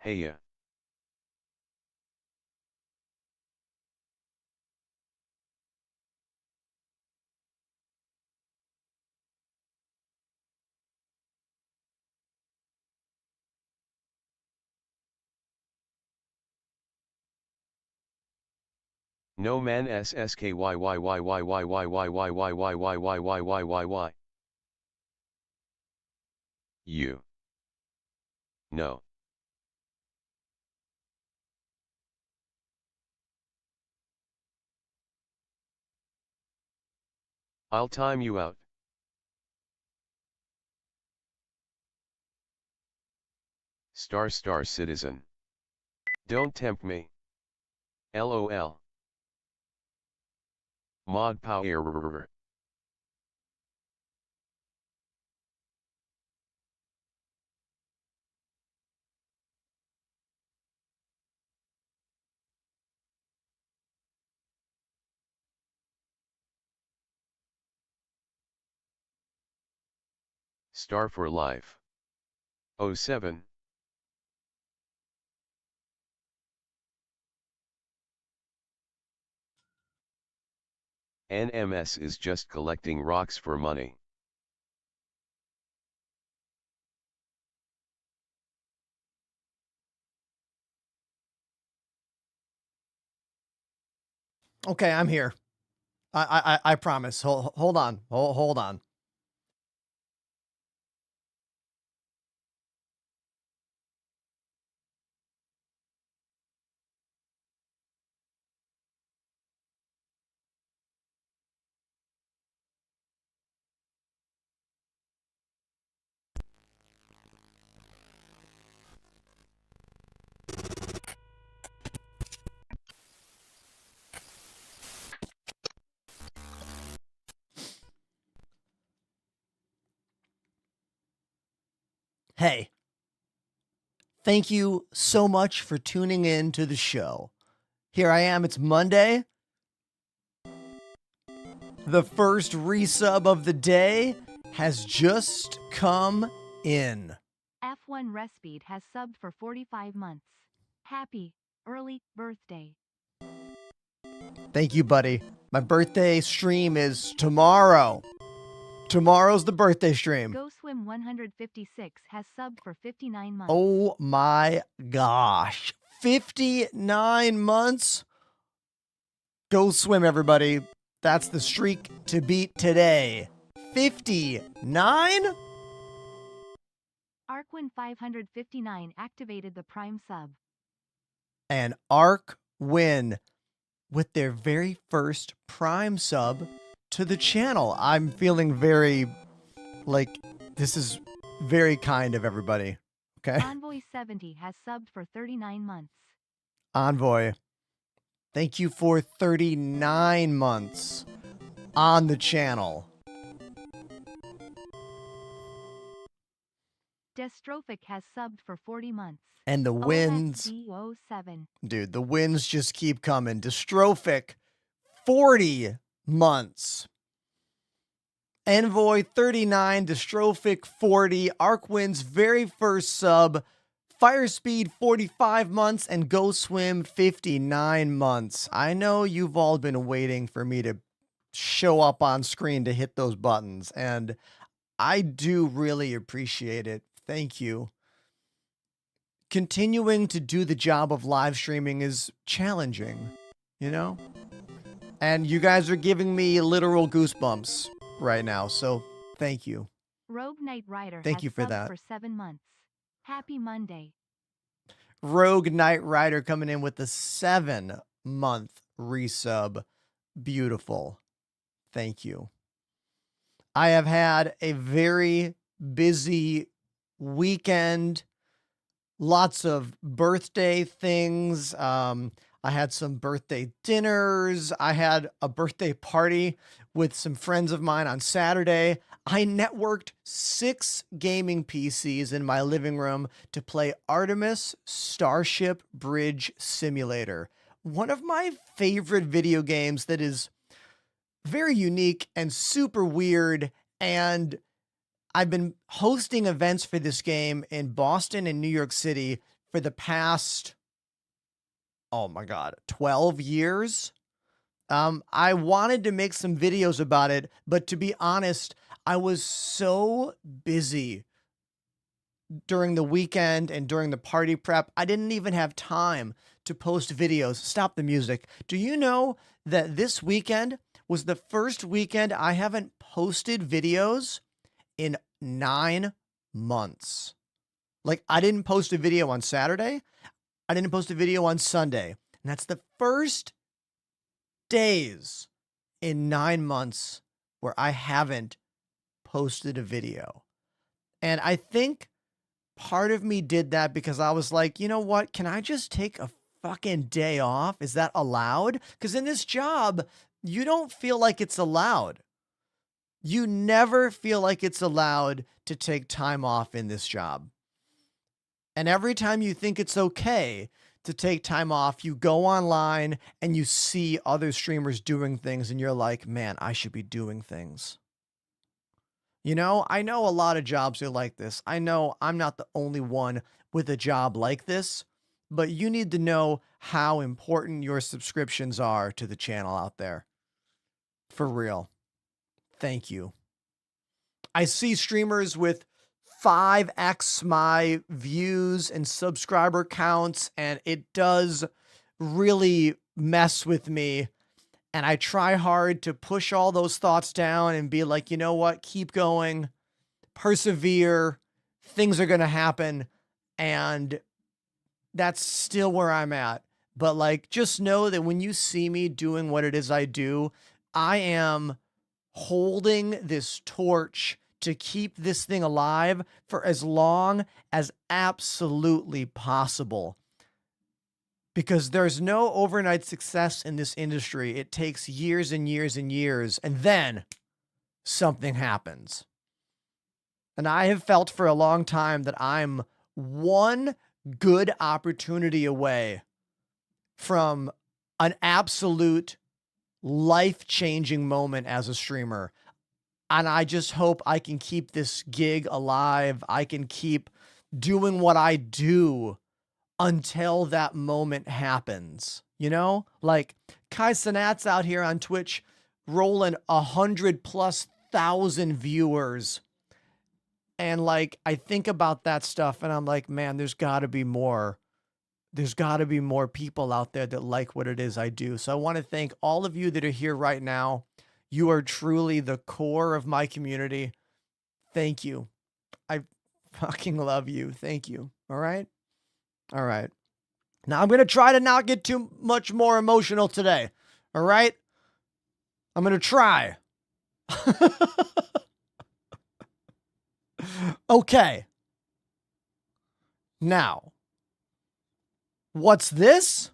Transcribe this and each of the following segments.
Hey ya. No man SSKYYYYYYYYYYYYYYYYYY. You. No. I'll time you out. Star citizen. Don't tempt me. LOL. Mod power. Star for life. Oh 07. NMS is just collecting rocks for money. Okay, I'm here. I promise. Hold on. Hold on. Hey, thank you so much for tuning in to the show. Here I am. It's Monday. The first resub of the day has just come in. F1 Respeed has subbed for 45 months. Happy early birthday. Thank you, buddy. My birthday stream is tomorrow. Tomorrow's the birthday stream. Go Swim 156 has subbed for 59 months. Oh my gosh. 59 months? Go Swim, everybody. That's the streak to beat today. 59? Arkwin 559 activated the Prime sub. And Arc win with their very first Prime sub to the channel. I'm feeling very, like, this is very kind of everybody. Okay? Envoy 70 has subbed for 39 months. Envoy, thank you for 39 months on the channel. Dystrophic has subbed for 40 months. And the wins, OSD07. dude, the wins just keep coming. Dystrophic, 40 months. Envoy, 39. Dystrophic, 40. Arkwind's very first sub. Firespeed, 45 months. And Go Swim, 59 months. I know you've all been waiting for me to show up on screen to hit those buttons. And I do really appreciate it. Thank you. Continuing to do the job of live streaming is challenging, you know? And you guys are giving me literal goosebumps right now, so thank you. Rogue Knight Rider Thank has you for subbed that. for 7 months. Happy Monday. Rogue Knight Rider coming in with a 7-month resub. Beautiful. Thank you. I have had a very busy weekend. Lots of birthday things. I had some birthday dinners. I had a birthday party with some friends of mine on Saturday. I networked 6 gaming PCs in my living room to play Artemis Starship Bridge Simulator. One of my favorite video games that is very unique and super weird, and I've been hosting events for this game in Boston and New York City for the past, oh my God, 12 years. I wanted to make some videos about it, but to be honest, I was so busy during the weekend and during the party prep, I didn't even have time to post videos. Stop the music. Do you know that this weekend was the first weekend I haven't posted videos in 9 months? Like, I didn't post a video on Saturday. I didn't post a video on Sunday. And that's the first days in 9 months where I haven't posted a video. And I think part of me did that because I was like, you know what? Can I just take a fucking day off? Is that allowed? Because in this job, you don't feel like it's allowed. You never feel like it's allowed to take time off in this job. And every time you think it's okay to take time off, you go online and you see other streamers doing things and you're like, man, I should be doing things. You know, I know a lot of jobs are like this. I know I'm not the only one with a job like this, but you need to know how important your subscriptions are to the channel out there. For real. Thank you. I see streamers with 5x my views and subscriber counts, and it does really mess with me. And I try hard to push all those thoughts down and be like, you know what? Keep going, persevere. Things are going to happen. And that's still where I'm at. But like, just know that when you see me doing what it is I do, I am holding this torch to keep this thing alive for as long as absolutely possible. Because there's no overnight success in this industry. It takes years and years and years, and then something happens. And I have felt for a long time that I'm one good opportunity away from an absolute life-changing moment as a streamer. And I just hope I can keep this gig alive. I can keep doing what I do until that moment happens, you know? Like Kai Sanat's out here on Twitch rolling 100,000+ viewers. And like, I think about that stuff and I'm like, man, there's gotta be more. There's gotta be more people out there that like what it is I do. So I want to thank all of you that are here right now. You are truly the core of my community. Thank you. I fucking love you. Thank you. All right. All right. Now I'm going to try to not get too much more emotional today. All right. I'm going to try. Okay. Now, what's this?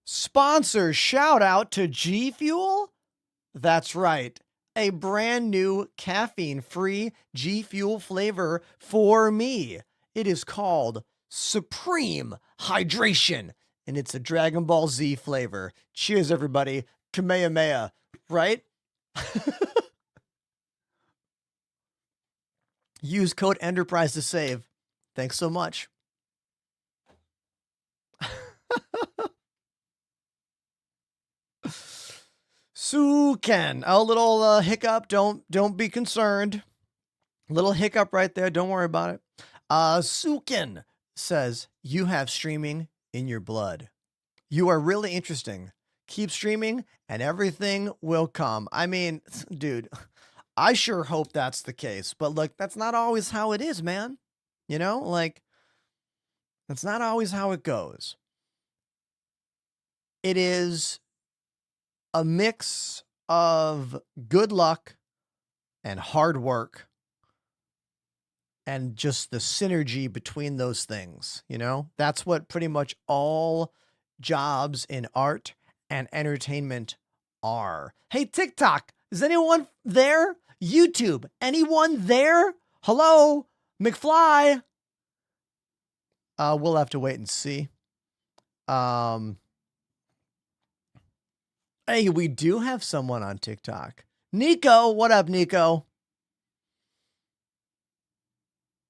Sponsor shout out to G Fuel? That's right. A brand new caffeine-free G Fuel flavor for me. It is called Supreme Hydration, and it's a Dragon Ball Z flavor. Cheers, everybody. Kamehameha, right? Use code Enterprise to save. Thanks so much. Suken, a little hiccup. Don't be concerned. Little hiccup right there. Don't worry about it. Suken says, you have streaming in your blood. You are really interesting. Keep streaming and everything will come. I mean, dude, I sure hope that's the case. But look, that's not always how it is, man. You know, like, that's not always how it goes. It is a mix of good luck and hard work and just the synergy between those things, you know? That's what pretty much all jobs in art and entertainment are. Hey, TikTok, is anyone there? YouTube, anyone there? Hello, McFly? We'll have to wait and see. Hey, we do have someone on TikTok. Nico, what up, Nico?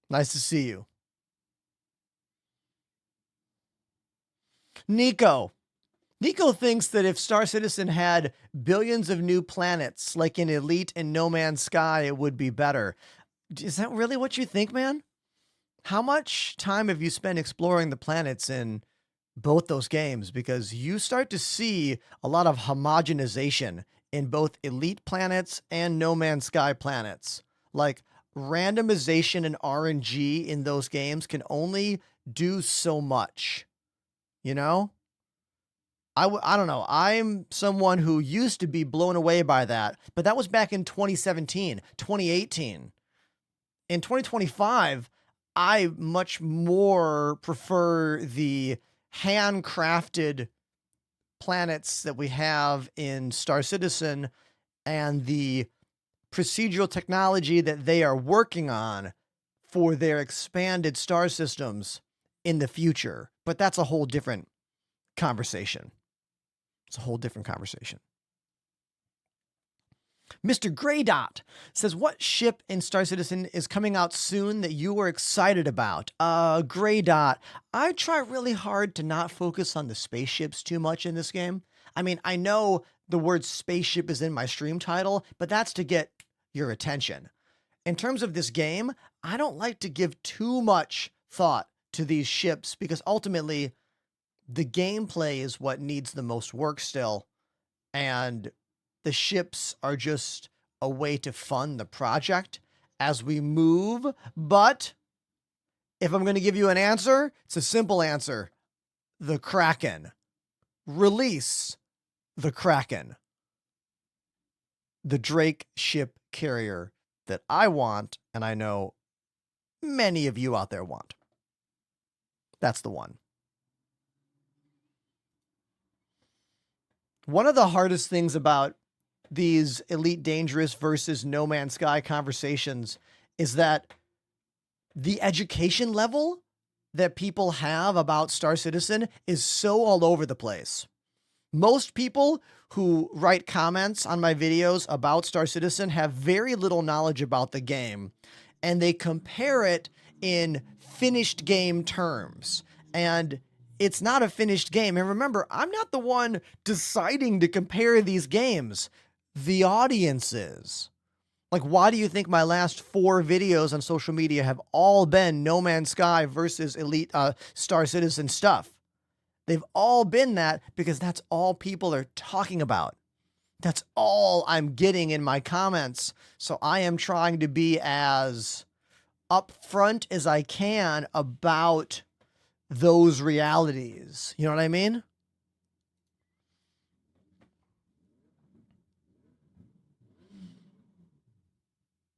Nice to see you. Nico. Nico thinks that if Star Citizen had billions of new planets, like in Elite and No Man's Sky, it would be better. Is that really what you think, man? How much time have you spent exploring the planets in both those games? Because you start to see a lot of homogenization in both Elite planets and No Man's Sky planets. Like, randomization and RNG in those games can only do so much, you know? I don't know. I'm someone who used to be blown away by that, but that was back in 2017, 2018. In 2025, I much more prefer the handcrafted planets that we have in Star Citizen and the procedural technology that they are working on for their expanded star systems in the future. But that's a whole different conversation. It's a whole different conversation. Mr. Grey Dot says, what ship in Star Citizen is coming out soon that you are excited about? Grey Dot, I try really hard to not focus on the spaceships too much in this game. I mean, I know the word spaceship is in my stream title, but that's to get your attention. In terms of this game, I don't like to give too much thought to these ships because ultimately the gameplay is what needs the most work still, and the ships are just a way to fund the project as we move. But if I'm going to give you an answer, it's a simple answer. The Kraken. Release the Kraken. The Drake ship carrier that I want, and I know many of you out there want. That's the one. One of the hardest things about these Elite Dangerous versus No Man's Sky conversations is that the education level that people have about Star Citizen is so all over the place. Most people who write comments on my videos about Star Citizen have very little knowledge about the game, and they compare it in finished game terms. And it's not a finished game. And remember, I'm not the one deciding to compare these games. The audience is. Like, why do you think my last 4 videos on social media have all been No Man's Sky versus Elite Star Citizen stuff? They've all been that because that's all people are talking about. That's all I'm getting in my comments. So I am trying to be as upfront as I can about those realities. You know what I mean?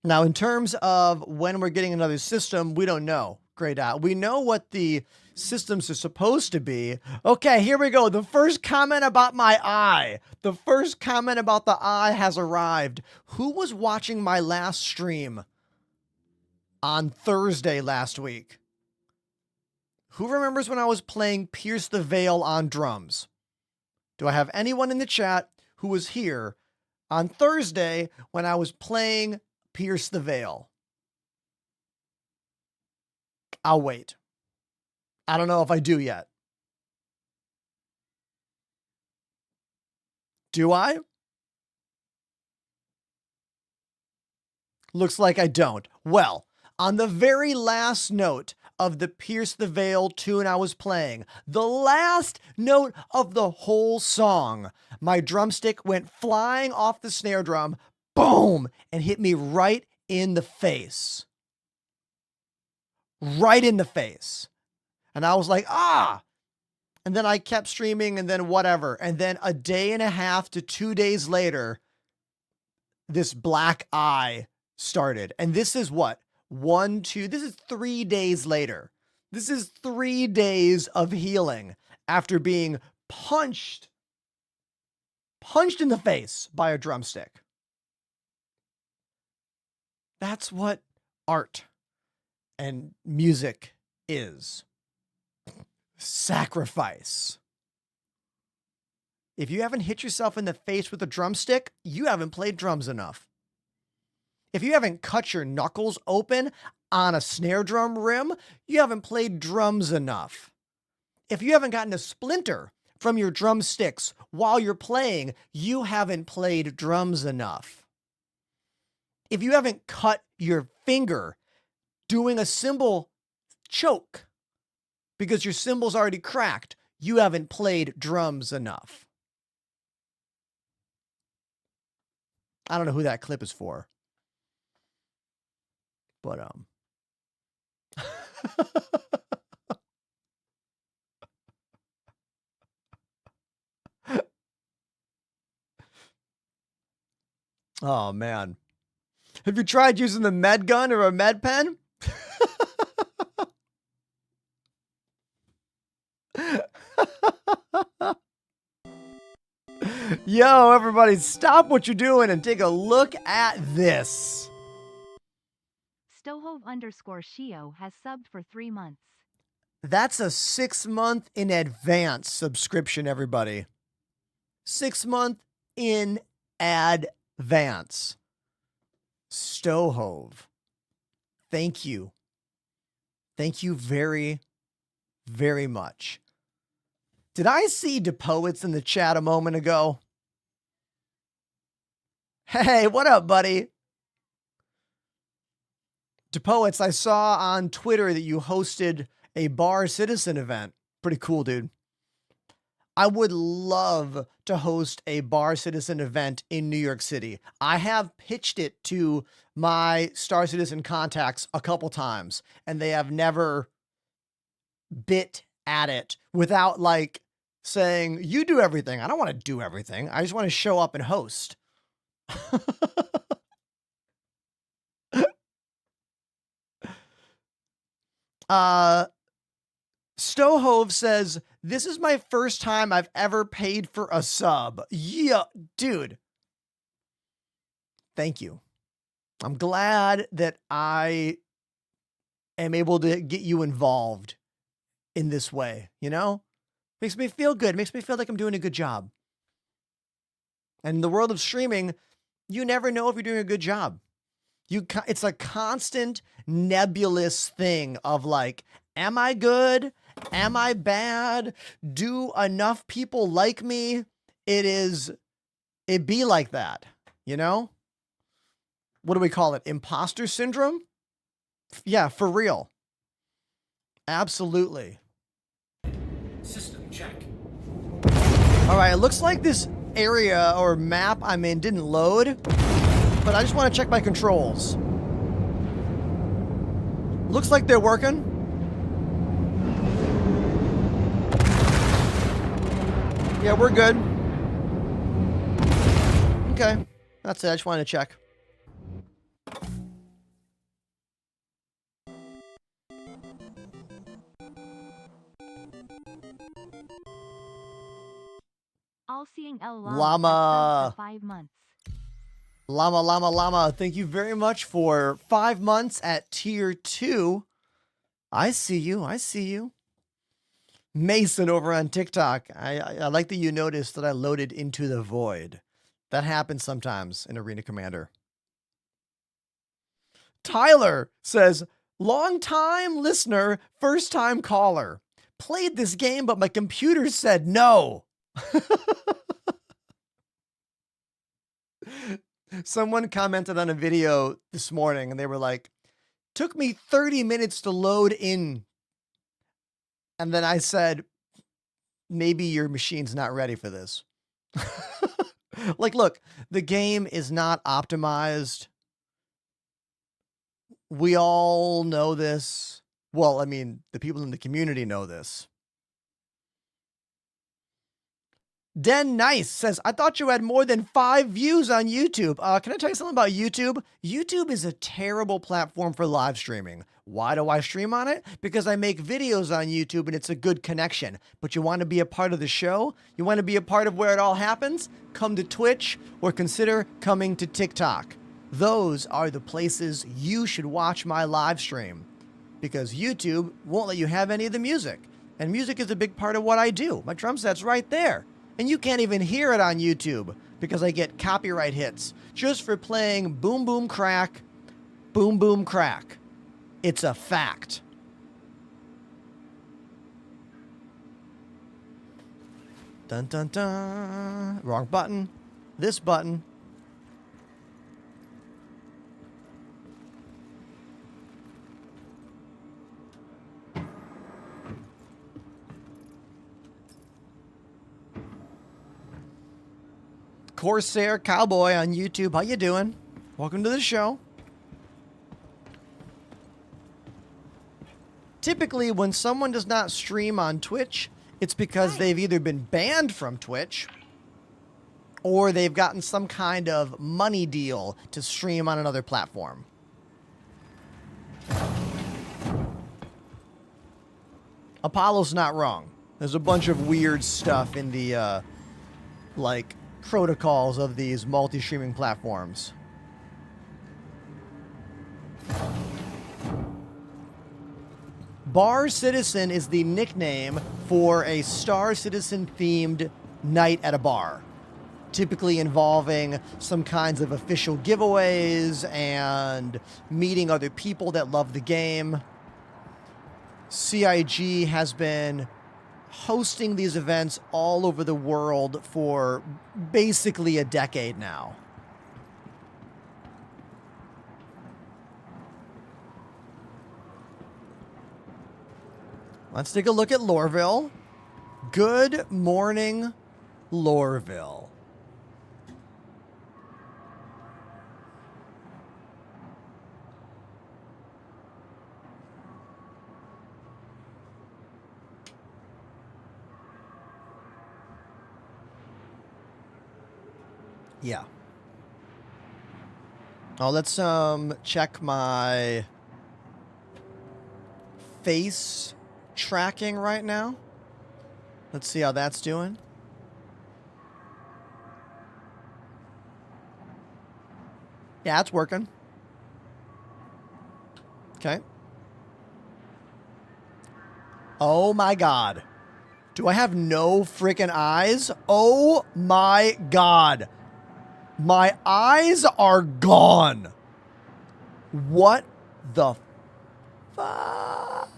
Now, in terms of when we're getting another system, we don't know. Grey Dot. We know what the systems are supposed to be. Okay, here we go. The first comment about my eye. The first comment about the eye has arrived. Who was watching my last stream on Thursday last week? Who remembers when I was playing Pierce the Veil on drums? Do I have anyone in the chat who was here on Thursday when I was playing Pierce the Veil? I'll wait. I don't know if I do yet. Do I? Looks like I don't. Well, on the very last note of the Pierce the Veil tune I was playing, the last note of the whole song, my drumstick went flying off the snare drum, boom, and hit me right in the face. Right in the face. And I was like, ah! And then I kept streaming and then whatever. And then a day and a half to 2 days later, this black eye started. And this is what? This is 3 days later. This is 3 days of healing after being punched in the face by a drumstick. That's what art and music is. Sacrifice. If you haven't hit yourself in the face with a drumstick, you haven't played drums enough. If you haven't cut your knuckles open on a snare drum rim, you haven't played drums enough. If you haven't gotten a splinter from your drumsticks while you're playing, you haven't played drums enough. If you haven't cut your finger doing a cymbal choke because your cymbal's already cracked, you haven't played drums enough. I don't know who that clip is for. But oh man. Have you tried using the med gun or a med pen? Yo, everybody, stop what you're doing and take a look at this. Stohov_Shio has subbed for 3 months. That's a 6-month in advance subscription, everybody. 6-month in advance. Stohov. Thank you. Thank you very, very much. Did I see DePoets in the chat a moment ago? Hey, what up, buddy? DePoets, I saw on Twitter that you hosted a Bar Citizen event. Pretty cool, dude. I would love to host a Bar Citizen event in New York City. I have pitched it to my Star Citizen contacts a couple times, and they have never bit at it without like saying, you do everything. I don't want to do everything. I just want to show up and host. Stohove says, this is my first time I've ever paid for a sub. Yeah, dude. Thank you. I'm glad that I am able to get you involved in this way, you know? Makes me feel good. Makes me feel like I'm doing a good job. And in the world of streaming, you never know if you're doing a good job. It's a constant nebulous thing of like, am I good? Am I bad? Do enough people like me? It be like that, you know? What do we call it? Imposter syndrome? Yeah, for real. Absolutely. System check. All right, it looks like this area or map I'm in didn't load, but I just want to check my controls. Looks like they're working. Yeah, we're good. Okay, that's it. I just wanted to check. All seeing El Llama. For 5 months. Llama. Thank you very much for 5 months at tier 2. I see you. Mason over on TikTok. I like that you noticed that I loaded into the void. That happens sometimes in Arena Commander. Tyler says, long time listener, first time caller. Played this game, but my computer said no. Someone commented on a video this morning and they were like, took me 30 minutes to load in. And then I said, maybe your machine's not ready for this. Like, look, the game is not optimized. We all know this. Well, I mean, the people in the community know this. Den Nice says, I thought you had more than 5 views on YouTube. Can I tell you something about YouTube? YouTube is a terrible platform for live streaming. Why do I stream on it? Because I make videos on YouTube and it's a good connection. But you want to be a part of the show? You want to be a part of where it all happens? Come to Twitch or consider coming to TikTok. Those are the places you should watch my live stream. Because YouTube won't let you have any of the music. And music is a big part of what I do. My drum set's right there. And you can't even hear it on YouTube because I get copyright hits just for playing boom, boom, crack, boom, boom, crack. It's a fact. Dun dun dun. Wrong button. This button. Corsair Cowboy on YouTube. How you doing? Welcome to the show. Typically, when someone does not stream on Twitch, it's because they've either been banned from Twitch or they've gotten some kind of money deal to stream on another platform. Apollo's not wrong. There's a bunch of weird stuff in the, like, protocols of these multi-streaming platforms. Bar Citizen is the nickname for a Star Citizen themed night at a bar, typically involving some kinds of official giveaways and meeting other people that love the game. CIG has been hosting these events all over the world for basically a decade now. Let's take a look at Lorville. Good morning, Lorville. Yeah. Oh, let's check my face tracking right now. Let's see how that's doing. Yeah, it's working. Okay. Oh my God. Do I have no freaking eyes? Oh my God. My eyes are gone. What the fuck?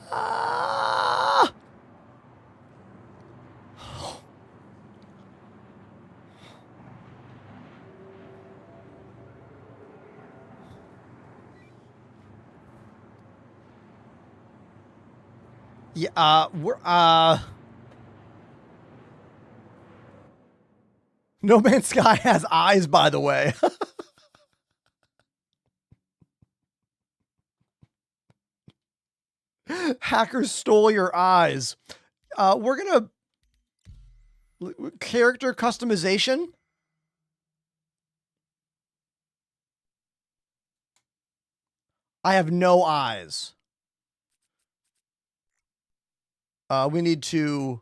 Yeah, No Man's Sky has eyes, by the way. Hackers stole your eyes. We're gonna character customization. I have no eyes. We need to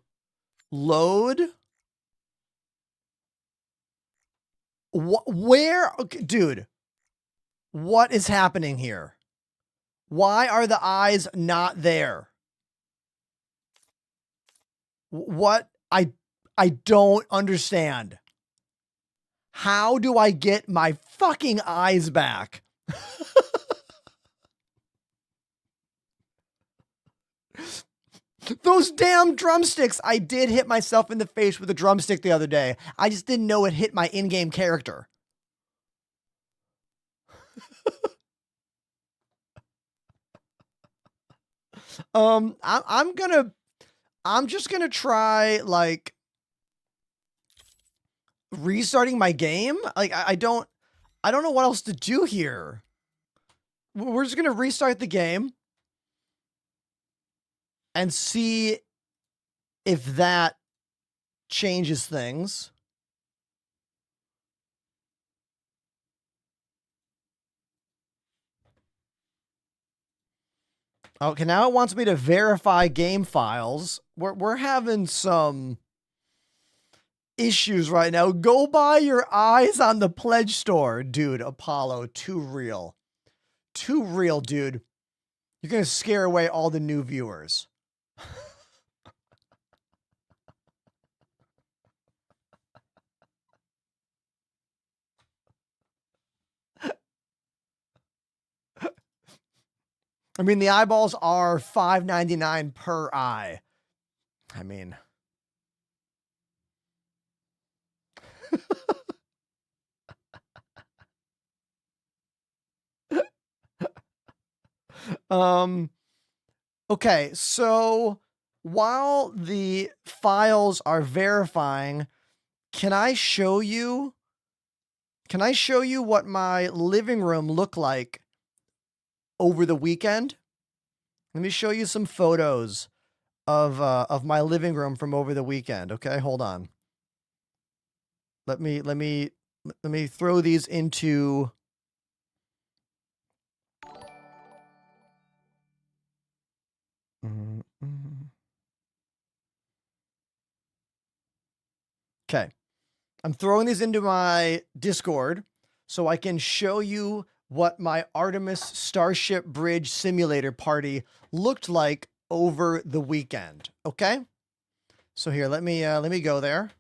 load. Where? Okay, dude, what is happening here? Why are the eyes not there? What? I don't understand. How do I get my fucking eyes back? Those damn drumsticks. I did hit myself in the face with a drumstick the other day. I just didn't know it hit my in-game character. I'm just gonna try like restarting my game. Like I don't know what else to do here. We're just gonna restart the game and see if that changes things. Okay, now it wants me to verify game files. We're having some issues right now. Go buy your eyes on the pledge store. Dude, Apollo, too real. Too real, dude. You're going to scare away all the new viewers. I mean, the eyeballs are $5.99 per eye. I mean, Okay, so while the files are verifying, can I show you what my living room looked like over the weekend? Let me show you some photos of my living room from over the weekend. Okay, hold on. Let me throw these into. Okay. I'm throwing these into my Discord so I can show you what my Artemis Starship Bridge simulator party looked like over the weekend. Okay? So here, let me go there.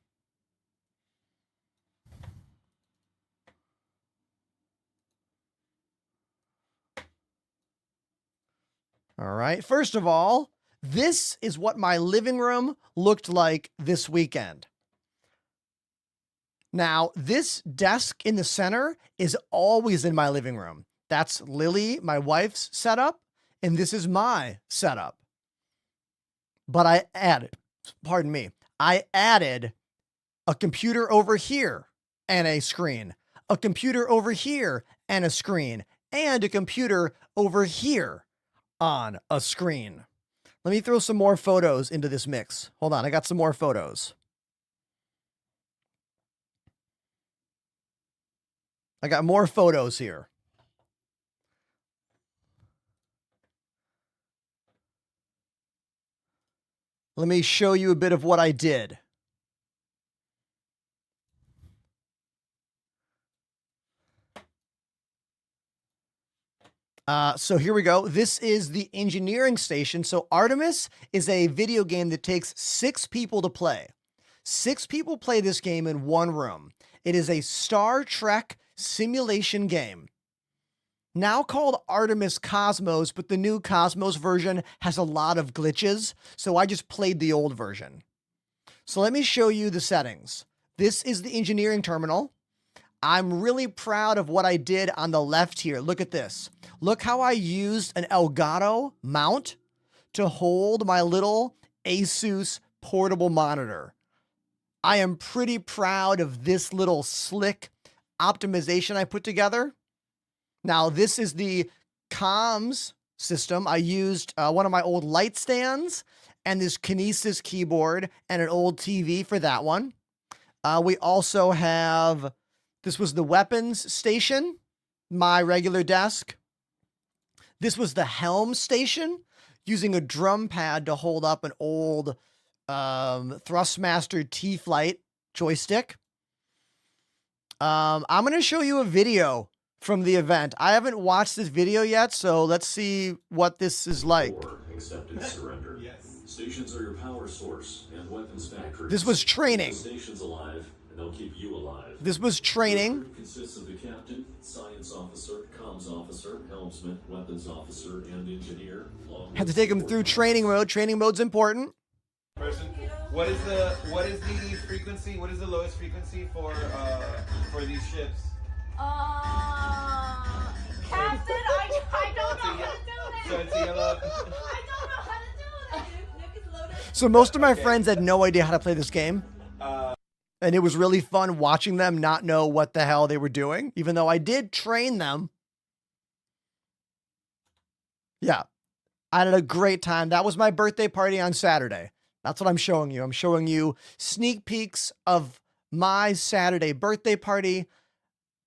All right. First of all, this is what my living room looked like this weekend. Now, this desk in the center is always in my living room. That's Lily, my wife's setup, and this is my setup. But I added a computer over here and a screen, a computer over here and a screen, and a computer over here on a screen. Let me throw some more photos into this mix. Hold on, I got some more photos. I got more photos here. Let me show you a bit of what I did. So here we go. This is the engineering station. So Artemis is a video game that takes 6 people to play. 6 people play this game in one room. It is a Star Trek simulation game. Now called Artemis Cosmos, but the new Cosmos version has a lot of glitches, so I just played the old version. So let me show you the settings. This is the engineering terminal. I'm really proud of what I did on the left here. Look at this. Look how I used an Elgato mount to hold my little Asus portable monitor. I am pretty proud of this little slick optimization I put together. Now, this is the comms system. I used one of my old light stands and this Kinesis keyboard and an old TV for that one. We also have, this was the weapons station, my regular desk. This was the helm station, using a drum pad to hold up an old Thrustmaster T-Flight joystick. I'm going to show you a video from the event. I haven't watched this video yet, so let's see what this is like. Accepted surrender. Yes. Stations are your power source and weapons factories. This was training. The station's alive, and they'll keep you alive. This was training. The crew consists of the captain, science officer, comms officer, helmsman, weapons officer, and engineer. Had to take them through training mode. Training mode's important. What is the frequency? What is the lowest frequency for these ships? Captain, I don't know how to do that. So it's yellow. I don't know how to do that. Nick is loaded. So most of my friends had no idea how to play this game. And it was really fun watching them not know what the hell they were doing, even though I did train them. Yeah, I had a great time. That was my birthday party on Saturday. That's what I'm showing you. I'm showing you sneak peeks of my Saturday birthday party.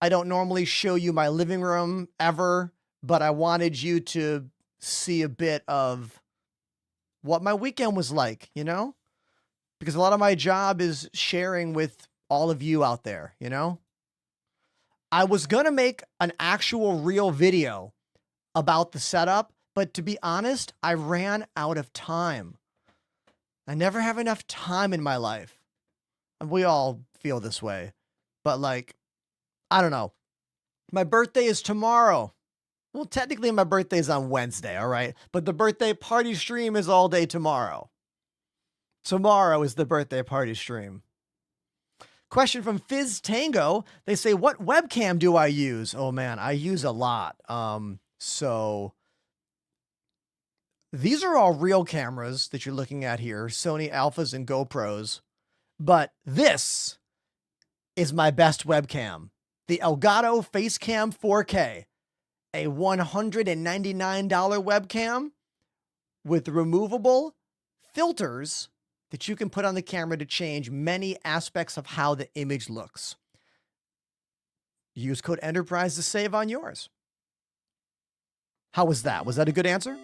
I don't normally show you my living room ever, but I wanted you to see a bit of what my weekend was like, you know? Because a lot of my job is sharing with all of you out there, you know? I was going to make an actual real video about the setup, but to be honest, I ran out of time. I never have enough time in my life. And we all feel this way. But like, I don't know. My birthday is tomorrow. Well, technically my birthday is on Wednesday, all right? But the birthday party stream is all day tomorrow. Tomorrow is the birthday party stream. Question from Fizz Tango. They say, what webcam do I use? Oh man, I use a lot. So these are all real cameras that you're looking at here, Sony Alphas and GoPros. But this is my best webcam, the Elgato Facecam 4K, a $199 webcam with removable filters that you can put on the camera to change many aspects of how the image looks. Use code Enterprise to save on yours. How was that? Was that a good answer?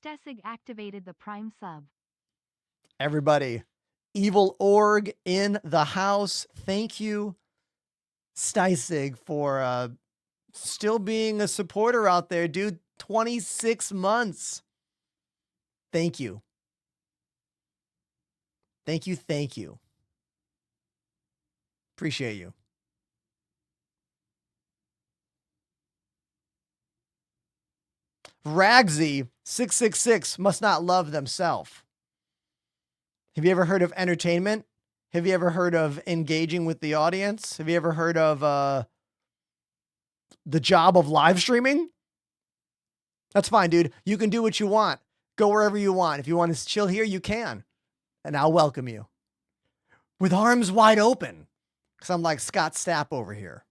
Stessig activated the Prime sub. Everybody, Evil Org in the house. Thank you, Stysig, for still being a supporter out there, dude. 26 months. Thank you. Thank you. Thank you. Appreciate you. Ragsy 666 must not love themselves. Have you ever heard of entertainment? Have you ever heard of engaging with the audience? Have you ever heard of the job of live streaming? That's fine, dude. You can do what you want. Go wherever you want. If you want to chill here, you can. And I'll welcome you. With arms wide open. Because I'm like Scott Stapp over here.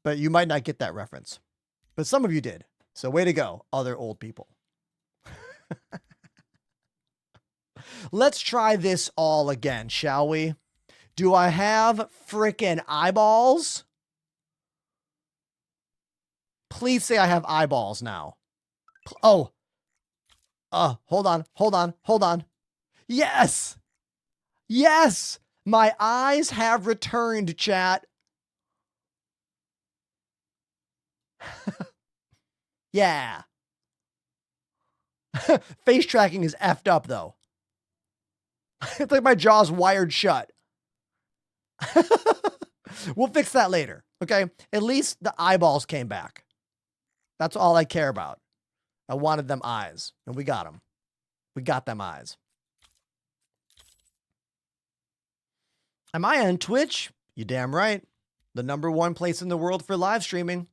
But you might not get that reference. But some of you did. So way to go, other old people. Let's try this all again, shall we? Do I have frickin' eyeballs? Please say I have eyeballs now. Oh. Hold on. Yes. Yes. My eyes have returned, chat. Yeah. Face tracking is effed up, though. It's like my jaw's wired shut. We'll fix that later, okay? At least the eyeballs came back. That's all I care about. I wanted them eyes, and we got them. We got them eyes. Am I on Twitch? You damn right. The #1 place in the world for live streaming.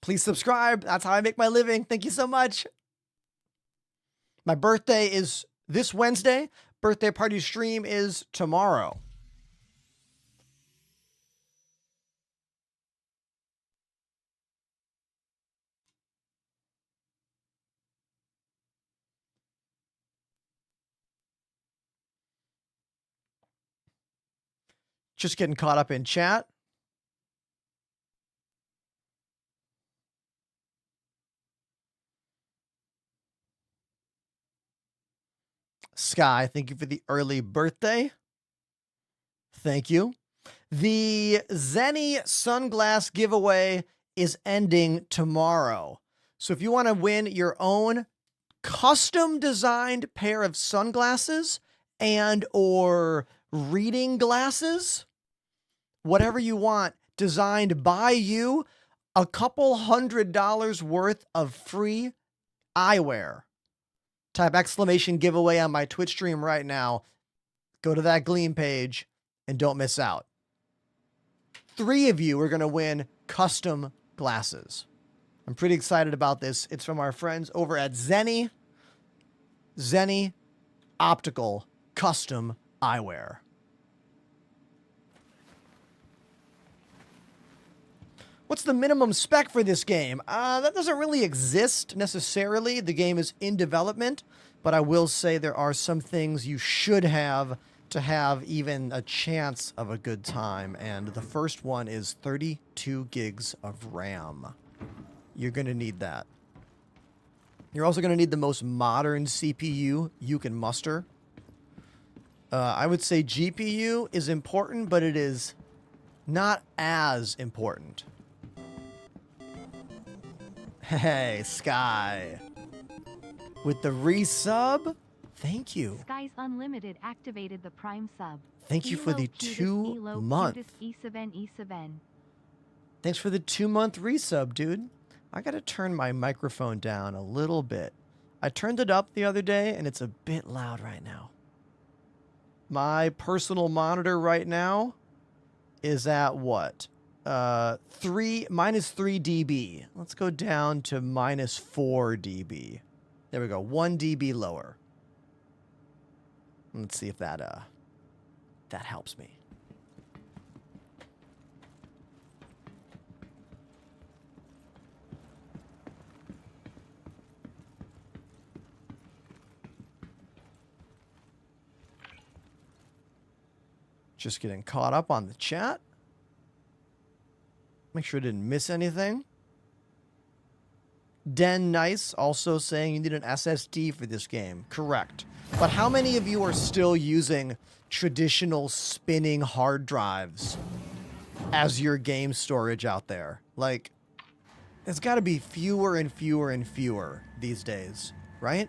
Please subscribe. That's how I make my living. Thank you so much. My birthday is this Wednesday. Birthday party stream is tomorrow. Just getting caught up in chat. Sky, thank you for the early birthday. Thank you. The Zenny sunglass giveaway is ending tomorrow. So if you want to win your own custom designed pair of sunglasses and or reading glasses, whatever you want, designed by you, a couple $100 worth of free eyewear. Type exclamation giveaway on my Twitch stream right now. Go to that Gleam page and don't miss out. 3 of you are going to win custom glasses. I'm pretty excited about this. It's from our friends over at Zenny. Zenny Optical Custom Eyewear. What's the minimum spec for this game? That doesn't really exist necessarily. The game is in development, but I will say there are some things you should have to have even a chance of a good time. And the first one is 32 gigs of RAM. You're going to need that. You're also going to need the most modern CPU you can muster. I would say GPU is important, but it is not as important. Hey, Sky. With the resub, thank you. Sky's Unlimited activated the Prime sub. Thank you for the 2 month. Thanks for the 2 month resub, dude. I got to turn my microphone down a little bit. I turned it up the other day, and it's a bit loud right now. My personal monitor right now is at what? Minus 3 dB. Let's go down to minus 4 dB. There we go. 1 dB lower. Let's see if that helps me. Just getting caught up on the chat. Make sure I didn't miss anything. Den Nice also saying you need an SSD for this game. Correct. But how many of you are still using traditional spinning hard drives as your game storage out there? Like, there's got to be fewer and fewer and fewer these days, right?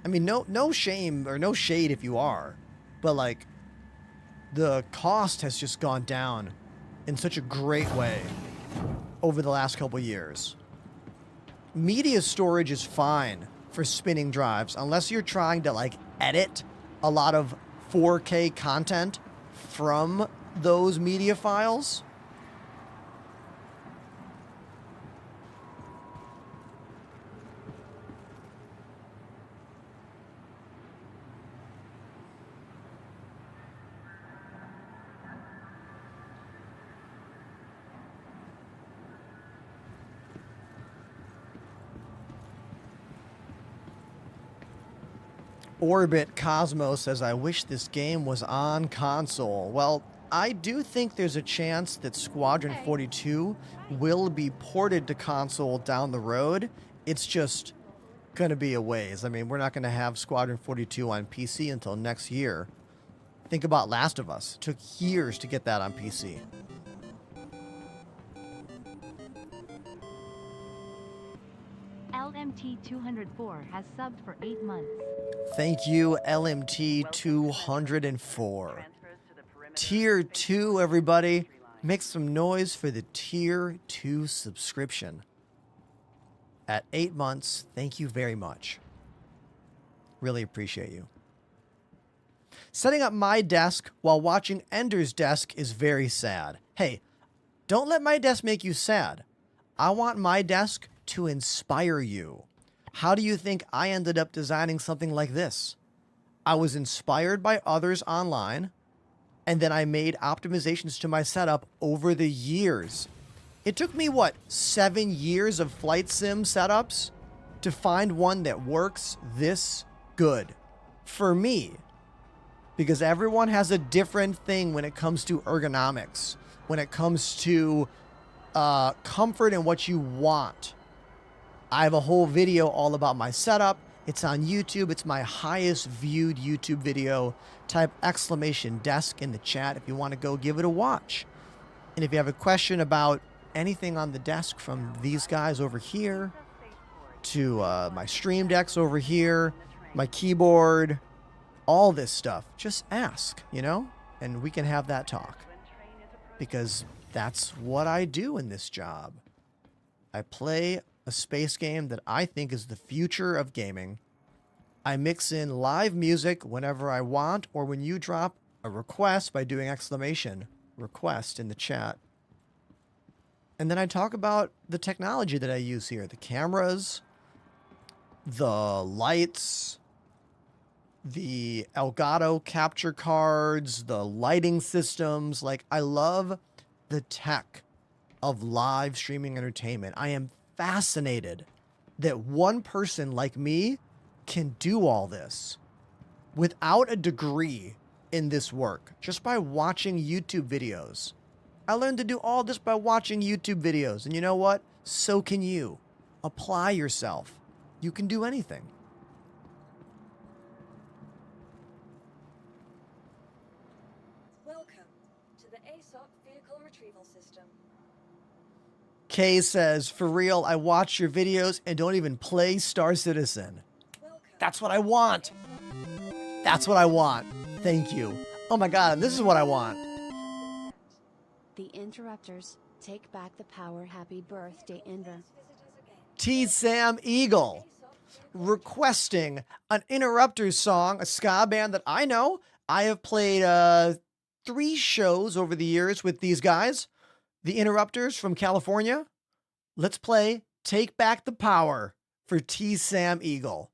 I mean, no shame or no shade if you are, but like, the cost has just gone down in such a great way over the last couple years. Media storage is fine for spinning drives unless you're trying to like edit a lot of 4K content from those media files. Orbit Cosmos says, I wish this game was on console. Well, I do think there's a chance that Squadron 42 will be ported to console down the road. It's just going to be a ways. I mean, we're not going to have Squadron 42 on PC until next year. Think about Last of Us. It took years to get that on PC. LMT204 has subbed for 8 months. Thank you, LMT204. Tier 2, everybody. Make some noise for the Tier 2 subscription. At 8 months, thank you very much. Really appreciate you. Setting up my desk while watching Ender's desk is very sad. Hey, don't let my desk make you sad. I want my desk to inspire you. How do you think I ended up designing something like this? I was inspired by others online, and then I made optimizations to my setup over the years. It took me, 7 years of flight sim setups to find one that works this good for me. Because everyone has a different thing when it comes to ergonomics, when it comes to comfort and what you want. I have a whole video all about my setup. It's on YouTube. It's my highest viewed YouTube video. Type !desk in the chat if you want to go give it a watch. And if you have a question about anything on the desk, from these guys over here to my stream decks over here, my keyboard, all this stuff, just ask, and we can have that talk. Because that's what I do in this job. I play a space game that I think is the future of gaming. I mix in live music whenever I want, or when you drop a request by doing !request in the chat. And then I talk about the technology that I use here, the cameras, the lights, the Elgato capture cards, the lighting systems. Like, I love the tech of live streaming entertainment. I am fascinated that one person like me can do all this without a degree in this work, just by watching YouTube videos. I learned to do all this by watching YouTube videos, and you know what? So can you. Apply yourself. You can do anything. Welcome to the ASOP Vehicle Retrieval System. Kay says, for real, I watch your videos and don't even play Star Citizen. That's what I want. That's what I want. Thank you. Oh my God, this is what I want. The interrupters Take back the power. Happy birthday, Inver. T. Sam Eagle requesting an Interrupters song, a ska band that I know. I have played 3 shows over the years with these guys, the Interrupters from California. Let's play Take Back the Power for T. Sam Eagle.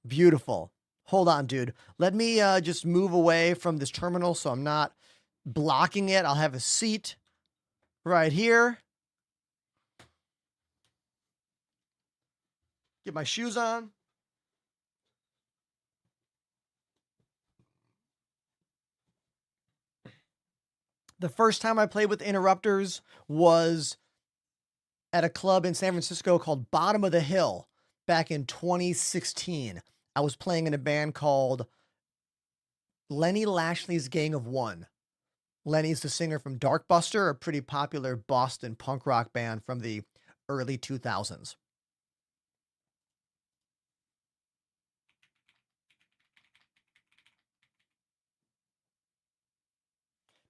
Beautiful. Hold on, dude. Let me just move away from this terminal so I'm not blocking it. I'll have a seat right here. Get my shoes on. The first time I played with Interrupters was at a club in San Francisco called Bottom of the Hill back in 2016. I was playing in a band called Lenny Lashley's Gang of One. Lenny's the singer from Darkbuster, a pretty popular Boston punk rock band from the early 2000s.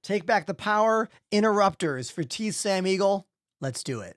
Take Back the Power, Interrupters for T. Sam Eagle. Let's do it.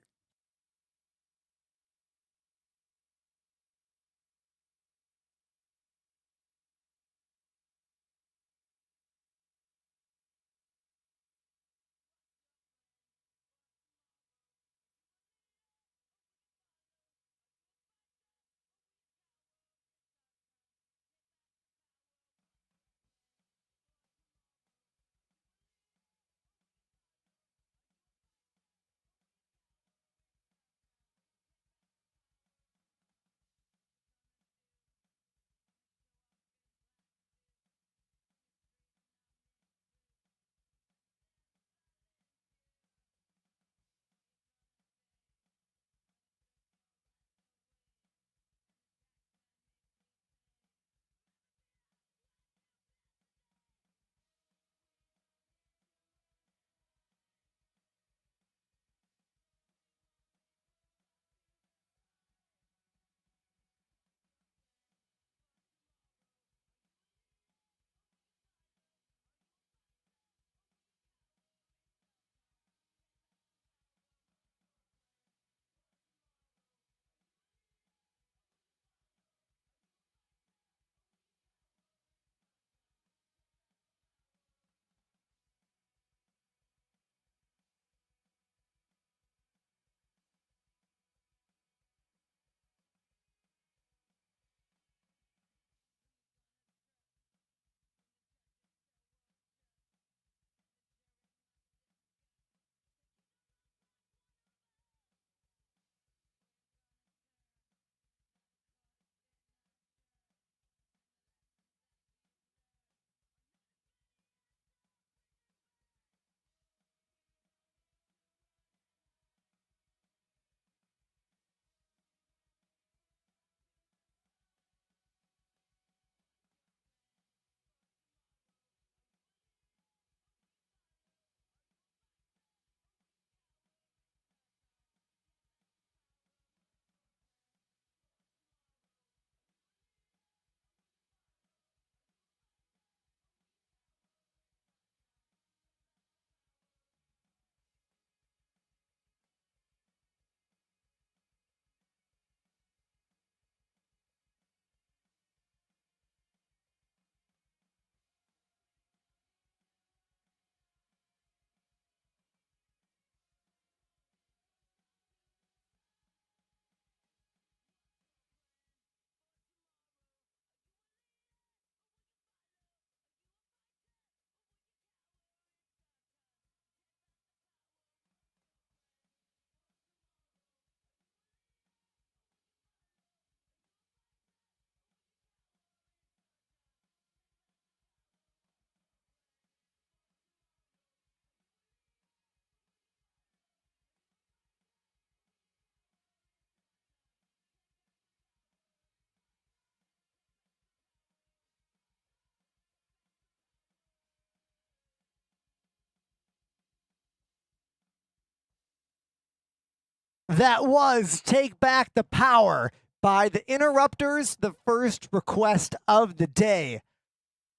That was Take Back the Power by the Interrupters, the first request of the day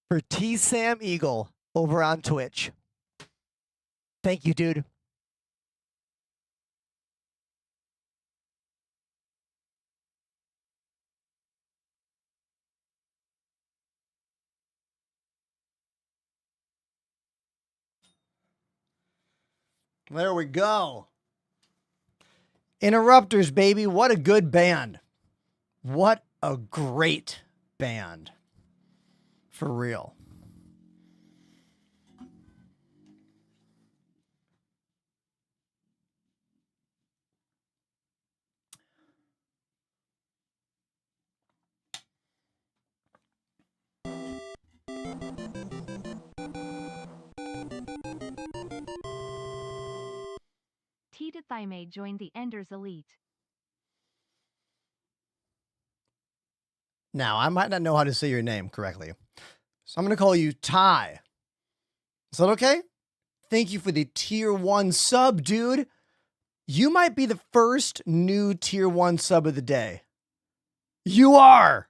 for T. Sam Eagle over on Twitch. Thank you, dude. There we go. Interrupters, baby. What a good band. What a great band. For real. Tita Thyme joined the Enders Elite. Now, I might not know how to say your name correctly, so I'm going to call you Ty. Is that okay? Thank you for the tier 1 sub, dude. You might be the first new tier 1 sub of the day. You are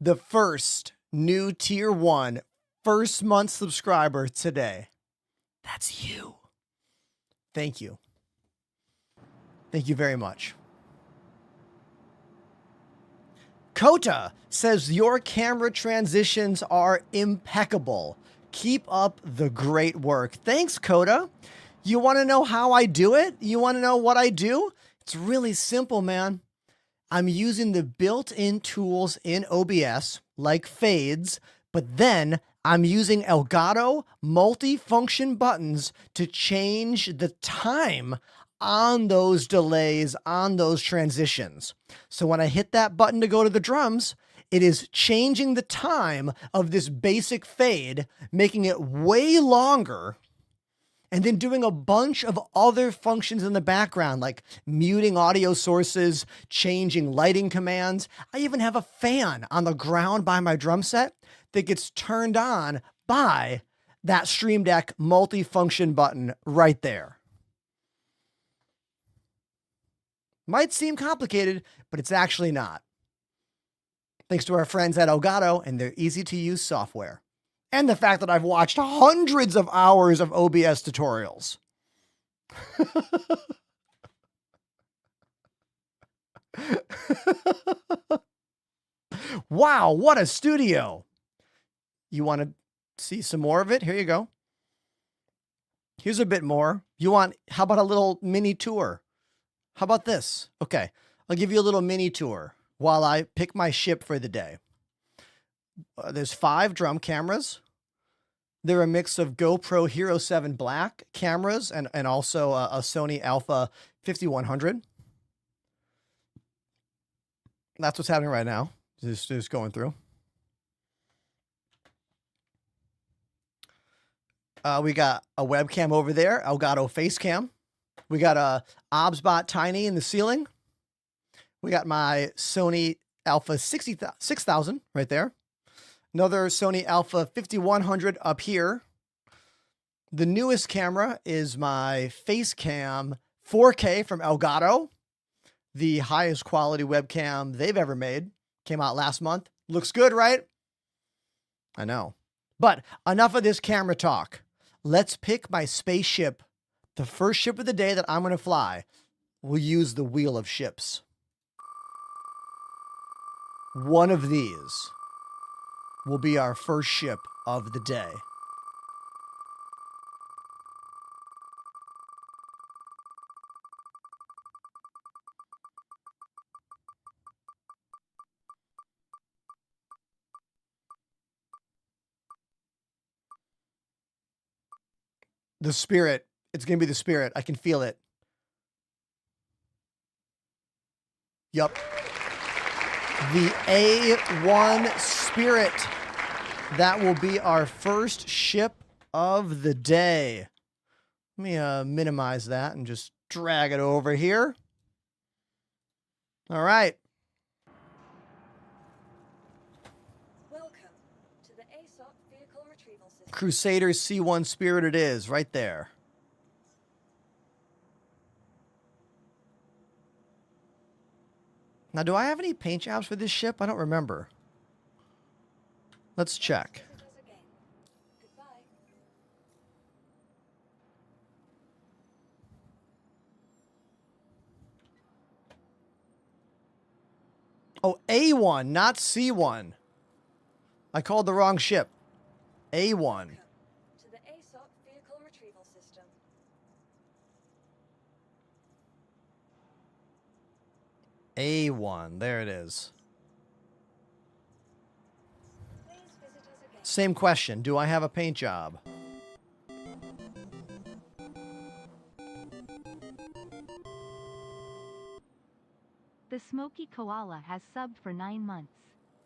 the first new tier 1 first month subscriber today. That's you. Thank you. Thank you very much. Kota says your camera transitions are impeccable. Keep up the great work. Thanks, Kota. You want to know how I do it? You want to know what I do? It's really simple, man. I'm using the built-in tools in OBS, like fades, but then I'm using Elgato multi-function buttons to change the time on those delays, on those transitions. So when I hit that button to go to the drums, it is changing the time of this basic fade, making it way longer, and then doing a bunch of other functions in the background, like muting audio sources, changing lighting commands. I even have a fan on the ground by my drum set that gets turned on by that Stream Deck multi-function button right there. Might seem complicated, but it's actually not. Thanks to our friends at Elgato and their easy-to-use software. And the fact that I've watched hundreds of hours of OBS tutorials. Wow, what a studio. You want to see some more of it? Here you go. Here's a bit more. How about a little mini tour? How about this? Okay, I'll give you a little mini tour while I pick my ship for the day. There's 5 drum cameras. They're a mix of GoPro Hero 7 Black cameras and also a Sony Alpha 5100. That's what's happening right now. Just going through. We got a webcam over there, Elgato Facecam. We got a OBSBot Tiny in the ceiling. We got my Sony Alpha 6000 right there. Another Sony Alpha 5100 up here. The newest camera is my Facecam 4K from Elgato. The highest quality webcam they've ever made. Came out last month. Looks good, right? I know. But enough of this camera talk. Let's pick my spaceship, the first ship of the day that I'm going to fly. We'll use the Wheel of Ships. One of these will be our first ship of the day. The Spirit. It's going to be the Spirit. I can feel it. Yup. The A1 Spirit. That will be our first ship of the day. Let me minimize that and just drag it over here. All right. Welcome to the ASOP Vehicle Retrieval System. Crusader C1 Spirit it is, right there. Now, do I have any paint jobs for this ship? I don't remember. Let's check. Visit us again. Goodbye. Oh, A1, not C1. I called the wrong ship. A1. Welcome to the ASOP Vehicle Retrieval System. A1. There it is. Please visit us again. Same question. Do I have a paint job? The Smoky Koala has subbed for 9 months.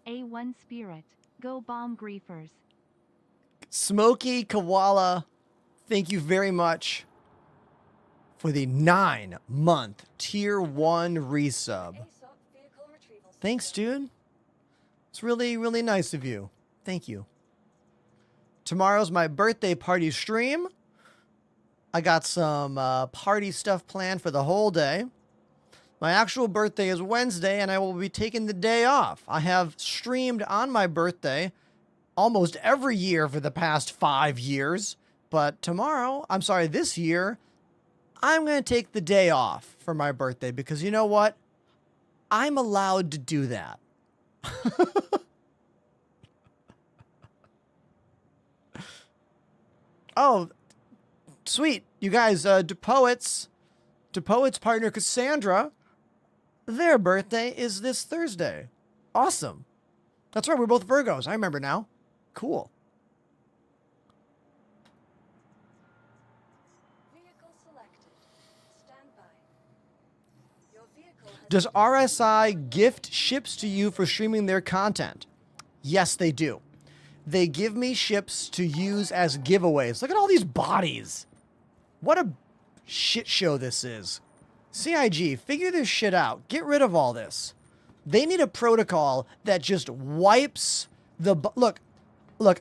A1 Spirit. Go bomb griefers. Smoky Koala, thank you very much for the 9-month Tier 1 resub. ASOP vehicle retrieval system. Thanks, dude. It's really, really nice of you. Thank you. Tomorrow's my birthday party stream. I got some party stuff planned for the whole day. My actual birthday is Wednesday, and I will be taking the day off. I have streamed on my birthday almost every year for the past 5 years. But this year, I'm going to take the day off for my birthday because you know what? I'm allowed to do that. Oh, sweet. You guys, DePoet's partner Cassandra, their birthday is this Thursday. Awesome. That's right, we're both Virgos. I remember now. Cool. Vehicle selected. Stand by. Your vehicle has Does RSI gift ships to you for streaming their content? Yes, they do. They give me ships to use as giveaways. Look at all these bodies. What a shit show this is. CIG, figure this shit out. Get rid of all this. They need a protocol that just wipes the... Look,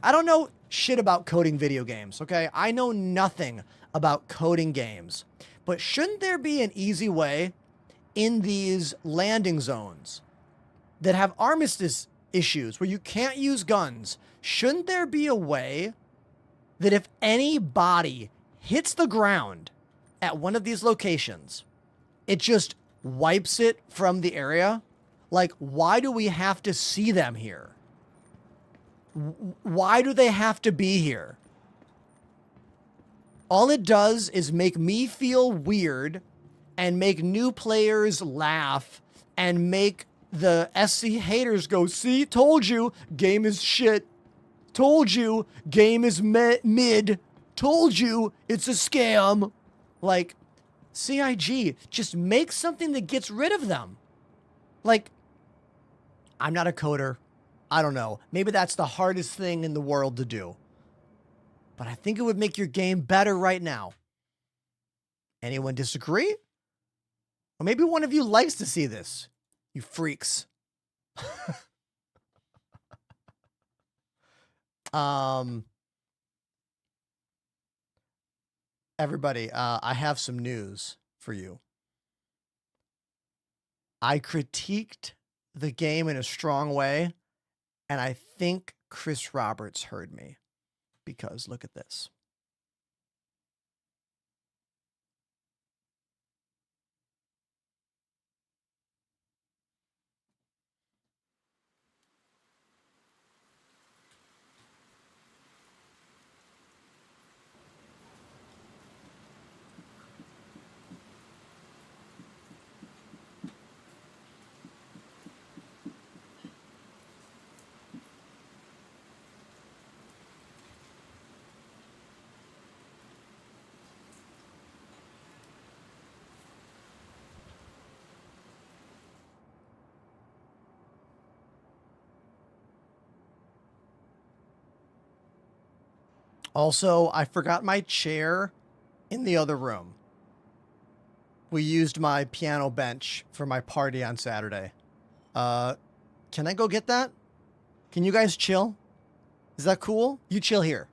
I don't know shit about coding video games, okay? I know nothing about coding games. But shouldn't there be an easy way in these landing zones that have armistice issues where you can't use guns? Shouldn't there be a way that if any body hits the ground at one of these locations, it just wipes it from the area? Like, why do we have to see them here? Why do they have to be here? All it does is make me feel weird and make new players laugh and make the SC haters go, see, told you, game is shit. Told you, game is mid. Told you, it's a scam. Like, CIG, just make something that gets rid of them. Like, I'm not a coder. I don't know. Maybe that's the hardest thing in the world to do. But I think it would make your game better right now. Anyone disagree? Or maybe one of you likes to see this. You freaks. Everybody, I have some news for you. I critiqued the game in a strong way, and I think Chris Roberts heard me. Because look at this. Also, I forgot my chair in the other room. We used my piano bench for my party on Saturday. Can I go get that? Can you guys chill? Is that cool? You chill here.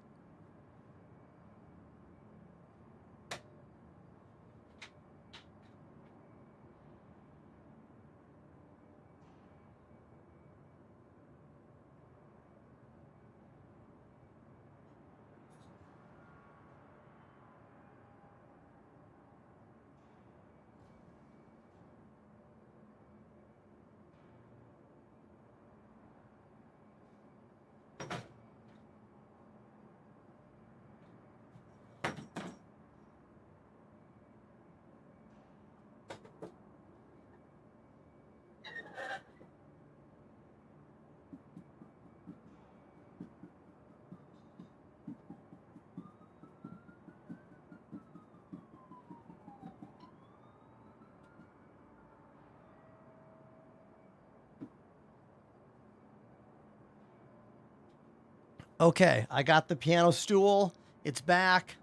Okay, I got the piano stool. It's back.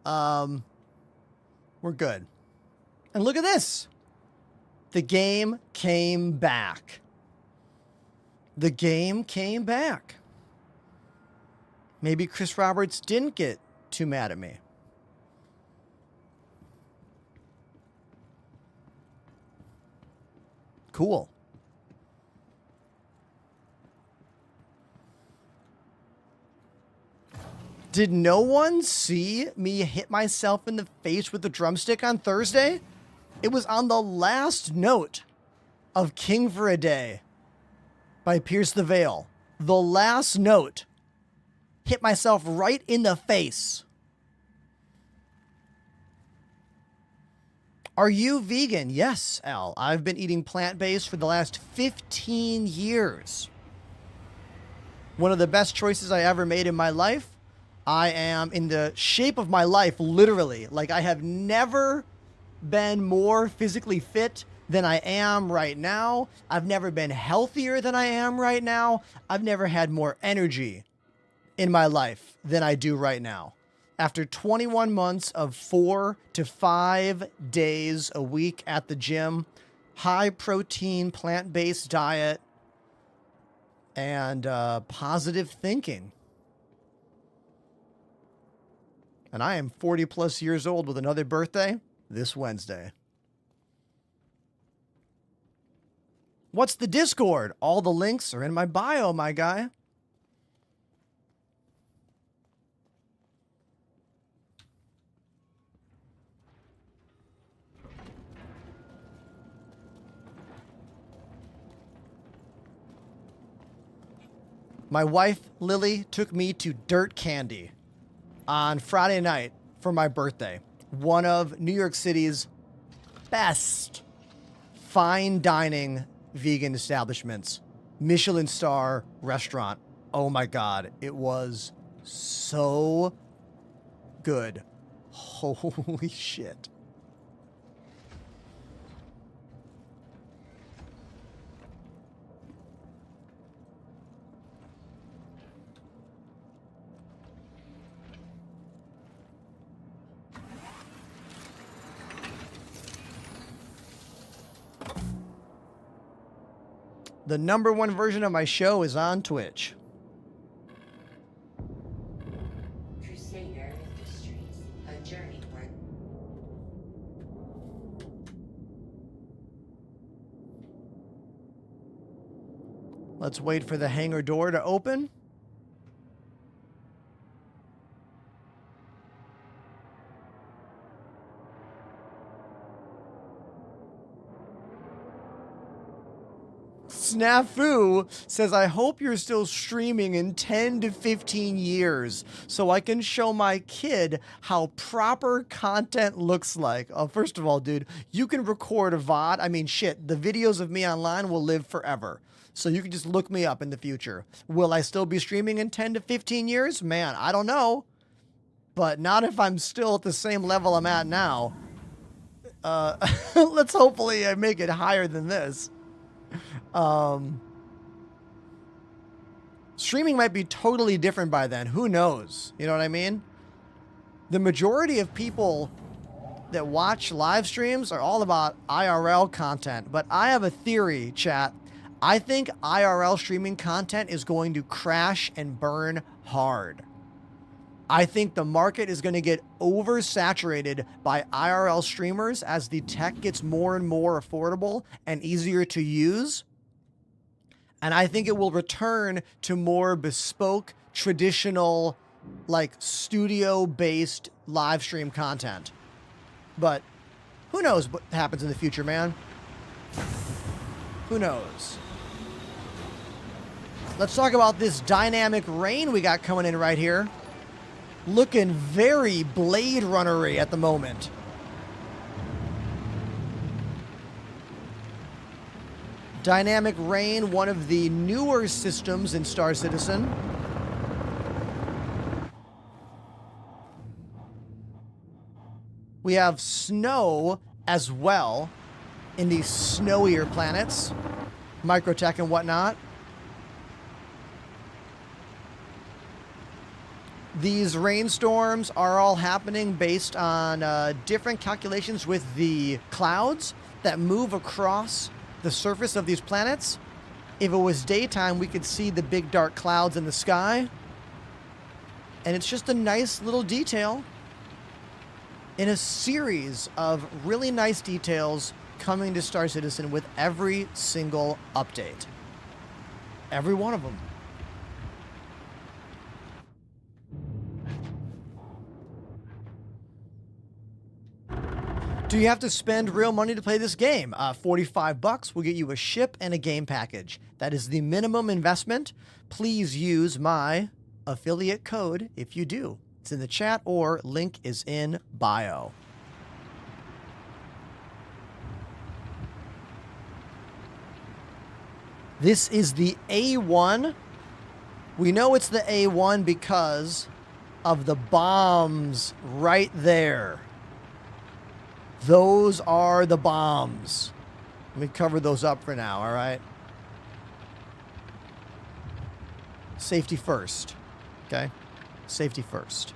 We're good. And look at this. The game came back. The game came back. Maybe Chris Roberts didn't get too mad at me. Cool. Did no one see me hit myself in the face with the drumstick on Thursday? It was on the last note of King for a Day by Pierce the Veil. The last note. Hit myself right in the face. Are you vegan? Yes, Al. I've been eating plant-based for the last 15 years. One of the best choices I ever made in my life. I am in the shape of my life, literally. Like, I have never been more physically fit than I am right now. I've never been healthier than I am right now. I've never had more energy in my life than I do right now. After 21 months of 4 to 5 days a week at the gym, high protein, plant-based diet, and positive thinking. And I am 40 plus years old with another birthday this Wednesday. What's the Discord? All the links are in my bio, my guy. My wife, Lily, took me to Dirt Candy on Friday night for my birthday. One of New York City's best fine dining vegan establishments. Michelin star restaurant. Oh my God. It was so good. Holy shit. The #1 version of my show is on Twitch. Crusader Industries, a journey worth. Let's wait for the hangar door to open. Snafu says, I hope you're still streaming in 10 to 15 years so I can show my kid how proper content looks like. First of all, dude, you can record a VOD. I mean, shit, the videos of me online will live forever. So you can just look me up in the future. Will I still be streaming in 10 to 15 years? Man, I don't know. But not if I'm still at the same level I'm at now. Let's hopefully make it higher than this. Streaming might be totally different by then. Who knows? You know what I mean? The majority of people that watch live streams are all about IRL content. But I have a theory, chat. I think IRL streaming content is going to crash and burn hard. I think the market is going to get oversaturated by IRL streamers as the tech gets more and more affordable and easier to use. And I think it will return to more bespoke, traditional, like studio-based live stream content. But who knows what happens in the future, man? Who knows? Let's talk about this dynamic rain we got coming in right here. Looking very Blade Runner-y at the moment. Dynamic rain, one of the newer systems in Star Citizen. We have snow as well in these snowier planets, Microtech and whatnot. These rainstorms are all happening based on different calculations with the clouds that move across the surface of these planets. If it was daytime, we could see the big dark clouds in the sky. And it's just a nice little detail in a series of really nice details coming to Star Citizen with every single update. Every one of them. Do you have to spend real money to play this game? $45 will get you a ship and a game package. That is the minimum investment. Please use my affiliate code if you do. It's in the chat or link is in bio. This is the A1. We know it's the A1 because of the bombs right there. Those are the bombs. Let me cover those up for now, all right? Safety first, okay? Safety first.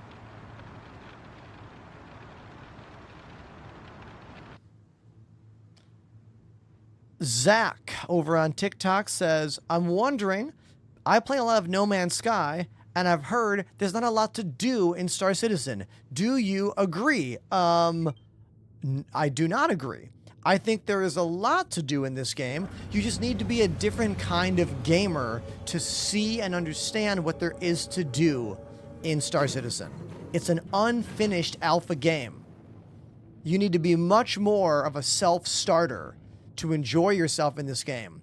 Zach over on TikTok says, I'm wondering, I play a lot of No Man's Sky, and I've heard there's not a lot to do in Star Citizen. Do you agree? I do not agree. I think there is a lot to do in this game. You just need to be a different kind of gamer to see and understand what there is to do in Star Citizen. It's an unfinished alpha game. You need to be much more of a self-starter to enjoy yourself in this game.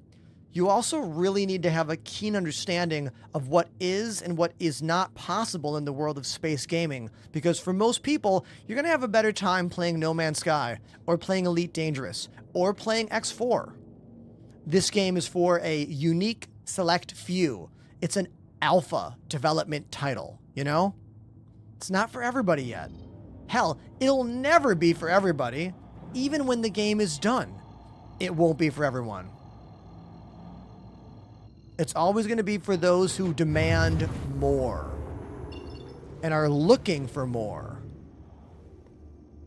You also really need to have a keen understanding of what is and what is not possible in the world of space gaming, because for most people, you're going to have a better time playing No Man's Sky, or playing Elite Dangerous, or playing X4. This game is for a unique, select few. It's an alpha development title, you know? It's not for everybody yet. Hell, it'll never be for everybody, even when the game is done. It won't be for everyone. It's always going to be for those who demand more and are looking for more.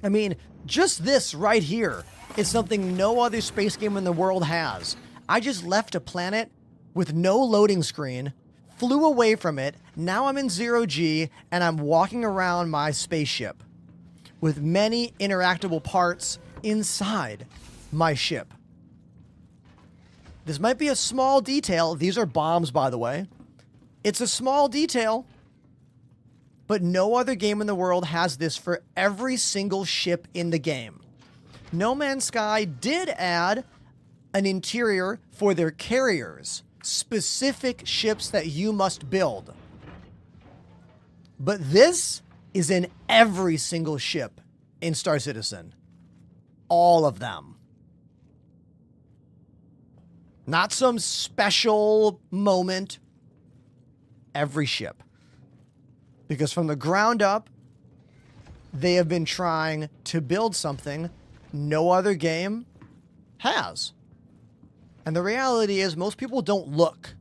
I mean, just this right here is something no other space game in the world has. I just left a planet with no loading screen, flew away from it, now I'm in 0G, and I'm walking around my spaceship with many interactable parts inside my ship. This might be a small detail. These are bombs, by the way. It's a small detail, but no other game in the world has this for every single ship in the game. No Man's Sky did add an interior for their carriers, specific ships that you must build. But this is in every single ship in Star Citizen. All of them. Not some special moment. Every ship. Because from the ground up, they have been trying to build something no other game has. And the reality is most people don't look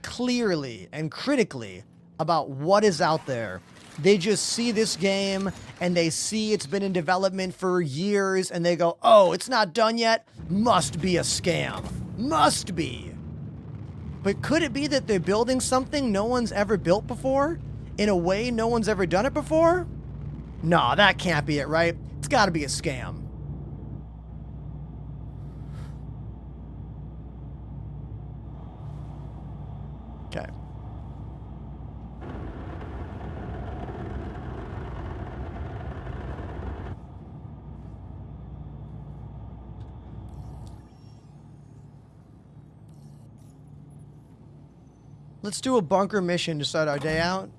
clearly and critically about what is out there. They just see this game and they see it's been in development for years and they go, oh, it's not done yet? Must be a scam. Must be. But could it be that they're building something no one's ever built before? In a way no one's ever done it before? No, that can't be it, right? It's got to be a scam. Okay. Let's do a bunker mission to start our day out.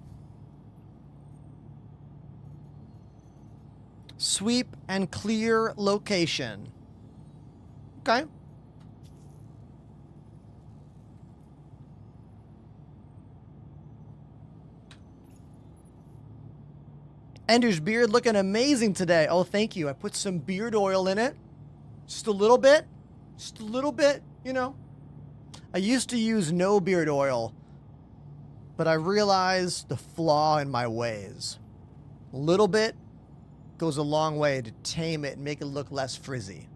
Sweep and clear location. Okay. Ender's beard looking amazing today. Oh, thank you. I put some beard oil in it. Just a little bit. Just a little bit, you know. I used to use no beard oil. but I realize the flaw in my ways. A little bit goes a long way to tame it and make it look less frizzy.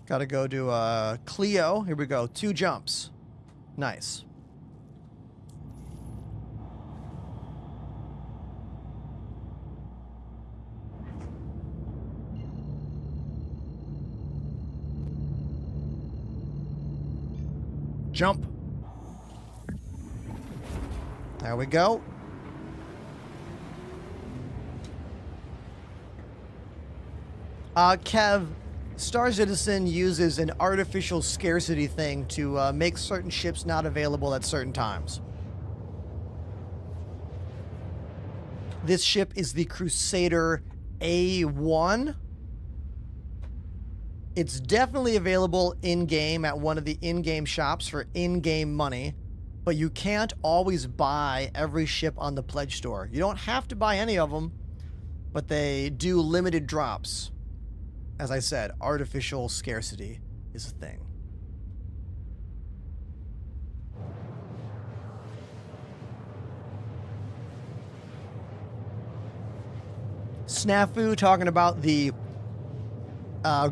Gotta go to Clio. Here we go. 2 jumps. Nice. Jump. There we go. Kev, Star Citizen uses an artificial scarcity thing to make certain ships not available at certain times. This ship is the Crusader A1. It's definitely available in-game at one of the in-game shops for in-game money, but you can't always buy every ship on the pledge store. You don't have to buy any of them, but they do limited drops. As I said, artificial scarcity is a thing. Snafu talking about the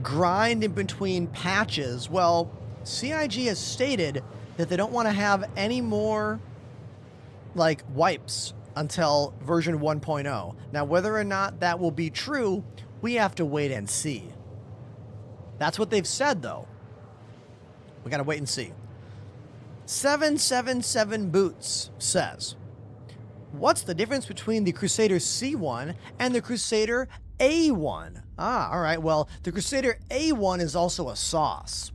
grind in between patches. Well, CIG has stated that they don't want to have any more like wipes until version 1.0. Now, whether or not that will be true, we have to wait and see. That's what they've said, though. We got to wait and see. 777 Boots says, what's the difference between the Crusader C1 and the Crusader A1? Ah, all right. Well, the Crusader A1 is also a sauce.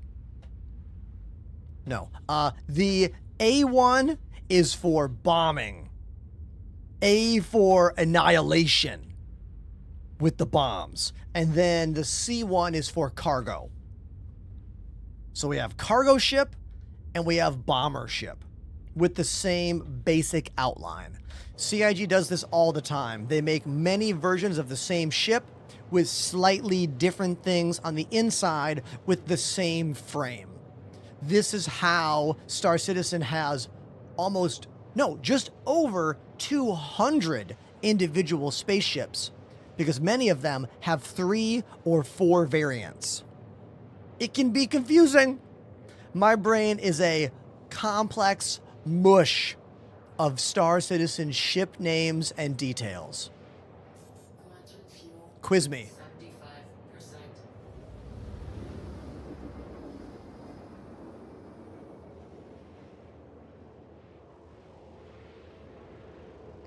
No. The A1 is for bombing. A for annihilation with the bombs. And then the C1 is for cargo. So we have cargo ship and we have bomber ship with the same basic outline. CIG does this all the time. They make many versions of the same ship with slightly different things on the inside with the same frame. This is how Star Citizen has just over 200 individual spaceships, because many of them have 3 or 4 variants. It can be confusing. My brain is a complex mush of Star Citizen ship names and details. Quiz me. 75%.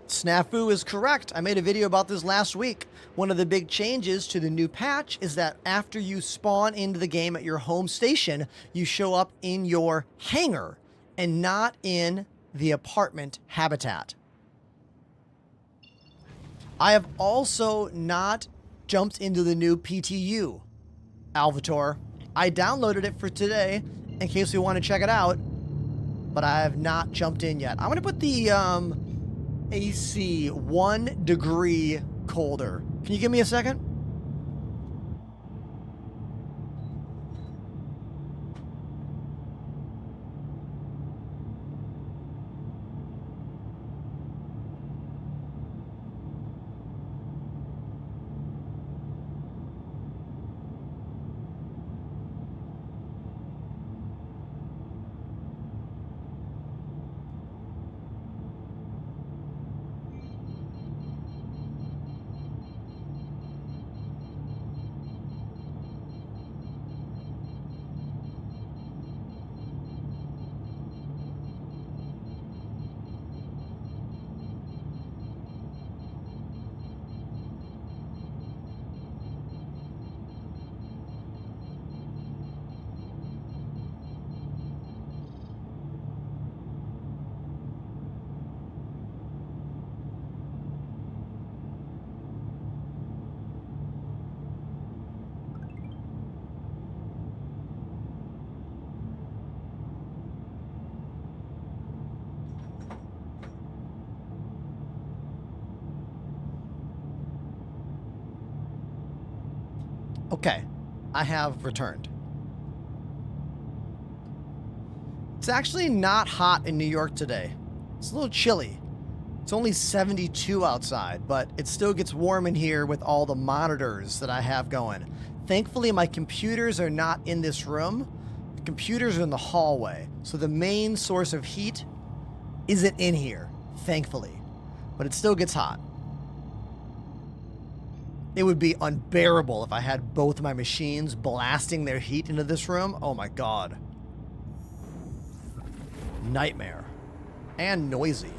Snafu is correct. I made a video about this last week. One of the big changes to the new patch is that after you spawn into the game at your home station, you show up in your hangar and not in the apartment habitat. I have also not jumped into the new PTU, Alvator. I downloaded it for today in case we want to check it out, but I have not jumped in yet. I'm going to put the AC 1 degree colder. Can you give me a second? Okay, I have returned. It's actually not hot in New York today. It's a little chilly. It's only 72 outside, but it still gets warm in here with all the monitors that I have going. Thankfully, my computers are not in this room. The computers are in the hallway, so the main source of heat isn't in here, thankfully. But it still gets hot. It would be unbearable if I had both my machines blasting their heat into this room. Oh my god. Nightmare. And noisy.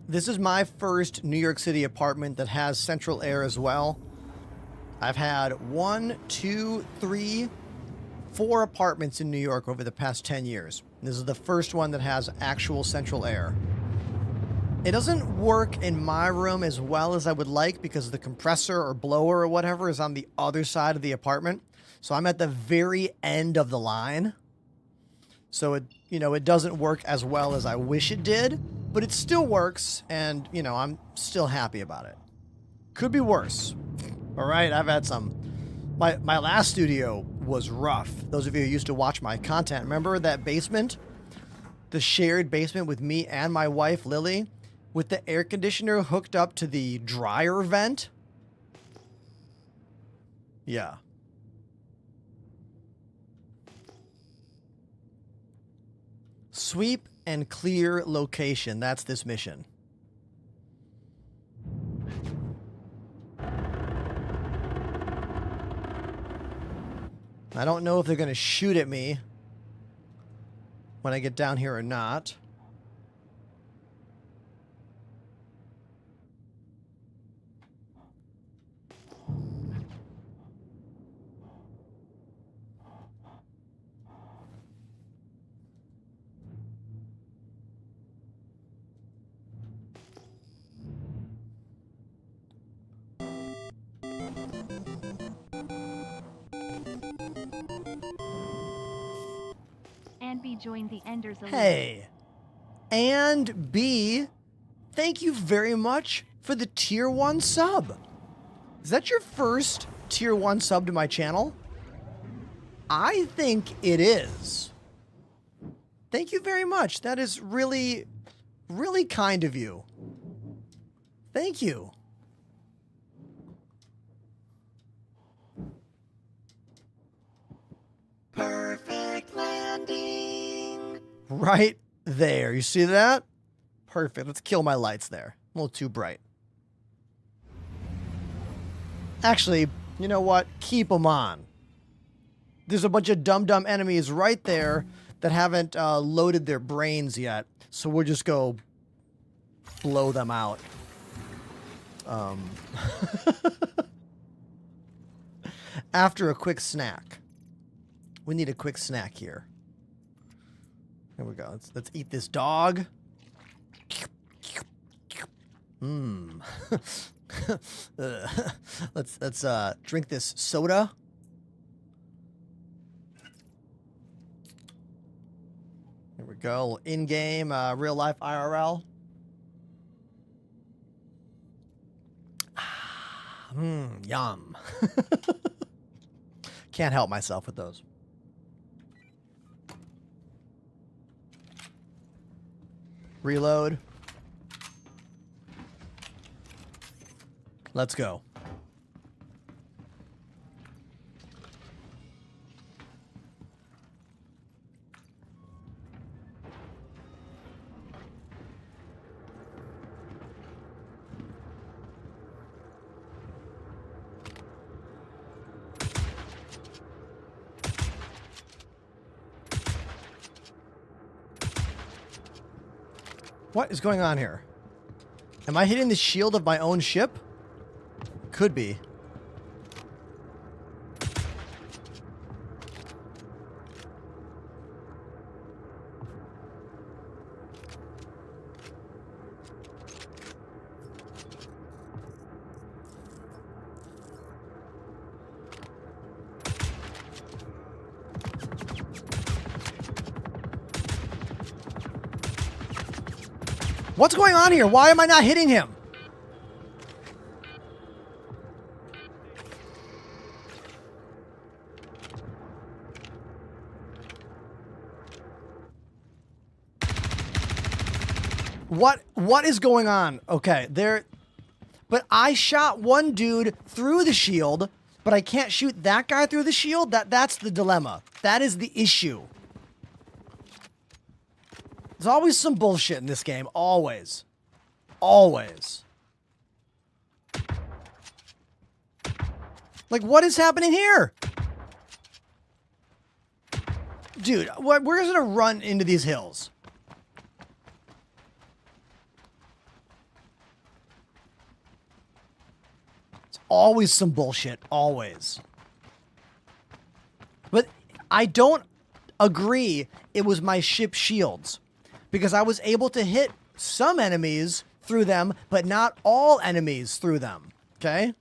This is my first New York City apartment that has central air as well. I've had 1, 2, 3, 4 apartments in New York over the past 10 years. This is the first one that has actual central air. It doesn't work in my room as well as I would like because the compressor or blower or whatever is on the other side of the apartment. So I'm at the very end of the line. So it doesn't work as well as I wish it did, but it still works and, I'm still happy about it. Could be worse. All right, I've had some. My last studio was rough. Those of you who used to watch my content, remember that basement? The shared basement with me and my wife, Lily, with the air conditioner hooked up to the dryer vent? Yeah. Sweep and clear location. That's this mission. I don't know if they're going to shoot at me when I get down here or not. And B joined the Enders Elite. Hey. And B, thank you very much for the tier 1 sub. Is that your first tier 1 sub to my channel? I think it is. Thank you very much. That is really, really kind of you. Thank you. Perfect landing. Right there. You see that? Perfect. Let's kill my lights there. A little too bright. Actually, you know what? Keep them on. There's a bunch of dumb enemies right there that haven't loaded their brains yet. So we'll just go blow them out. After a quick snack. We need a quick snack here. Here we go. Let's eat this dog. Mmm. Let's drink this soda. Here we go. In-game, real life IRL. Yum. Can't help myself with those. Reload. Let's go. What is going on here? Am I hitting the shield of my own ship? Could be. What's going on here? Why am I not hitting him? What is going on? Okay, there. But I shot one dude through the shield, but I can't shoot that guy through the shield. That's the dilemma. That is the issue. There's always some bullshit in this game. Always. Always. Like, what is happening here? Dude, we're just gonna run into these hills. Always some bullshit, always. But I don't agree it was my ship shields, because I was able to hit some enemies through them, but not all enemies through them, okay?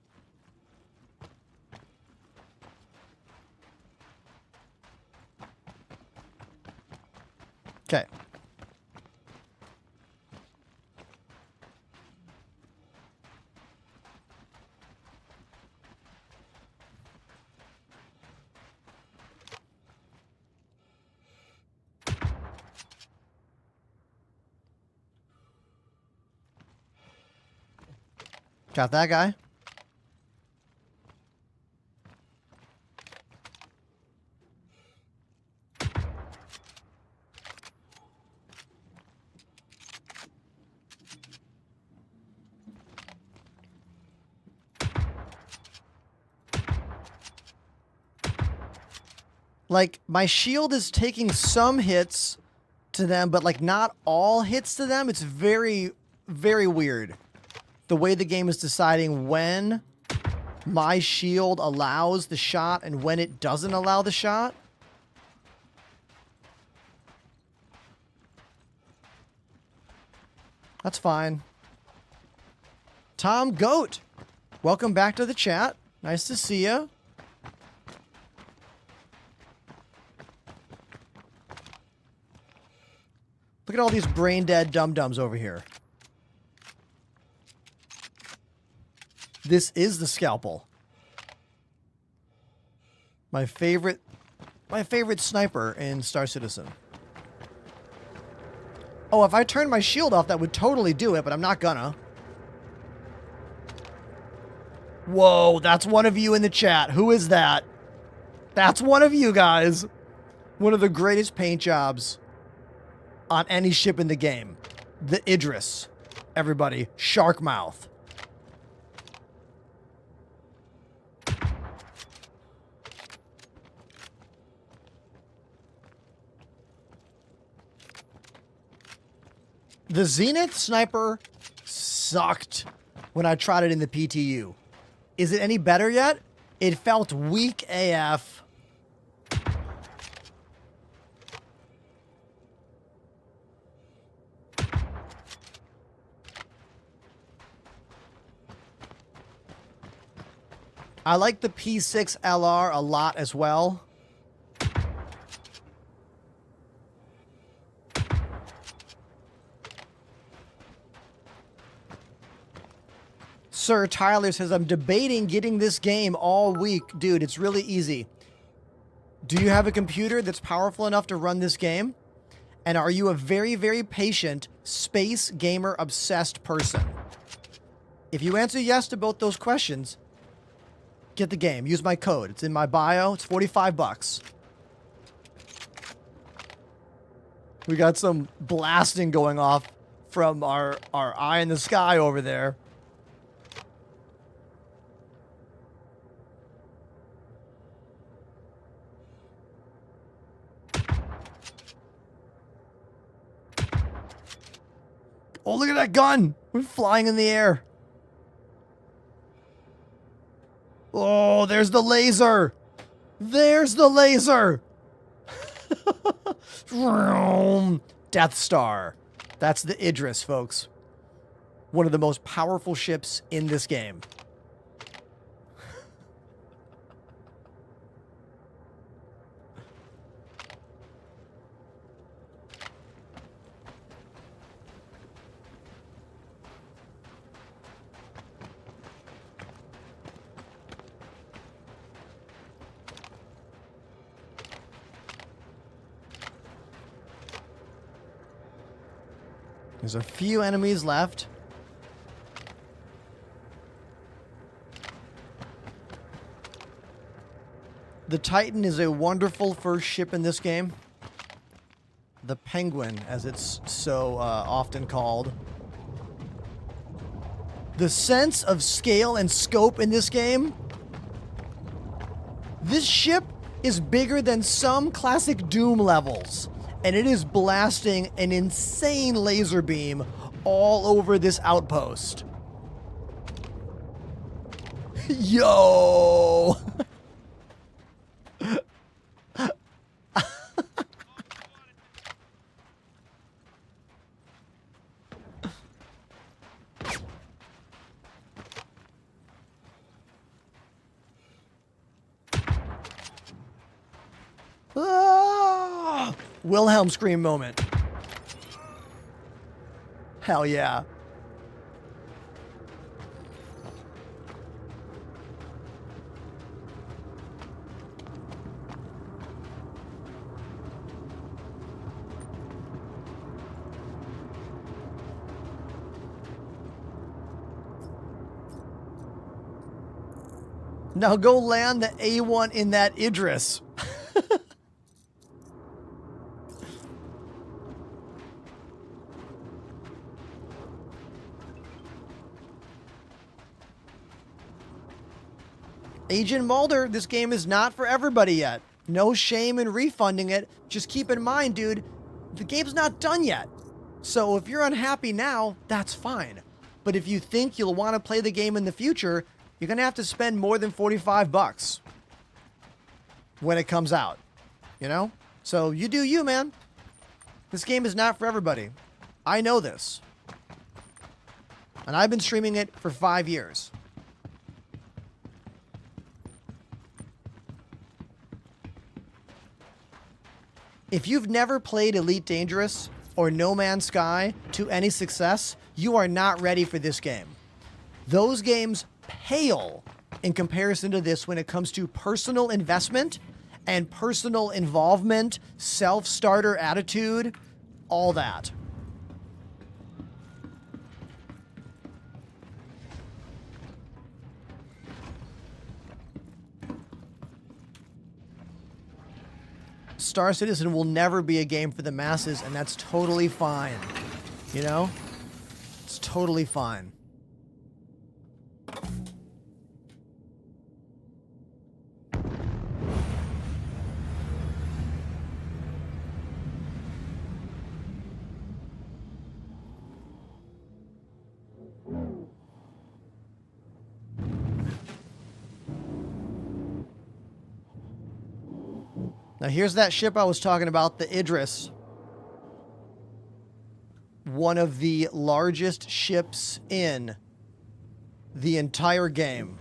Okay. Got that guy. Like, my shield is taking some hits to them, but like not all hits to them. It's very, very weird. The way the game is deciding when my shield allows the shot and when it doesn't allow the shot. That's fine. Tom Goat, welcome back to the chat. Nice to see you. Look at all these brain dead dum-dums over here. This is the scalpel. My favorite sniper in Star Citizen. Oh, if I turned my shield off, that would totally do it, but I'm not gonna. Whoa, that's one of you in the chat. Who is that? That's one of you guys. One of the greatest paint jobs on any ship in the game. The Idris. Everybody. Shark mouth. The Zenith Sniper sucked when I tried it in the PTU. Is it any better yet? It felt weak AF. I like the P6 LR a lot as well. Sir Tyler says, I'm debating getting this game all week. Dude, it's really easy. Do you have a computer that's powerful enough to run this game? And are you a very, very patient, space gamer obsessed person? If you answer yes to both those questions, get the game. Use my code. It's in my bio. It's 45 bucks. We got some blasting going off from our eye in the sky over there. Oh, look at that gun. We're flying in the air. Oh, there's the laser. There's the laser. Death Star. That's the Idris, folks. One of the most powerful ships in this game. There's a few enemies left. The Titan is a wonderful first ship in this game. The Penguin, as it's so often called. The sense of scale and scope in this game. This ship is bigger than some classic Doom levels, and it is blasting an insane laser beam all over this outpost. Yo! Ah! Wilhelm scream moment. Hell yeah. Now go land the A1 in that Idris. Agent Mulder, this game is not for everybody yet. No shame in refunding it. Just keep in mind, dude, the game's not done yet. So if you're unhappy now, that's fine. But if you think you'll want to play the game in the future, you're going to have to spend more than $45 when it comes out. You know? So you do you, man. This game is not for everybody. I know this. And I've been streaming it for 5 years. If you've never played Elite Dangerous or No Man's Sky to any success, you are not ready for this game. Those games pale in comparison to this when it comes to personal investment and personal involvement, self-starter attitude, all that. Star Citizen will never be a game for the masses, and that's totally fine. You know? It's totally fine. Now here's that ship I was talking about, the Idris. One of the largest ships in the entire game.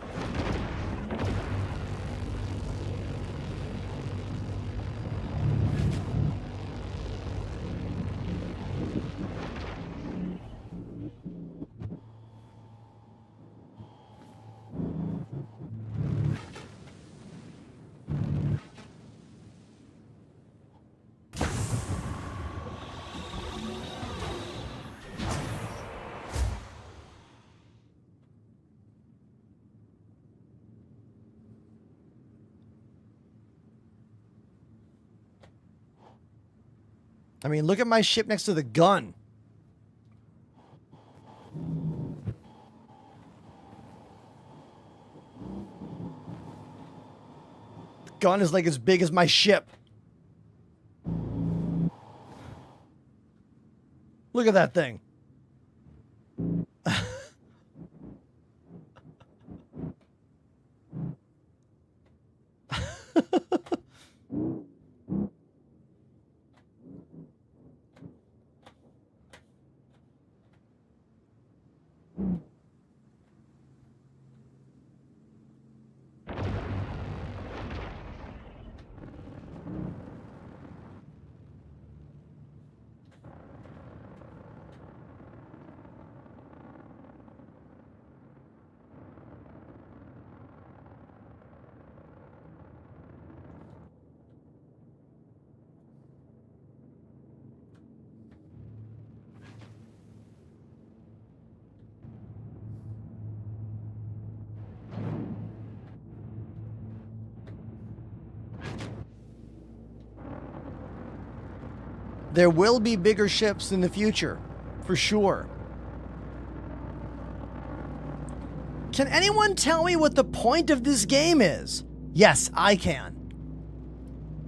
I mean, look at my ship next to the gun. The gun is like as big as my ship. Look at that thing. There will be bigger ships in the future, for sure. Can anyone tell me what the point of this game is? Yes, I can.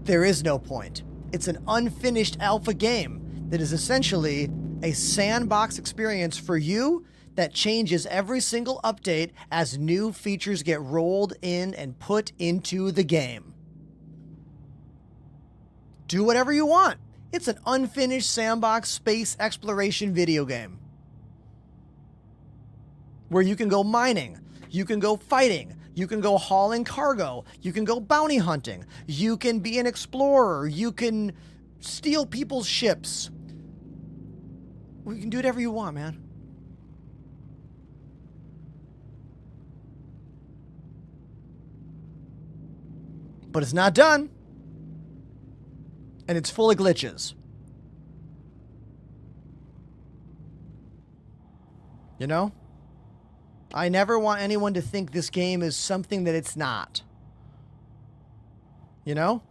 There is no point. It's an unfinished alpha game that is essentially a sandbox experience for you that changes every single update as new features get rolled in and put into the game. Do whatever you want. It's an unfinished sandbox space exploration video game where you can go mining, you can go fighting, you can go hauling cargo, you can go bounty hunting, you can be an explorer, you can steal people's ships. You can do whatever you want, man. But it's not done. And it's full of glitches. You know? I never want anyone to think this game is something that it's not. You know?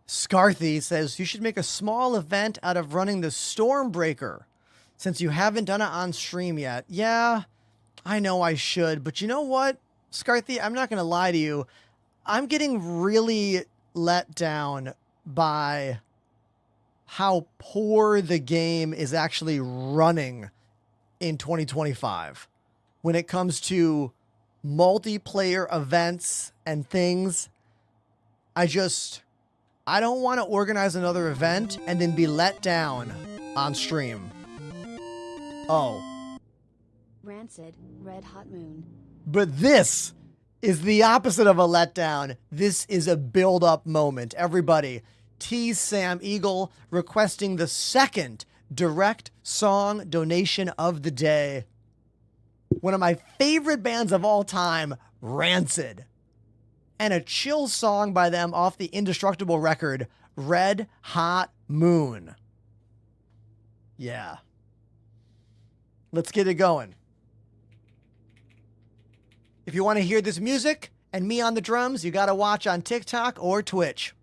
Scarthy says, you should make a small event out of running the Stormbreaker, since you haven't done it on stream yet. Yeah, I know I should, but you know what, Scarthy, I'm not going to lie to you. I'm getting really let down by how poor the game is actually running in 2025 when it comes to multiplayer events and things. I don't want to organize another event and then be let down on stream. Oh. Rancid, Red Hot Moon. But this is the opposite of a letdown. This is a build-up moment. Everybody, T. Sam Eagle requesting the second direct song donation of the day. One of my favorite bands of all time, Rancid. And a chill song by them off the Indestructible record, Red Hot Moon. Yeah. Let's get it going. If you want to hear this music and me on the drums, you got to watch on TikTok or Twitch.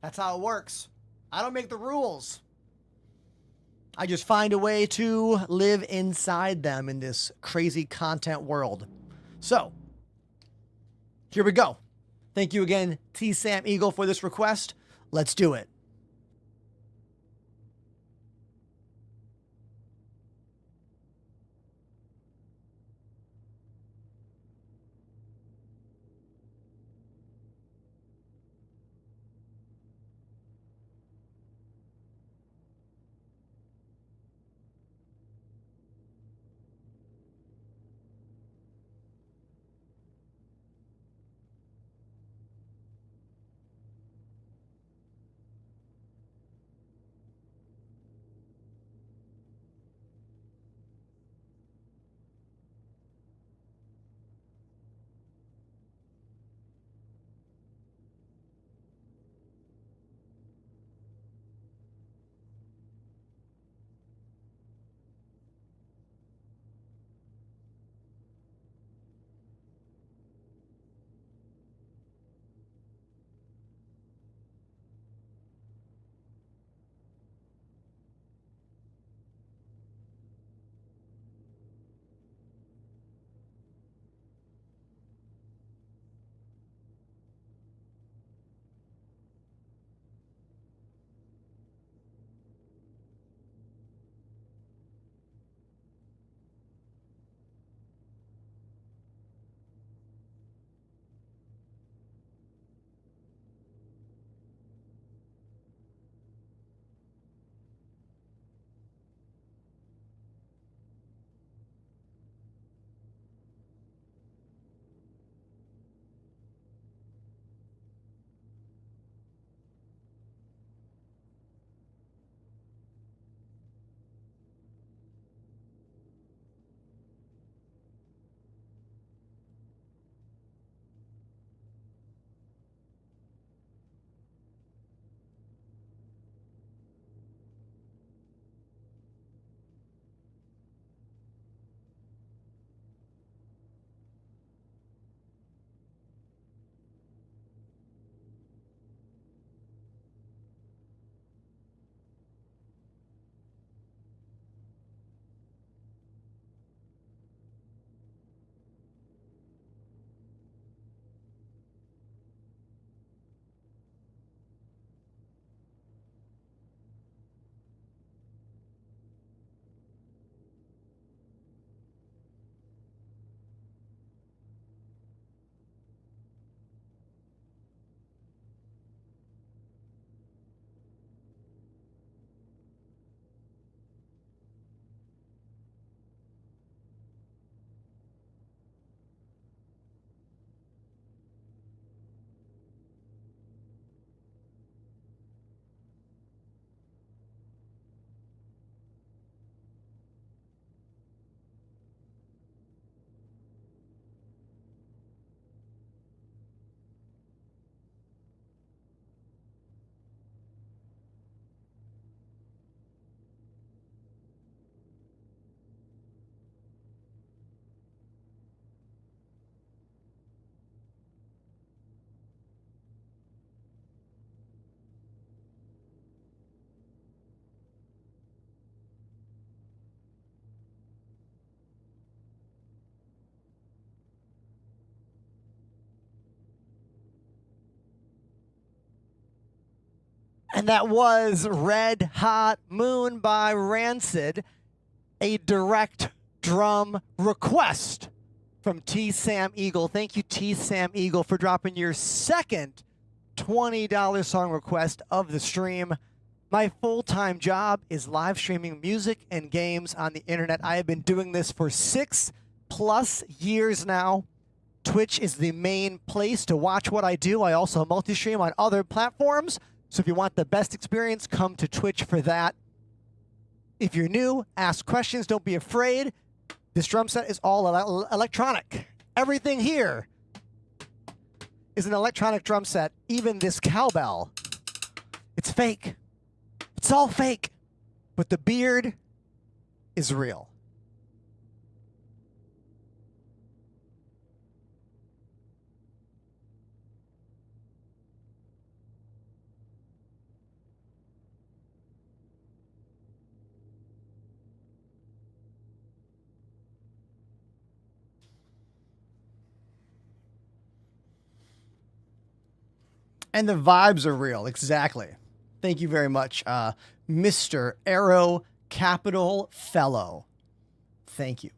That's how it works. I don't make the rules. I just find a way to live inside them in this crazy content world. So, here we go. Thank you again, T. Sam Eagle, for this request. Let's do it. And that was Red Hot Moon by Rancid, a direct drum request from T. Sam Eagle. Thank you, T. Sam Eagle, for dropping your second $20 song request of the stream. My full-time job is live streaming music and games on the internet. I have been doing this for 6+ years now. Twitch is the main place to watch what I do. I also multi-stream on other platforms. So if you want the best experience, come to Twitch for that. If you're new, ask questions. Don't be afraid. This drum set is all electronic. Everything here is an electronic drum set. Even this cowbell. It's fake. It's all fake. But the beard is real. And the vibes are real. Exactly. Thank you very much, Mr. Arrow Capital Fellow. Thank you.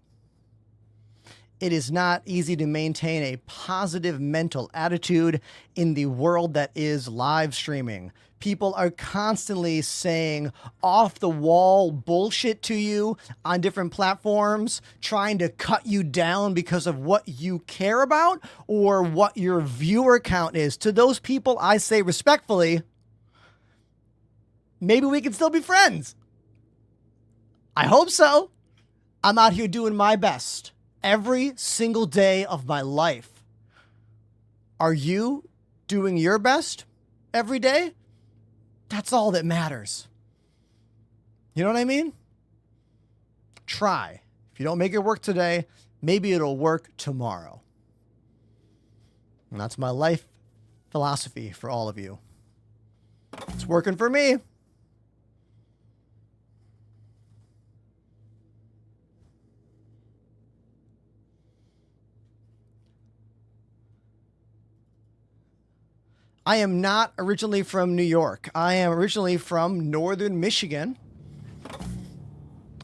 It is not easy to maintain a positive mental attitude in the world that is live streaming. People are constantly saying off-the-wall bullshit to you on different platforms, trying to cut you down because of what you care about or what your viewer count is. To those people, I say respectfully, maybe we can still be friends. I hope so. I'm out here doing my best every single day of my life. Are you doing your best every day? That's all that matters. You know what I mean? Try. If you don't make it work today, maybe it'll work tomorrow. And that's my life philosophy for all of you. It's working for me. I am not originally from New York. I am originally from northern Michigan.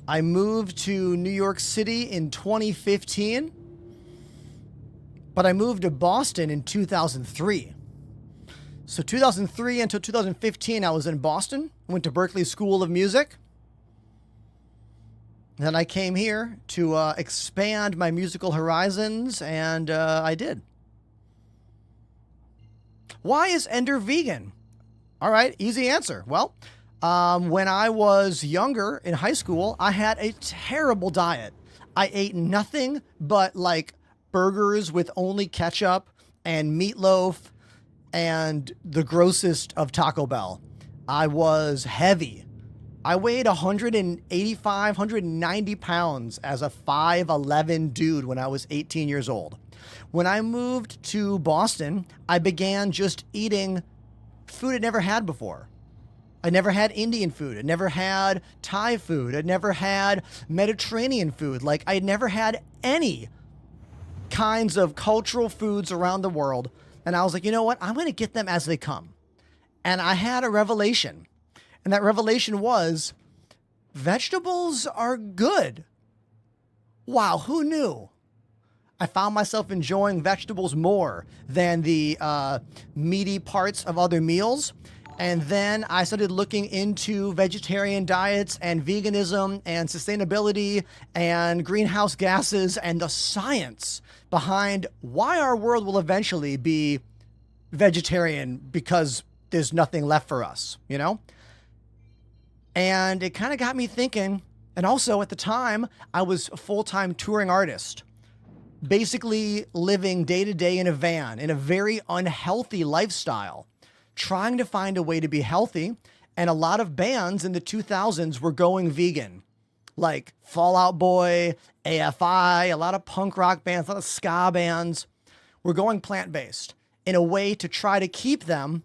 I moved to New York City in 2015, but I moved to Boston in 2003. So 2003 until 2015, I was in Boston. I went to Berklee School of Music. Then I came here to expand my musical horizons, and I did. Why is Ender vegan? All right, easy answer. Well, when I was younger in high school, I had a terrible diet. I ate nothing but like burgers with only ketchup and meatloaf and the grossest of Taco Bell. I was heavy. I weighed 185, 190 pounds as a 5'11 dude when I was 18 years old. When I moved to Boston, I began just eating food I'd never had before. I never had Indian food. I never had Thai food. I'd never had Mediterranean food. Like, I'd never had any kinds of cultural foods around the world. And I was like, you know what? I'm going to get them as they come. And I had a revelation. And that revelation was, vegetables are good. Wow, who knew? I found myself enjoying vegetables more than the meaty parts of other meals. And then I started looking into vegetarian diets and veganism and sustainability and greenhouse gases and the science behind why our world will eventually be vegetarian because there's nothing left for us, you know? And it kind of got me thinking. And also at the time, I was a full-time touring artist, basically living day to day in a van in a very unhealthy lifestyle, trying to find a way to be healthy. And a lot of bands in the 2000s were going vegan, like Fall Out Boy, AFI, a lot of punk rock bands, a lot of ska bands were going plant-based in a way to try to keep them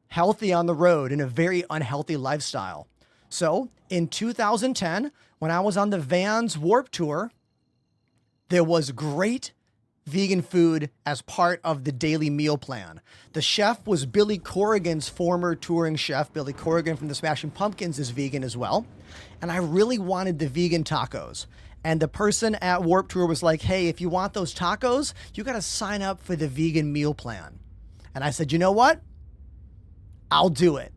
healthy on the road in a very unhealthy lifestyle. So in 2010, when I was on the Vans Warped Tour, there was great vegan food as part of the daily meal plan. The chef was Billy Corrigan's former touring chef. Billy Corrigan from the Smashing Pumpkins is vegan as well. And I really wanted the vegan tacos. And the person at Warped Tour was like, hey, if you want those tacos, you got to sign up for the vegan meal plan. And I said, you know what? I'll do it.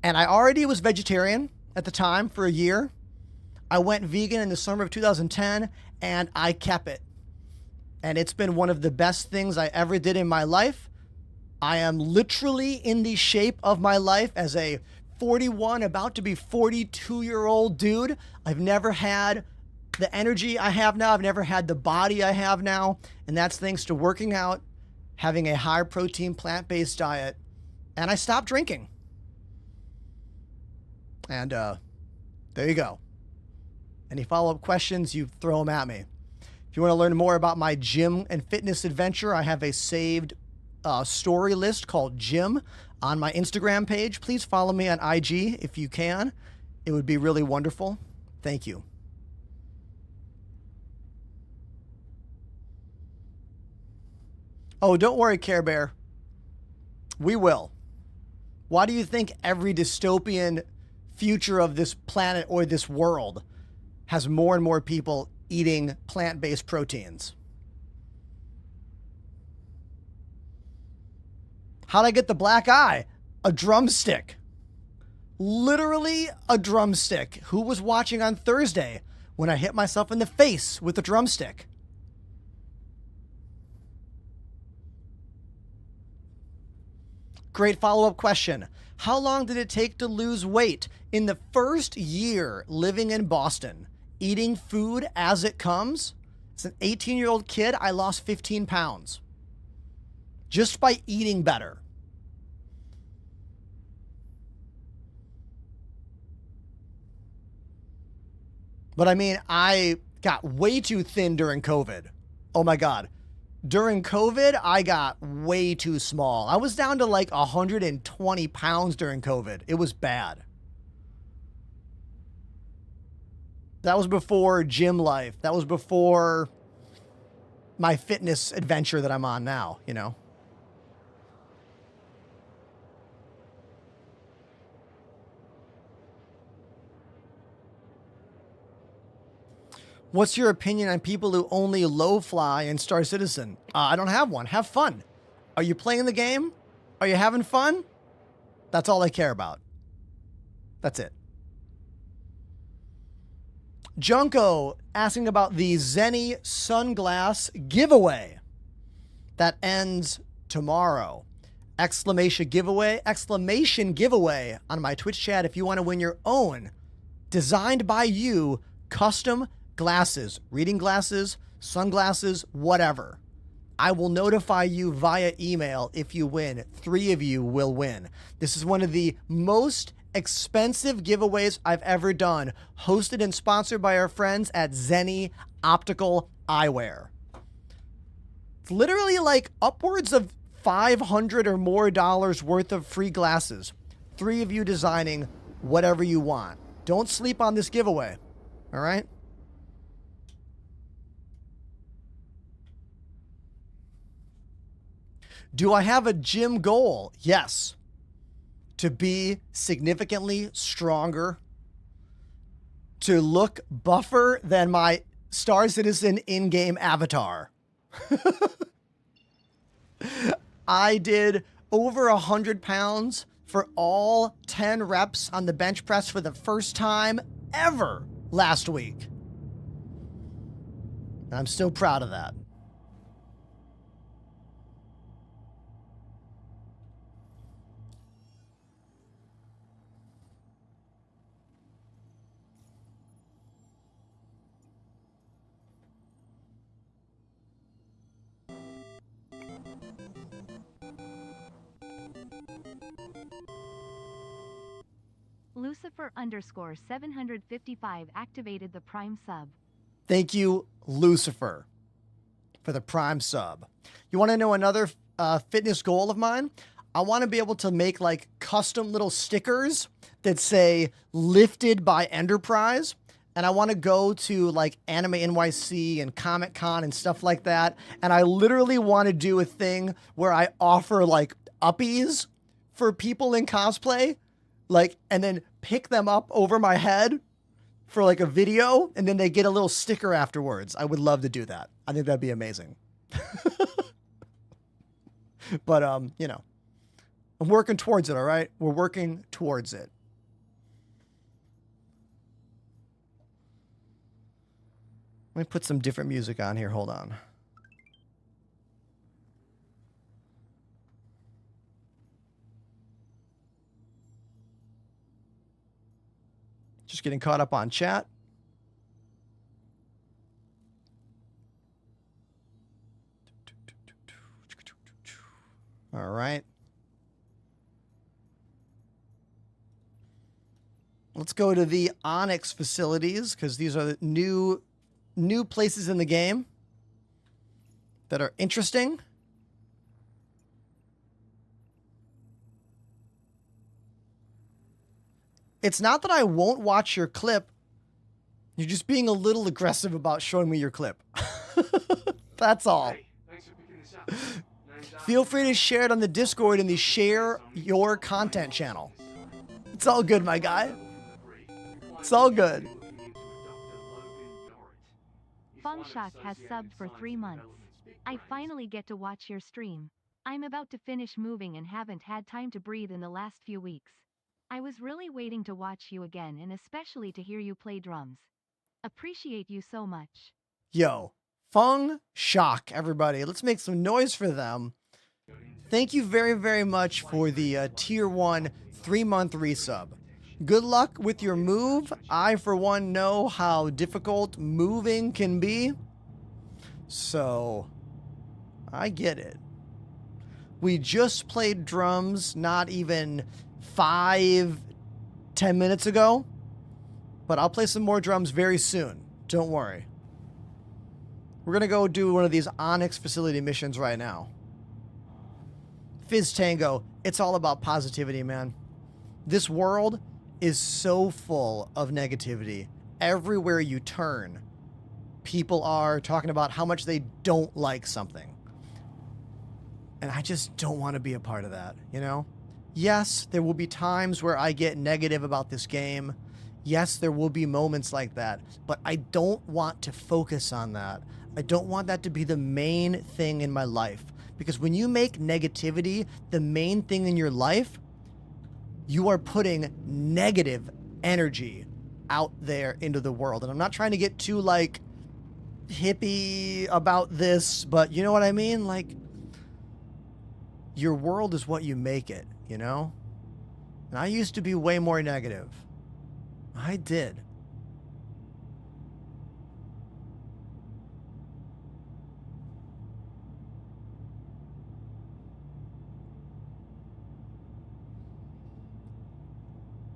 And I already was vegetarian at the time for a year. I went vegan in the summer of 2010 and I kept it. And it's been one of the best things I ever did in my life. I am literally in the shape of my life as a 41, about to be 42-year-old dude. I've never had the energy I have now. I've never had the body I have now. And that's thanks to working out, having a high protein plant-based diet, and I stopped drinking. And there you go. Any follow-up questions, you throw them at me. If you want to learn more about my gym and fitness adventure, I have a saved story list called Gym on my Instagram page. Please follow me on IG if you can. It would be really wonderful. Thank you. Oh, don't worry, Care Bear. We will. Why do you think every dystopian future of this planet or this world has more and more people eating plant-based proteins? How'd I get the black eye? A drumstick. Literally a drumstick. Who was watching on Thursday when I hit myself in the face with a drumstick? Great follow-up question. How long did it take to lose weight? In the first year living in Boston, eating food as it comes, as an 18-year-old kid, I lost 15 pounds. Just by eating better. But I mean, I got way too thin during COVID. Oh my God. During COVID, I got way too small. I was down to like 120 pounds during COVID. It was bad. That was before gym life. That was before my fitness adventure that I'm on now, you know. What's your opinion on people who only low fly in Star Citizen? I don't have one. Have fun. Are you playing the game? Are you having fun? That's all I care about. That's it. Junko asking about the Zenny sunglass giveaway that ends tomorrow. Exclamation giveaway on my Twitch chat if you want to win your own designed by you custom glasses, reading glasses, sunglasses, whatever. I will notify you via email if you win. 3 of you will win. This is one of the most expensive giveaways I've ever done, hosted and sponsored by our friends at Zenny Optical Eyewear. It's literally like upwards of $500 or more worth of free glasses. 3 of you designing whatever you want. Don't sleep on this giveaway. All right? Do I have a gym goal? Yes. To be significantly stronger. To look buffer than my Star Citizen in-game avatar. I did over 100 pounds for all 10 reps on the bench press for the first time ever last week. And I'm still proud of that. Lucifer_755 activated the Prime sub. Thank you, Lucifer, for the Prime sub. You want to know another fitness goal of mine? I want to be able to make like custom little stickers that say lifted by Enterprise and I want to go to like Anime NYC and Comic Con and stuff like that. And I literally want to do a thing where I offer like uppies for people in cosplay, like, and then pick them up over my head for like a video, and then they get a little sticker afterwards. I would love to do that. I think that'd be amazing. But, you know, I'm working towards it, all right? We're working towards it. Let me put some different music on here. Hold on. Just getting caught up on chat. All right. Let's go to the Onyx facilities, because these are the new places in the game that are interesting. It's not that I won't watch your clip. You're just being a little aggressive about showing me your clip. That's all. Hey, thanks for picking this up. Feel free to share it on the Discord in the Share Your Content channel. It's all good, my guy. It's all good. Fengshak has subbed for 3 months. I finally get to watch your stream. I'm about to finish moving and haven't had time to breathe in the last few weeks. I was really waiting to watch you again and especially to hear you play drums. Appreciate you so much. Yo, Fengshak, everybody. Let's make some noise for them. Thank you very, very much for the Tier 1 3-month resub. Good luck with your move. I, for one, know how difficult moving can be. So, I get it. We just played drums not even 5-10 minutes ago. But I'll play some more drums very soon. Don't worry. We're going to go do one of these Onyx facility missions right now. Fizz Tango, it's all about positivity, man. This world is so full of negativity. Everywhere you turn, people are talking about how much they don't like something. And I just don't want to be a part of that, you know? Yes, there will be times where I get negative about this game. Yes, there will be moments like that, but I don't want to focus on that. I don't want that to be the main thing in my life. Because when you make negativity the main thing in your life, you are putting negative energy out there into the world. And I'm not trying to get too, like, hippie about this, but you know what I mean? Like, your world is what you make it, you know? And I used to be way more negative. I did.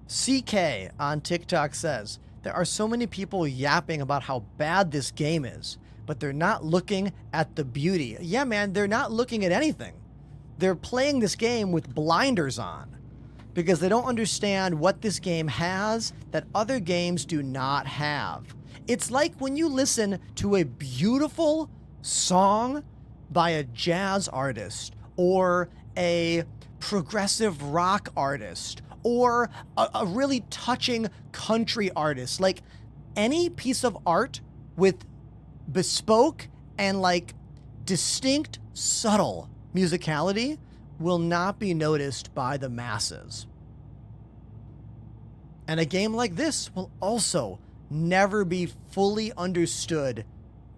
CK on TikTok says, there are so many people yapping about how bad this game is, but they're not looking at the beauty. Yeah, man, they're not looking at anything. They're playing this game with blinders on because they don't understand what this game has that other games do not have. It's like when you listen to a beautiful song by a jazz artist or a progressive rock artist or a really touching country artist. Like, any piece of art with bespoke and like distinct, subtle musicality will not be noticed by the masses. And a game like this will also never be fully understood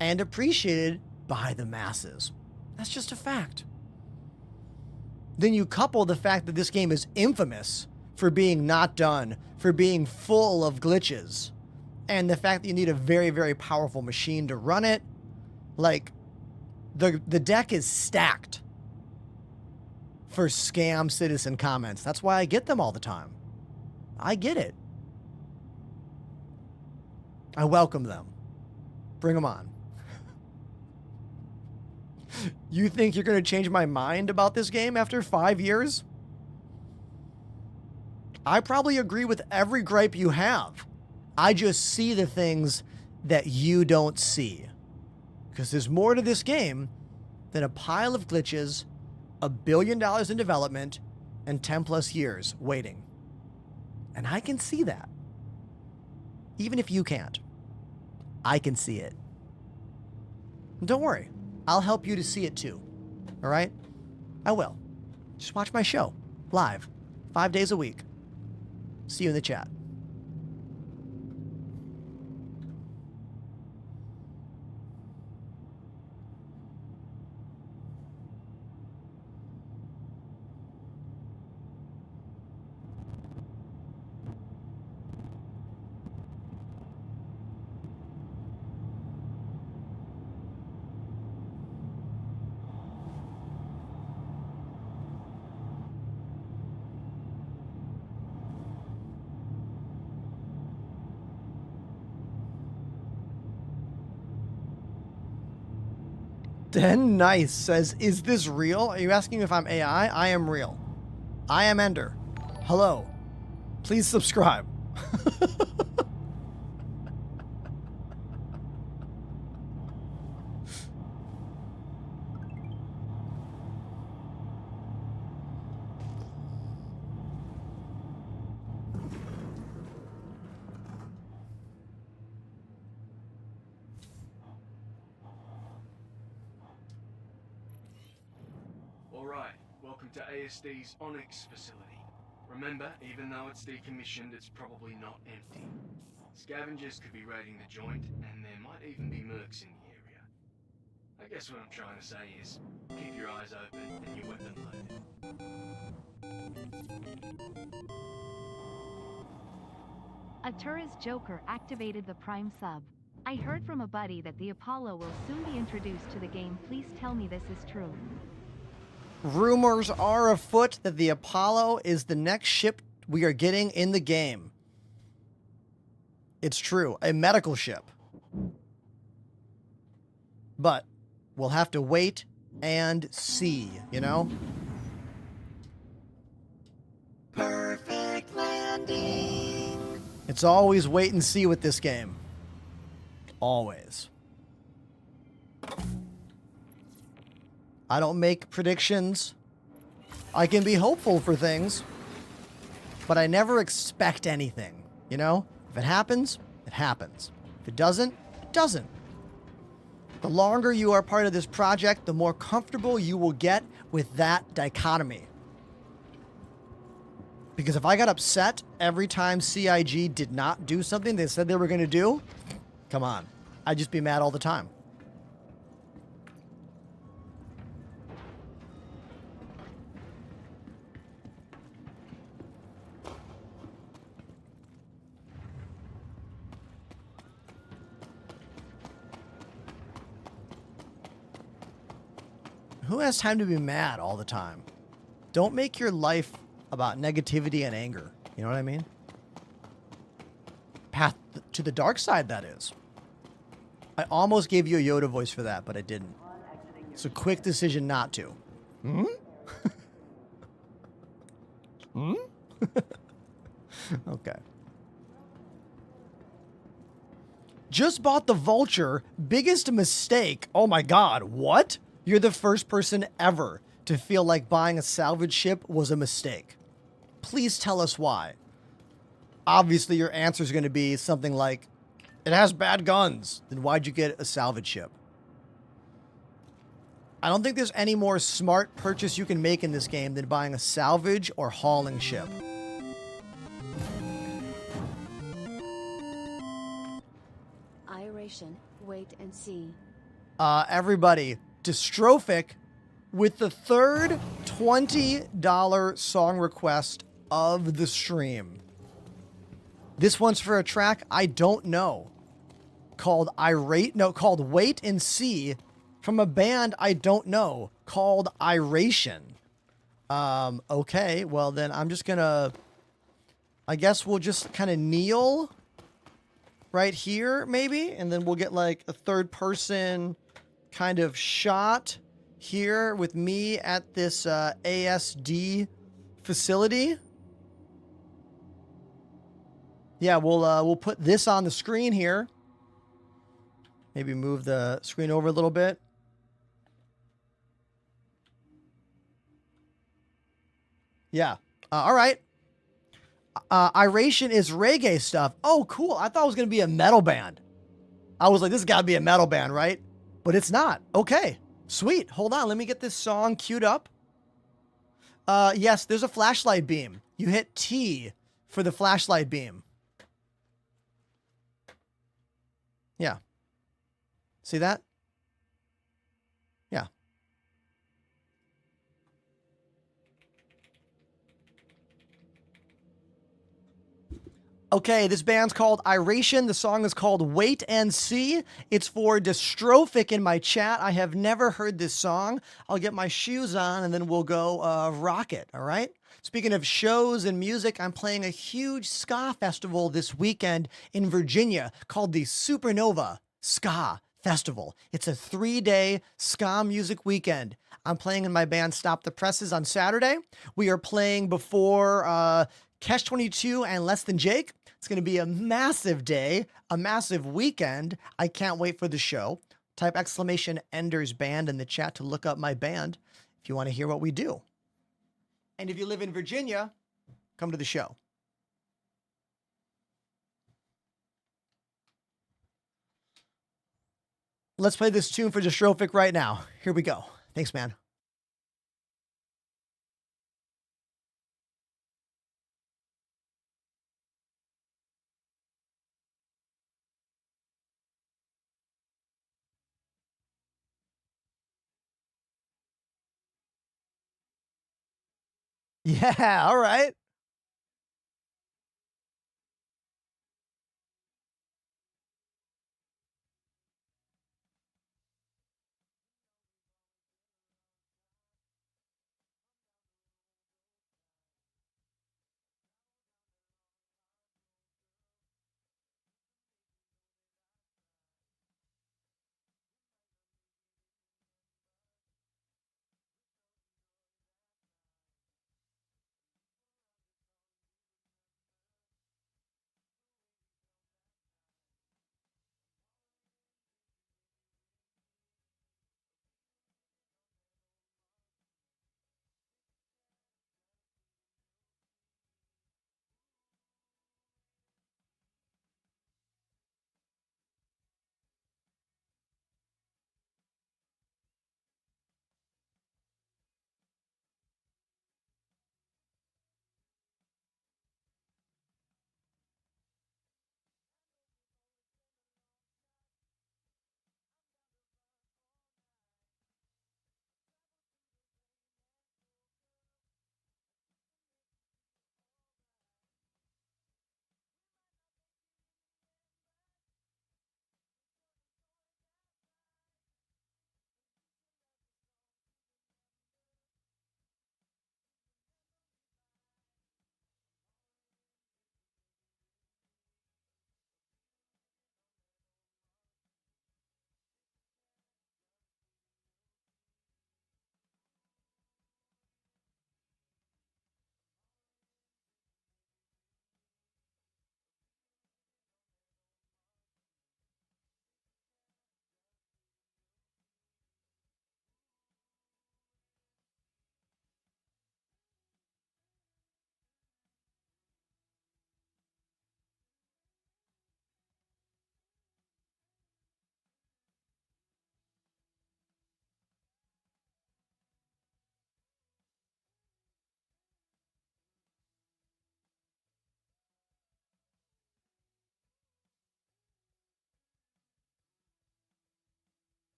and appreciated by the masses. That's just a fact. Then you couple the fact that this game is infamous for being not done, for being full of glitches, and the fact that you need a very, very powerful machine to run it. Like, the deck is stacked for scam citizen comments. That's why I get them all the time. I get it. I welcome them. Bring them on. You think you're going to change my mind about this game after 5 years? I probably agree with every gripe you have. I just see the things that you don't see. Because there's more to this game than a pile of glitches, $1 billion in development, and 10 plus years waiting. And I can see that. Even if you can't, I can see it. And don't worry, I'll help you to see it too. All right? I will. Just watch my show live, 5 days a week. See you in the chat. Den Nice says, is this real? Are you asking if I'm AI? I am real. I am Ender. Hello. Please subscribe. Alright, welcome to ASD's Onyx facility. Remember, even though it's decommissioned, it's probably not empty. Scavengers could be raiding the joint, and there might even be mercs in the area. I guess what I'm trying to say is, keep your eyes open and your weapon loaded. Atura's Joker activated the Prime sub. I heard from a buddy that the Apollo will soon be introduced to the game. Please tell me this is true. Rumors are afoot that the Apollo is the next ship we are getting in the game. It's true, a medical ship. But we'll have to wait and see, you know? Perfect landing. It's always wait and see with this game. Always. I don't make predictions. I can be hopeful for things, but I never expect anything, you know? If it happens, it happens. If it doesn't, it doesn't. The longer you are part of this project, the more comfortable you will get with that dichotomy. Because if I got upset every time CIG did not do something they said they were going to do, come on, I'd just be mad all the time. Who has time to be mad all the time? Don't make your life about negativity and anger. You know what I mean? Path to the dark side, that is. I almost gave you a Yoda voice for that, but I didn't. It's a quick decision not to. Hmm? Hmm? Okay. Just bought the Vulture. Biggest mistake. Oh my god, what? You're the first person ever to feel like buying a salvage ship was a mistake. Please tell us why. Obviously, your answer is going to be something like, it has bad guns. Then why'd you get a salvage ship? I don't think there's any more smart purchase you can make in this game than buying a salvage or hauling ship. Iration, wait and see. Everybody, Dystrophic with the third $20 song request of the stream. This one's for a track I don't know. Called Wait and See from a band I don't know called Iration. Okay, well then I'm just gonna, I guess we'll just kind of kneel right here maybe, and then we'll get like a third person kind of shot here with me at this ASD facility. Yeah, we'll put this on the screen here. Maybe move the screen over a little bit. Yeah. All right. Iration is reggae stuff. Oh, cool. I thought it was going to be a metal band. I was like, this has got to be a metal band, right? But it's not. Okay. Sweet. Hold on. Let me get this song queued up. Yes, there's a flashlight beam. You hit T for the flashlight beam. Yeah. See that? Yeah. Okay, this band's called Iration. The song is called Wait and See. It's for Dystrophic in my chat. I have never heard this song. I'll get my shoes on and then we'll go rock it, all right? Speaking of shows and music, I'm playing a huge ska festival this weekend in Virginia called the Supernova Ska Festival. It's a 3-day ska music weekend. I'm playing in my band Stop the Presses on Saturday. We are playing before Catch 22 and Less Than Jake. It's going to be a massive day, a massive weekend. I can't wait for the show. Type exclamation Enders Band in the chat to look up my band if you want to hear what we do. And if you live in Virginia, come to the show. Let's play this tune for Dystrophic right now. Here we go. Thanks, man. Yeah, all right.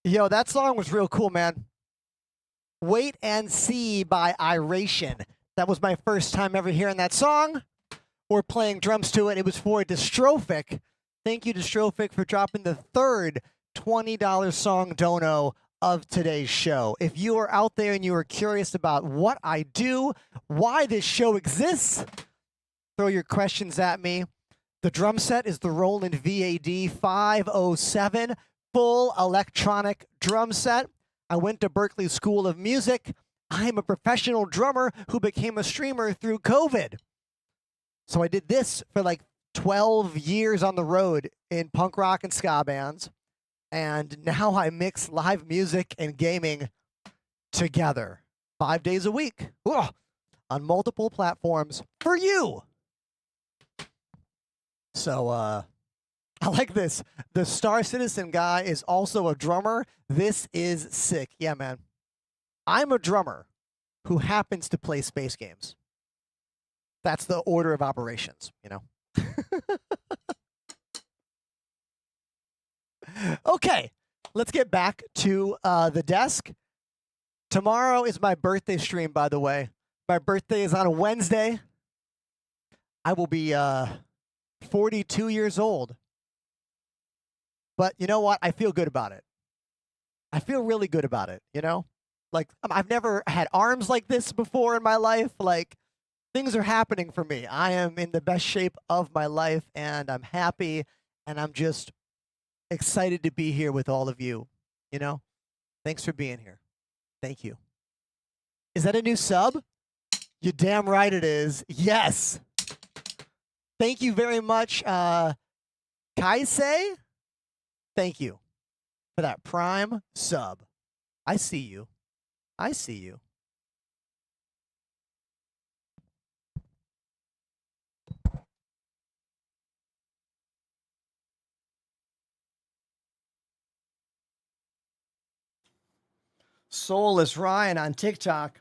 Yo, that song was real cool, man. Wait and See by Iration. That was my first time ever hearing that song or playing drums to it. It was for Dystrophic. Thank you, Dystrophic, for dropping the third $20 song dono of today's show. If you are out there and you are curious about what I do, why this show exists, throw your questions at me. The drum set is the Roland VAD 507 full electronic drum set. I went to Berklee School of Music. I am a professional drummer who became a streamer through COVID. So I did this for like 12 years on the road in punk rock and ska bands. And now I mix live music and gaming together 5 days a week. Ugh, on multiple platforms for you. So, I like this. The Star Citizen guy is also a drummer. This is sick. Yeah, man. I'm a drummer who happens to play space games. That's the order of operations, you know? Okay, let's get back to the desk. Tomorrow is my birthday stream, by the way. My birthday is on a Wednesday. I will be 42 years old. But you know what? I feel good about it. I feel really good about it, you know? Like, I've never had arms like this before in my life. Like, things are happening for me. I am in the best shape of my life, and I'm happy, and I'm just excited to be here with all of you, you know? Thanks for being here. Thank you. Is that a new sub? You're damn right it is. Yes. Thank you very much, Kaisei. Thank you for that prime sub. I see you. I see you. Soulless Ryan on TikTok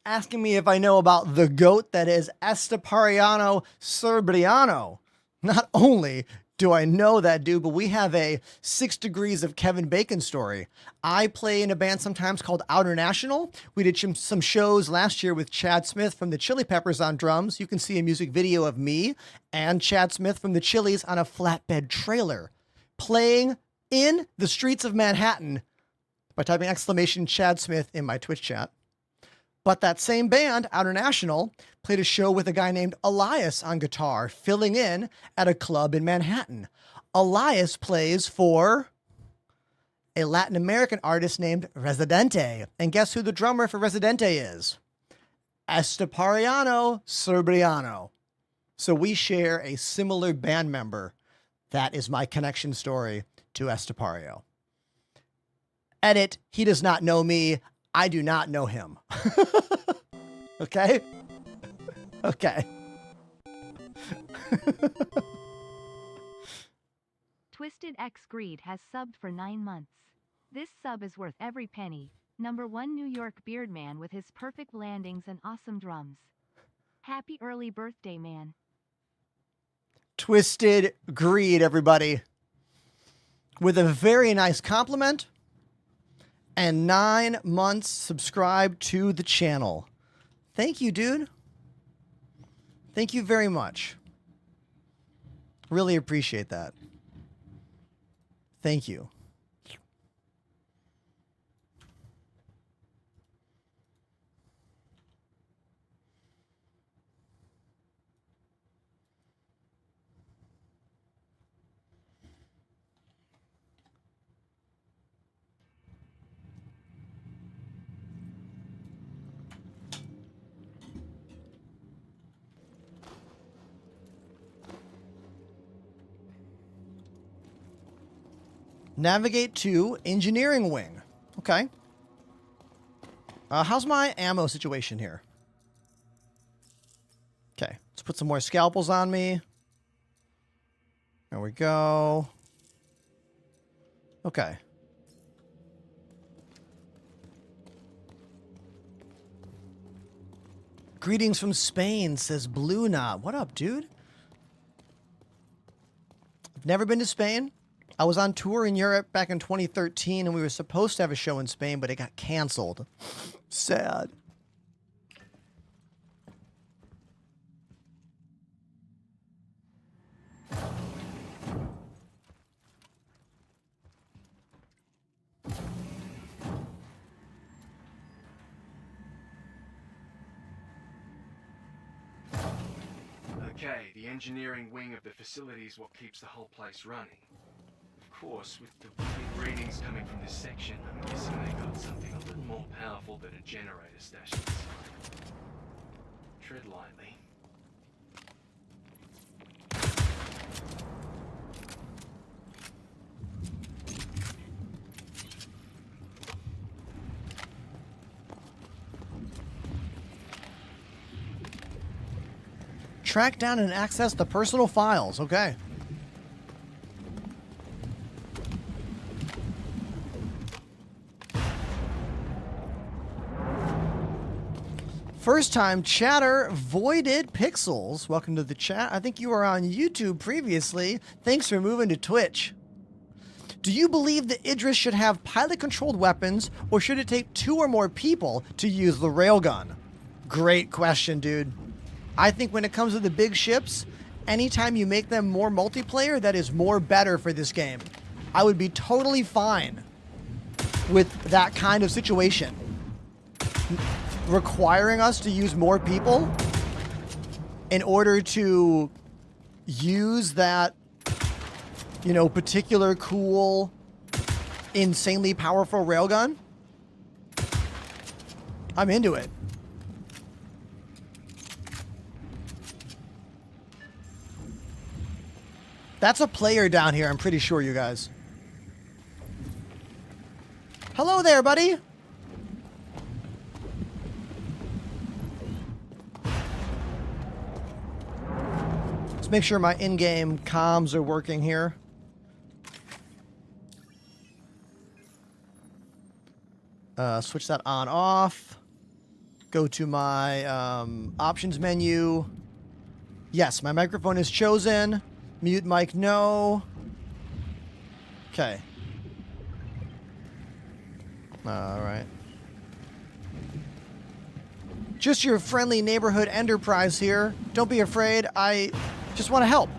asking me if I know about the goat that is Estepariano Serbriano. Not only do I know that dude, but we have a 6 Degrees of Kevin Bacon story. I play in a band sometimes called Outer National. We did some shows last year with Chad Smith from the Chili Peppers on drums. You can see a music video of me and Chad Smith from the Chili's on a flatbed trailer playing in the streets of Manhattan by typing exclamation Chad Smith in my Twitch chat. But that same band, Outer National, played a show with a guy named Elias on guitar, filling in at a club in Manhattan. Elias plays for a Latin American artist named Residente. And guess who the drummer for Residente is? Estepariano Serbriano. So we share a similar band member. That is my connection story to Estepario. Edit, he does not know me. I do not know him. Okay? Okay. Twisted X Greed has subbed for 9 months. This sub is worth every penny. #1 New York Beardman with his perfect landings and awesome drums. Happy early birthday, man. Twisted Greed, everybody. With a very nice compliment and 9 months subscribed to the channel. Thank you, dude. Thank you very much. Really appreciate that. Thank you. Navigate to engineering wing. Okay. How's my ammo situation here? Okay, let's put some more scalpels on me. There we go. Okay. Greetings from Spain, says Blue Knot. What up, dude? I've never been to Spain. I was on tour in Europe back in 2013, and we were supposed to have a show in Spain, but it got canceled. Sad. Okay, the engineering wing of the facility is what keeps the whole place running. Of course, with the big readings coming from this section, I'm guessing they got something a little more powerful than a generator stashed inside. Tread lightly. Track down and access the personal files. Okay. First time chatter, Voided Pixels. Welcome to the chat. I think you were on YouTube previously. Thanks for moving to Twitch. Do you believe that Idris should have pilot-controlled weapons, or should it take 2 or more people to use the railgun? Great question, dude. I think when it comes to the big ships, anytime you make them more multiplayer, that is more better for this game. I would be totally fine with that kind of situation. Requiring us to use more people in order to use that, you know, particular cool, insanely powerful railgun. I'm into it. That's a player down here, I'm pretty sure, you guys. Hello there, buddy. Let's make sure my in-game comms are working here. Switch that on off. Go to my options menu. Yes, my microphone is chosen. Mute mic, no. Okay. All right. Just your friendly neighborhood enterprise here. Don't be afraid. I just want to help.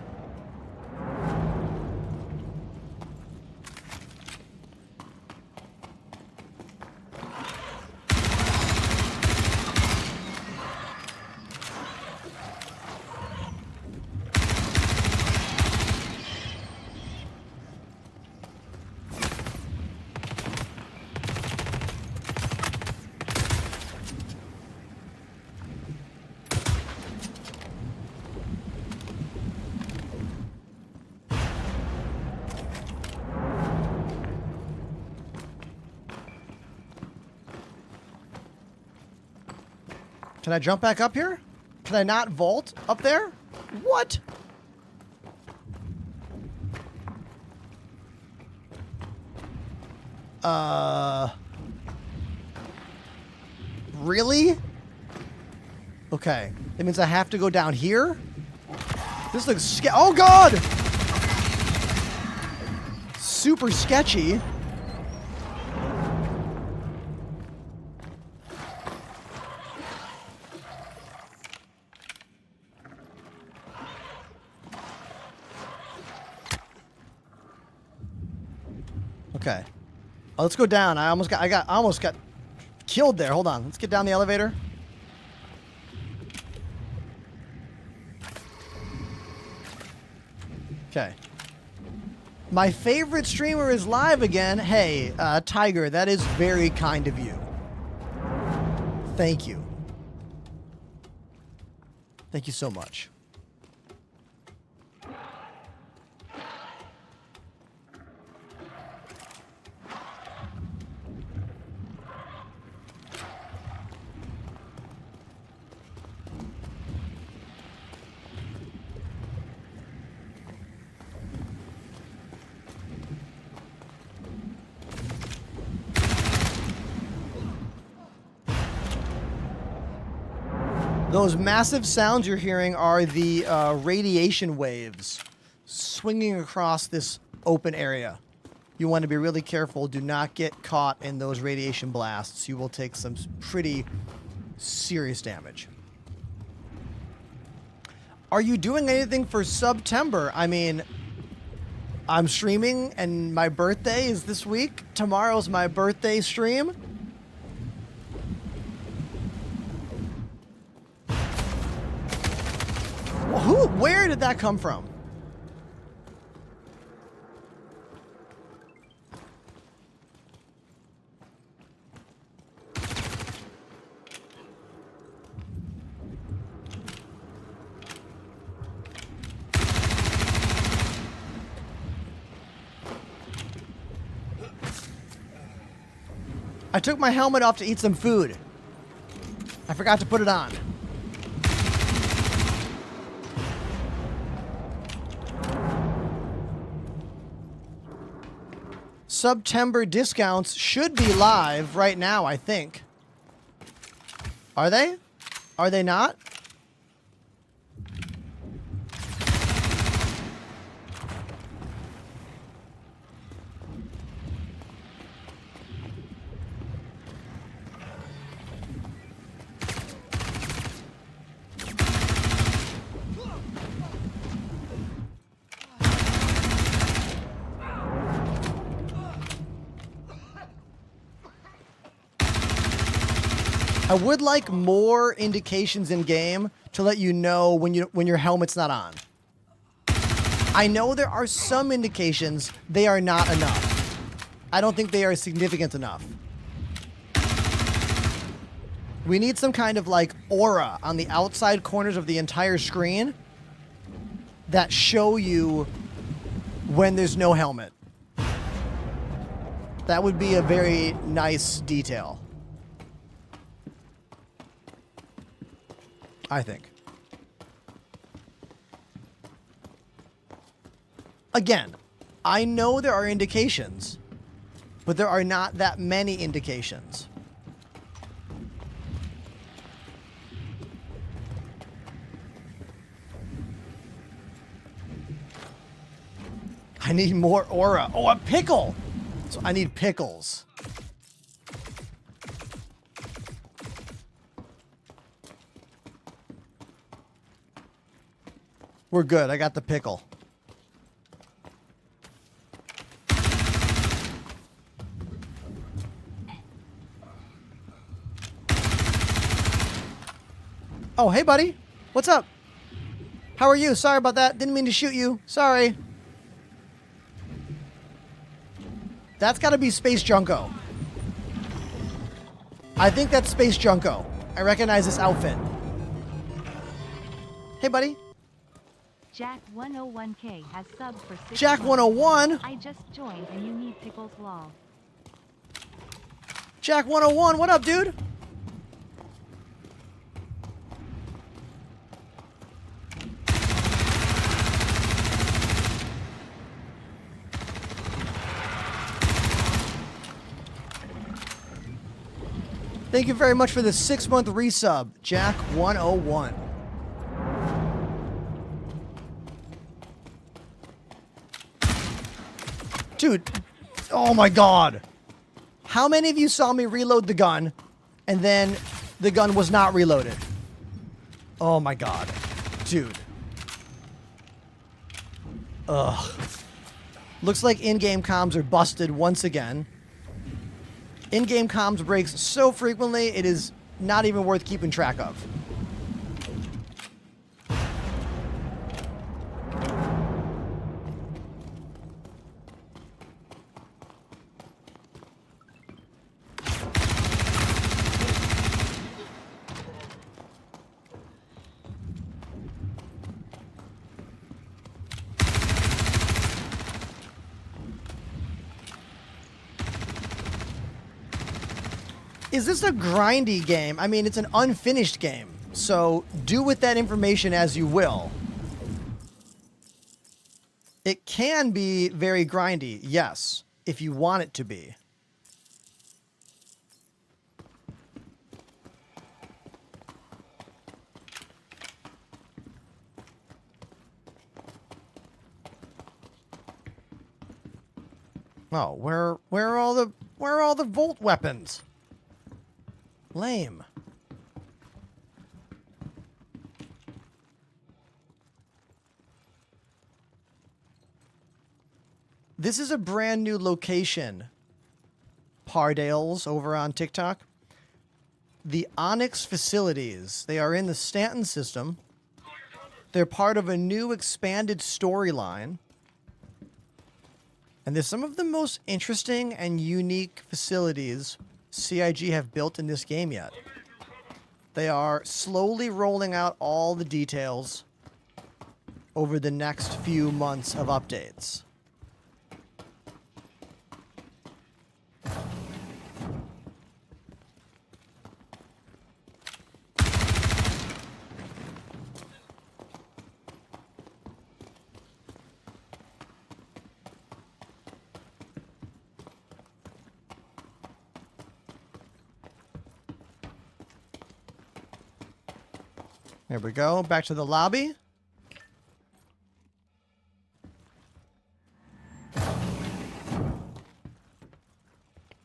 Can I jump back up here? Can I not vault up there? What? Really? Okay. That means I have to go down here? This looks oh god! Super sketchy. Okay. Oh, let's go down. I almost got killed there. Hold on. Let's get down the elevator. Okay. My favorite streamer is live again. Hey, Tiger, that is very kind of you. Thank you. Thank you so much. Those massive sounds you're hearing are the radiation waves swinging across this open area. You want to be really careful. Do not get caught in those radiation blasts. You will take some pretty serious damage. Are you doing anything for September? I mean, I'm streaming and my birthday is this week. Tomorrow's my birthday stream. Well, where did that come from? I took my helmet off to eat some food. I forgot to put it on. September discounts should be live right now, I think. Are they? Are they not? I would like more indications in game to let you know when your helmet's not on. I know there are some indications, they are not enough. I don't think they are significant enough. We need some kind of like aura on the outside corners of the entire screen that show you when there's no helmet. That would be a very nice detail, I think. Again, I know there are indications, but there are not that many indications. I need more aura. Oh, a pickle! So I need pickles. We're good. I got the pickle. Oh, hey, buddy. What's up? How are you? Sorry about that. Didn't mean to shoot you. Sorry. That's got to be Space Junko. I think that's Space Junko. I recognize this outfit. Hey, buddy. Jack 101K has subbed for 6 Jack months. 101? I just joined and you need pickles lol. Jack 101, what up, dude? Thank you very much for the 6-month resub, Jack 101. Dude, oh my god. How many of you saw me reload the gun and then the gun was not reloaded? Oh my god. Dude. Ugh. Looks like in-game comms are busted once again. In-game comms breaks so frequently, it is not even worth keeping track of. Is this a grindy game? I mean, it's an unfinished game, so do with that information as you will. It can be very grindy, yes, if you want it to be. Oh, where are all the Volt weapons? Lame. This is a brand new location. Pardales over on TikTok. The Onyx facilities. They are in the Stanton system. They're part of a new expanded storyline. And there's some of the most interesting and unique facilities CIG have built in this game yet. They are slowly rolling out all the details over the next few months of updates. There we go. Back to the lobby.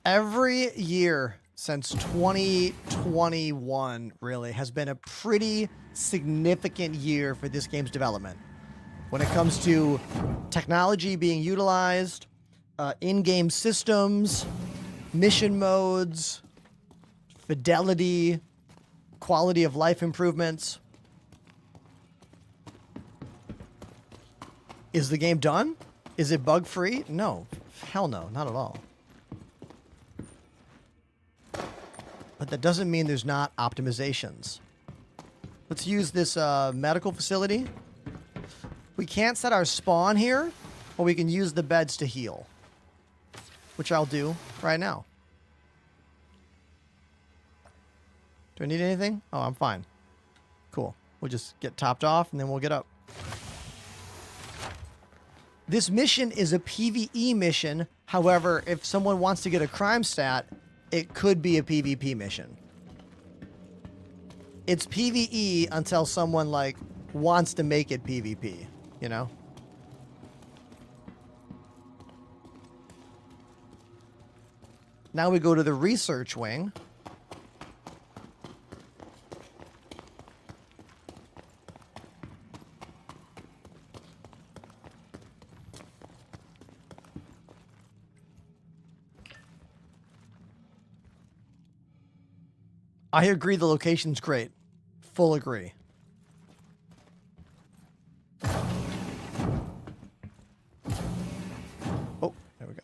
Every year since 2021 really has been a pretty significant year for this game's development. When it comes to technology being utilized, in-game systems, mission modes, fidelity, quality of life improvements. Is the game done? Is it bug-free? No. Hell no. Not at all. But that doesn't mean there's not optimizations. Let's use this medical facility. We can't set our spawn here, but we can use the beds to heal. Which I'll do right now. Do I need anything? Oh, I'm fine. Cool. We'll just get topped off and then we'll get up. This mission is a PvE mission. However, if someone wants to get a crime stat, it could be a PvP mission. It's PvE until someone, like, wants to make it PvP, you know? Now we go to the research wing. I agree the location's great. Full agree. Oh, there we go.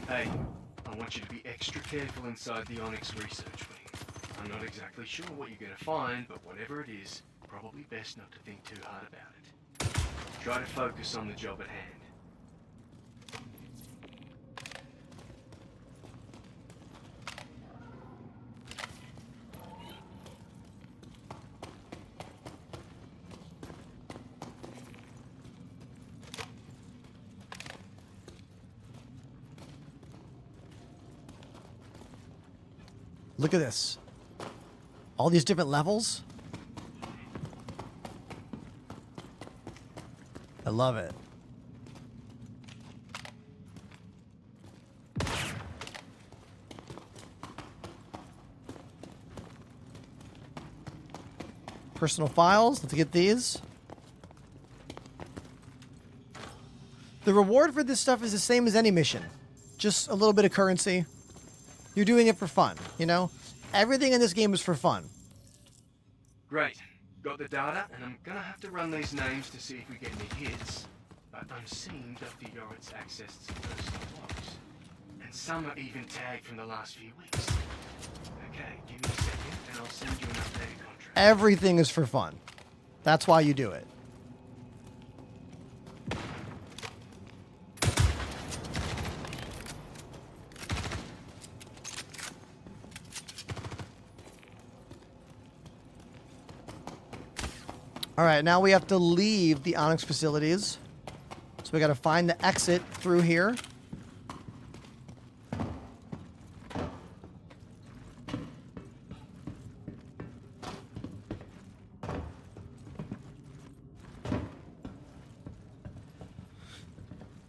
Hey, I want you to be extra careful inside the Onyx research wing. I'm not exactly sure what you're going to find, but whatever it is, probably best not to think too hard about it. Try to focus on the job at hand. Look at this. All these different levels. I love it. Personal files. Let's get these. The reward for this stuff is the same as any mission. Just a little bit of currency. You're doing it for fun, you know? Everything in this game is for fun. Great. Got the data, and I'm gonna have to run these names to see if we get any hits. But I'm seeing Dr. Yorett's access to personal logs. And some are even tagged from the last few weeks. Okay, give me a second, and I'll send you an updated contract. Everything is for fun. That's why you do it. All right, now we have to leave the Onyx facilities. So we got to find the exit through here.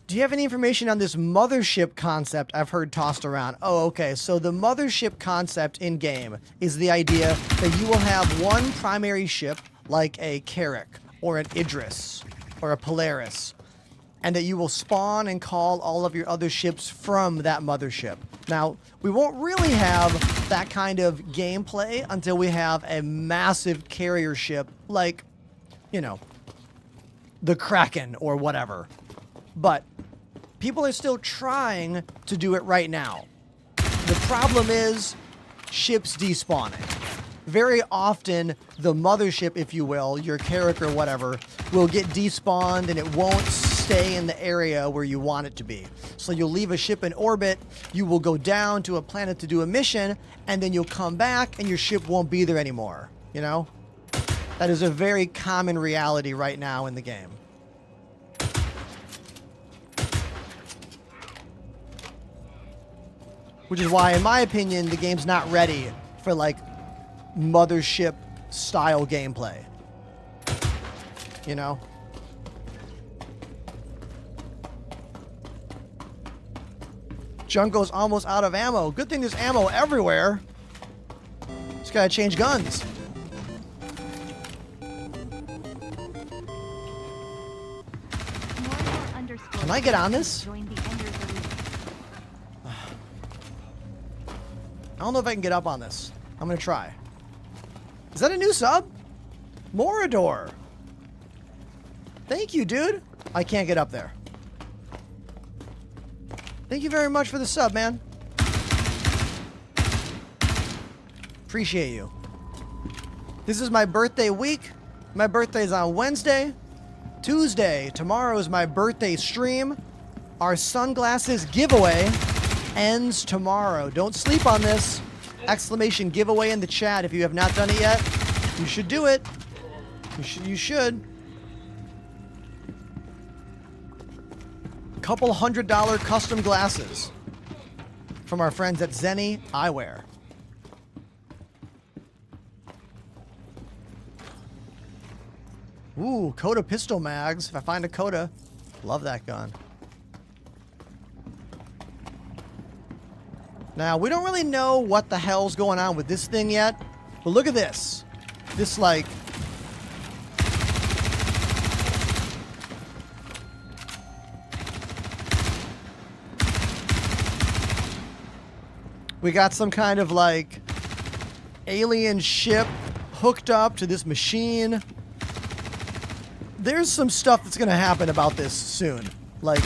Do you have any information on this mothership concept I've heard tossed around? Oh, okay. So the mothership concept in game is the idea that you will have one primary ship, like a Carrack or an Idris or a Polaris, and that you will spawn and call all of your other ships from that mothership. Now, we won't really have that kind of gameplay until we have a massive carrier ship like, you know, the Kraken or whatever. But people are still trying to do it right now. The problem is ships despawning. Very often, the mothership, if you will, your Carrack or whatever, will get despawned and it won't stay in the area where you want it to be. So you'll leave a ship in orbit, you will go down to a planet to do a mission, and then you'll come back and your ship won't be there anymore, you know? That is a very common reality right now in the game. Which is why, in my opinion, the game's not ready for, like, mothership style gameplay. You know? Junko's almost out of ammo. Good thing there's ammo everywhere. Just gotta change guns. Can I get on this? I don't know if I can get up on this. I'm gonna try. Is that a new sub? Morador. Thank you, dude. I can't get up there. Thank you very much for the sub, man. Appreciate you. This is my birthday week. My birthday's on Wednesday. Tuesday, tomorrow is my birthday stream. Our sunglasses giveaway ends tomorrow. Don't sleep on this. Exclamation giveaway in the chat if you have not done it yet. You should do it. You should. Couple $100 custom glasses from our friends at Zenny Eyewear. Ooh, Coda pistol mags. If I find a Coda, love that gun. Now, we don't really know what the hell's going on with this thing yet, but look at this. This, like... We got some kind of, like, alien ship hooked up to this machine. There's some stuff that's going to happen about this soon. Like,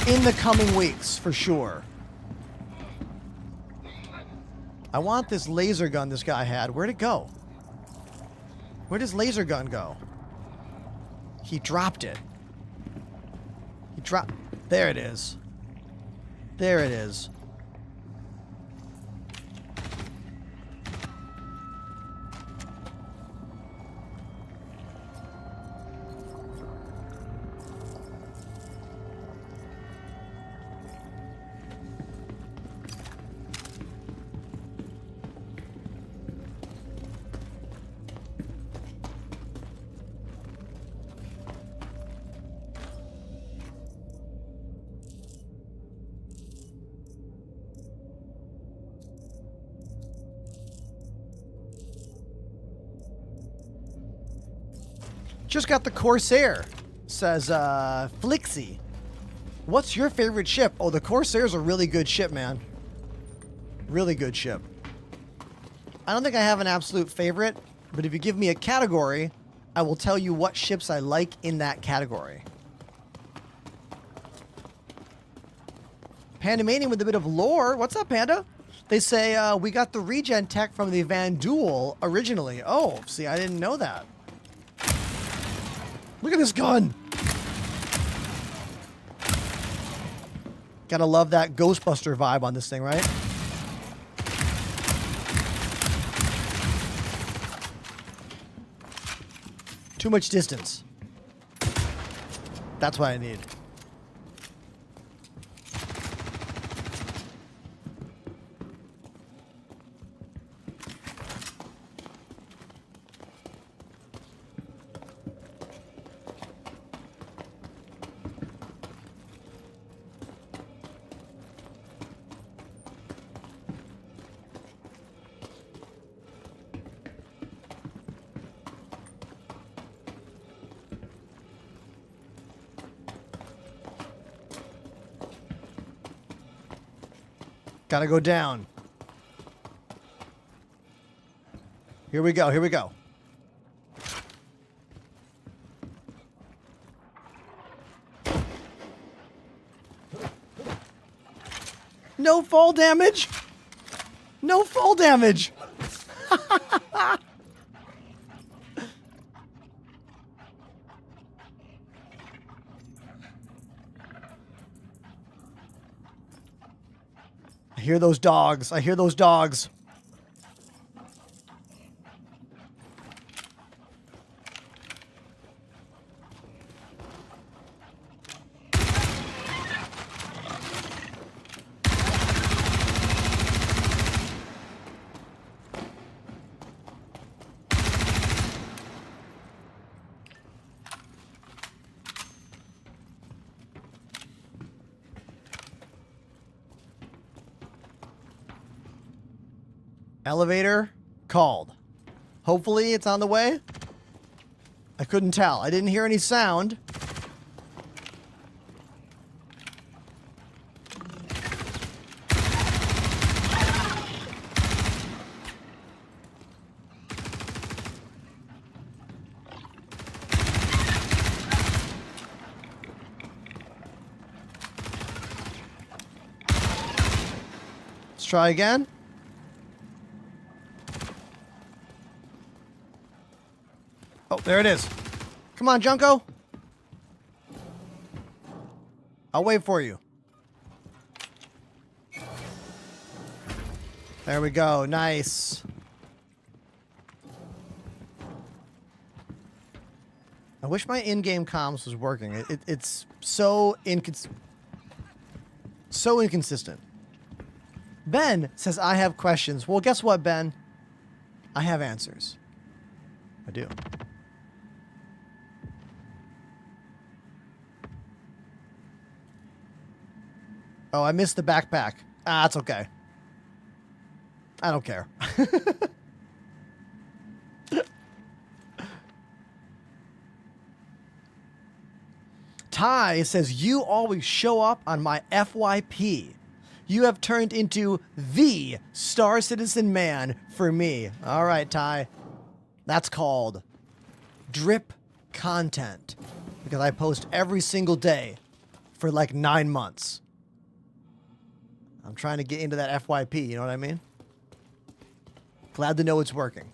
in the coming weeks, for sure. I want this laser gun this guy had. Where'd it go? Where'd his laser gun go? He dropped it. He dropped... There it is. There it is. Just got the Corsair, says Flixie. What's your favorite ship? Oh, the Corsair's a really good ship, man. Really good ship. I don't think I have an absolute favorite, but if you give me a category, I will tell you what ships I like in that category. Pandamanian with a bit of lore. What's up, Panda? They say we got the regen tech from the Van Duel originally. Oh, see, I didn't know that. Look at this gun. Gotta love that Ghostbuster vibe on this thing, right? Too much distance. That's what I need. Gotta go down. Here we go. Here we go. No fall damage. No fall damage. I hear those dogs. I hear those dogs. Elevator called. Hopefully it's on the way. I couldn't tell. I didn't hear any sound. Let's try again. Oh, there it is. Come on, Junko. I'll wait for you. There we go. Nice. I wish my in-game comms was working. It's so inconsistent. Ben says, I have questions. Well, guess what, Ben? I have answers. I do. Oh, I missed the backpack. Ah, it's okay. I don't care. Ty says, you always show up on my FYP. You have turned into the Star Citizen man for me. All right, Ty. That's called drip content. Because I post every single day for like 9 months. I'm trying to get into that FYP, you know what I mean? Glad to know it's working.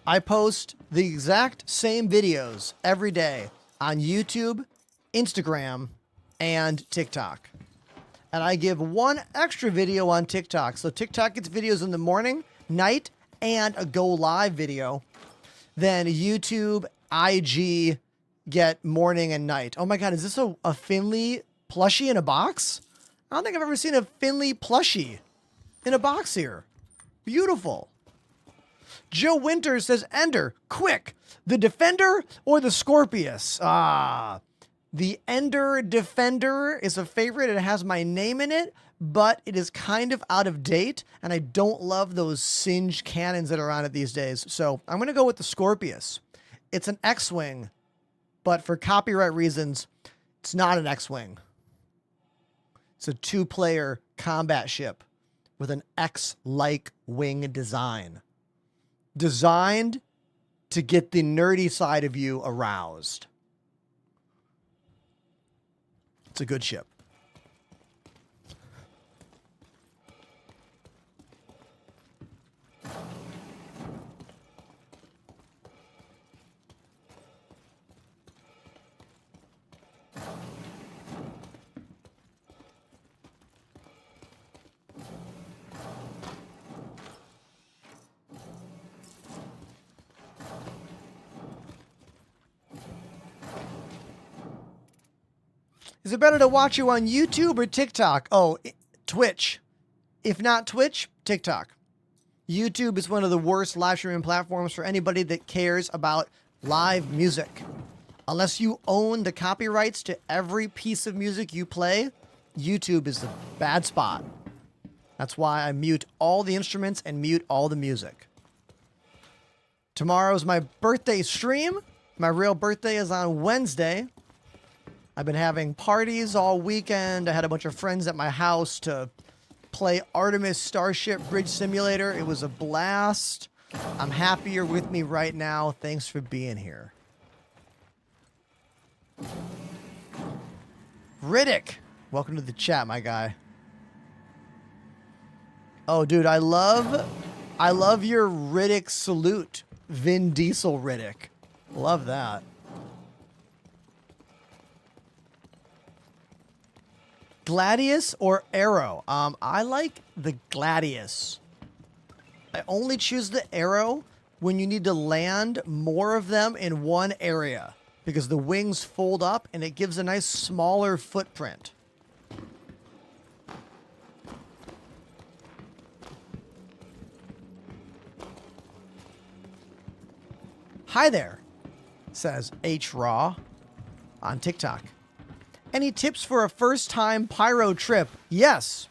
I post the exact same videos every day on YouTube, Instagram, and TikTok. And I give one extra video on TikTok. So TikTok gets videos in the morning, night, and a go live video. Then YouTube, IG get morning and night. Oh my God, is this a Finley plushie in a box? I don't think I've ever seen a Finley plushie in a box here. Beautiful. Joe Winters says, Ender, quick, the Defender or the Scorpius? Ah, the Ender Defender is a favorite. It has my name in it, but it is kind of out of date, and I don't love those singed cannons that are on it these days. So I'm going to go with the Scorpius. It's an X-Wing, but for copyright reasons, it's not an X-Wing. It's a 2-player combat ship with an X-like wing design. Designed to get the nerdy side of you aroused. It's a good ship. Is it better to watch you on YouTube or TikTok? Oh, Twitch. If not Twitch, TikTok. YouTube is one of the worst live streaming platforms for anybody that cares about live music. Unless you own the copyrights to every piece of music you play, YouTube is the bad spot. That's why I mute all the instruments and mute all the music. Tomorrow's my birthday stream. My real birthday is on Wednesday. I've been having parties all weekend. I had a bunch of friends at my house to play Artemis Starship Bridge Simulator. It was a blast. I'm happy you're with me right now. Thanks for being here. Riddick, welcome to the chat, my guy. Oh, dude, I love your Riddick salute. Vin Diesel Riddick. Love that. Gladius or Arrow? I like the Gladius. I only choose the Arrow when you need to land more of them in one area because the wings fold up and it gives a nice smaller footprint. Hi there, says H Raw on TikTok. Any tips for a first-time pyro trip? Yes.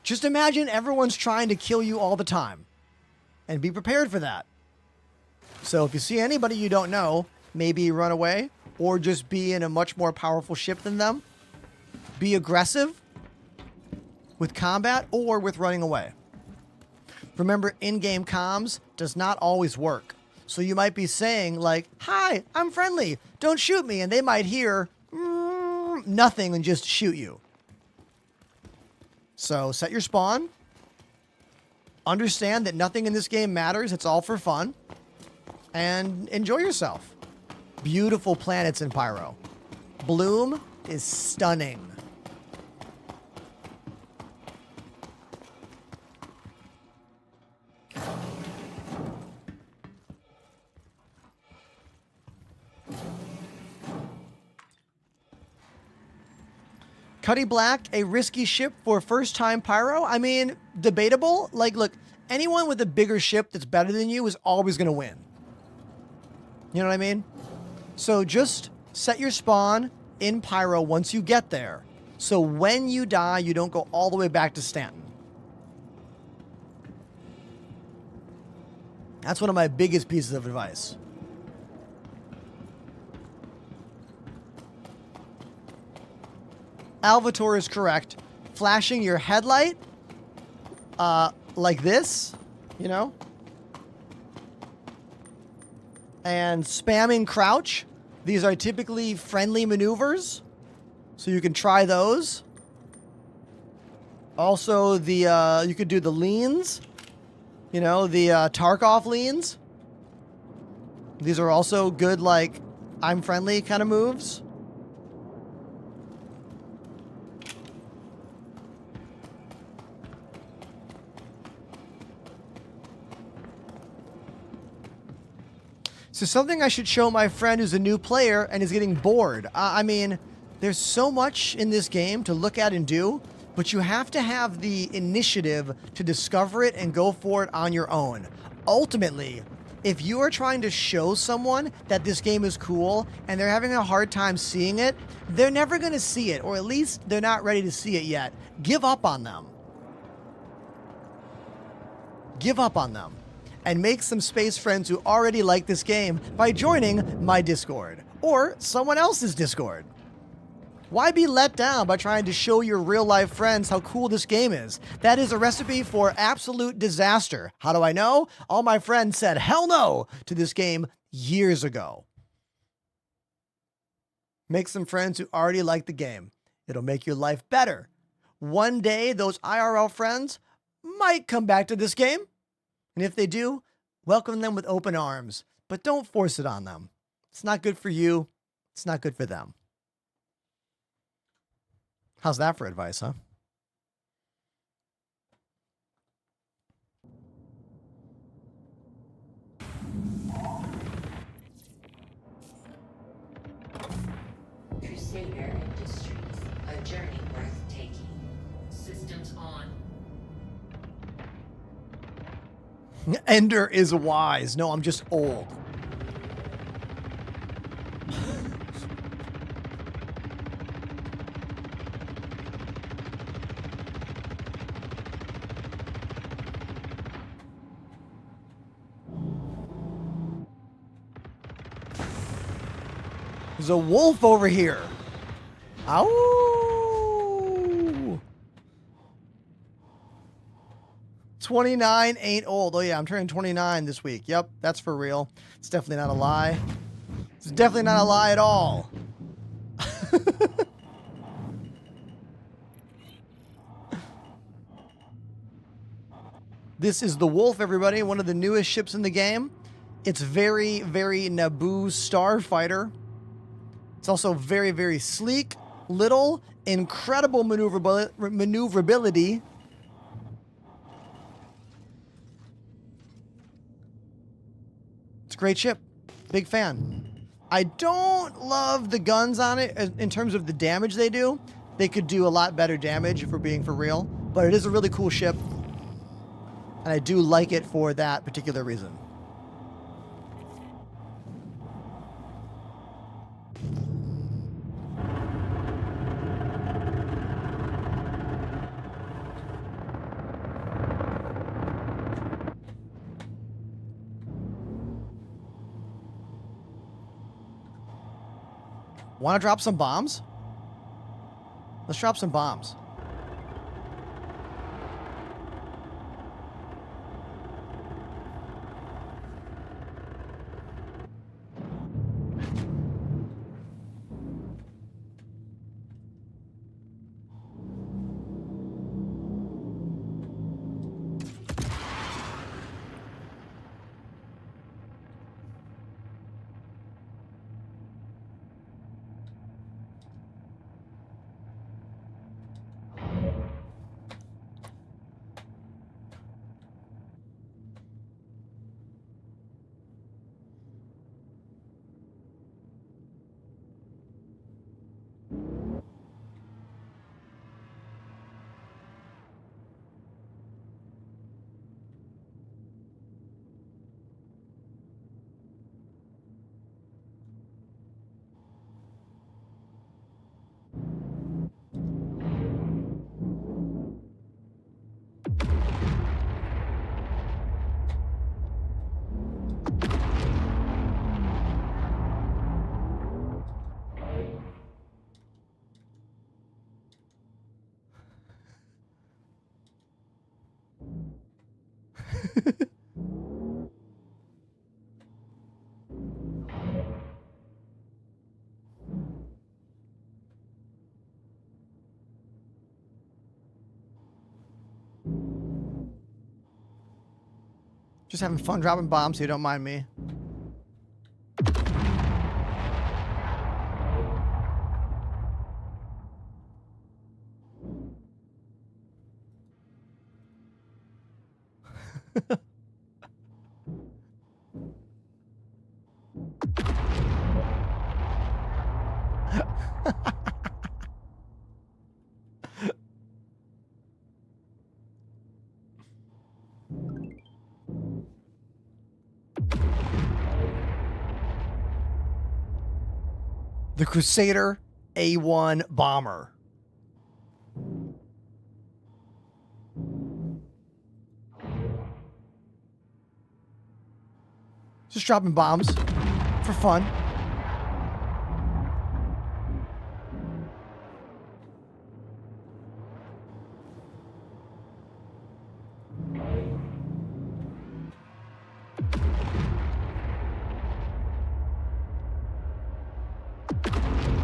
Just imagine everyone's trying to kill you all the time. And be prepared for that. So if you see anybody you don't know, maybe run away or just be in a much more powerful ship than them. Be aggressive with combat or with running away. Remember, in-game comms does not always work. So you might be saying like, hi, I'm friendly, don't shoot me. And they might hear nothing and just shoot you. So set your spawn. Understand that nothing in this game matters. It's all for fun. And enjoy yourself. Beautiful planets in Pyro. Bloom is stunning. Cuddy Black, a risky ship for first-time Pyro? I mean, debatable. Like, look, anyone with a bigger ship that's better than you is always going to win. You know what I mean? So just set your spawn in Pyro once you get there. So when you die, you don't go all the way back to Stanton. That's one of my biggest pieces of advice. Alvator is correct. Flashing your headlight, like this, you know? And spamming crouch. These are typically friendly maneuvers, so you can try those. Also, you could do the leans, you know, the Tarkov leans. These are also good, like, I'm friendly kind of moves. So something I should show my friend who's a new player and is getting bored. I mean, there's so much in this game to look at and do, but you have to have the initiative to discover it and go for it on your own. Ultimately, if you are trying to show someone that this game is cool and they're having a hard time seeing it, they're never going to see it, or at least they're not ready to see it yet. Give up on them. Give up on them. And make some space friends who already like this game by joining my Discord or someone else's Discord. Why be let down by trying to show your real-life friends how cool this game is? That is a recipe for absolute disaster. How do I know? All my friends said hell no to this game years ago. Make some friends who already like the game. It'll make your life better. One day, those IRL friends might come back to this game. And if they do, welcome them with open arms, but don't force it on them. It's not good for you. It's not good for them. How's that for advice, huh? Crusader Industries, a journey worth taking. Systems on. Ender is wise. No, I'm just old. There's a wolf over here. Ow! 29 ain't old. Oh yeah, I'm turning 29 this week. Yep, that's for real. It's definitely not a lie. It's definitely not a lie at all. This is the Wolf, everybody. One of the newest ships in the game. It's very, very Naboo starfighter. It's also very, very sleek, little, incredible maneuverability. It's a great ship. Big fan. I don't love the guns on it in terms of the damage they do. They could do a lot better damage if we're being for real. But it is a really cool ship. And I do like it for that particular reason. Want to drop some bombs? Let's drop some bombs. Just having fun dropping bombs, so you don't mind me. The Crusader A1 bomber. Just dropping bombs for fun.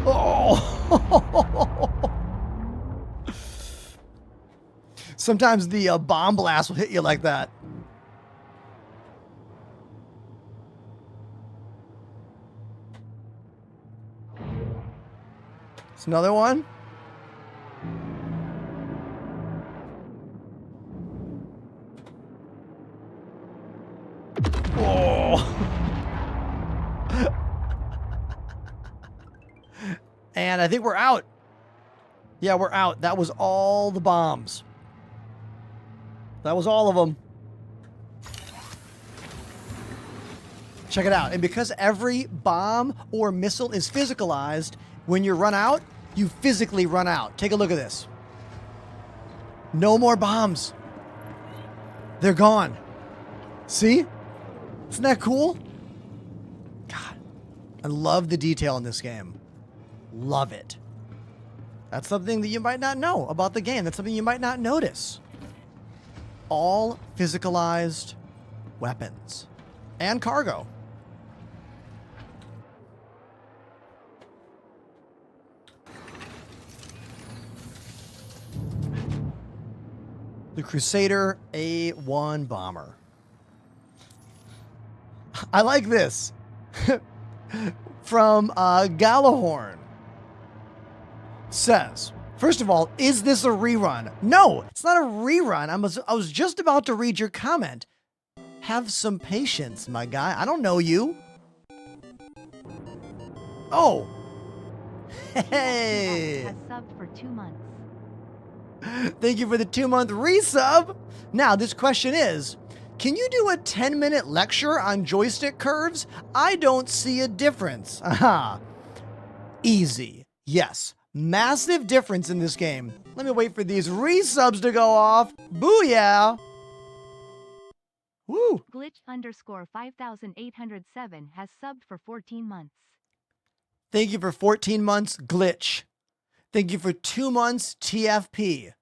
Oh! Sometimes the bomb blast will hit you like that. It's another one. Oh! And I think we're out. Yeah, we're out. That was all the bombs. That was all of them. Check it out. And because every bomb or missile is physicalized, when you run out, you physically run out. Take a look at this. No more bombs. They're gone. See? Isn't that cool? God. I love the detail in this game. Love it. That's something that you might not know about the game. That's something you might not notice. All physicalized weapons and cargo. The Crusader A1 bomber. I like this. From Galahorn. Says, first of all, is this a rerun? No, it's not a rerun. I was just about to read your comment. Have some patience, my guy. I don't know you. Oh. Hey. Has subbed for 2 months. Thank you for the 2-month resub. Now, this question is, can you do a 10-minute lecture on joystick curves? I don't see a difference. Aha. Easy. Yes. Massive difference in this game. Let me wait for these resubs to go off. Booyah. Woo. Glitch _ 5807 has subbed for 14 months. Thank you for 14 months, Glitch. Thank you for 2 months, TFP.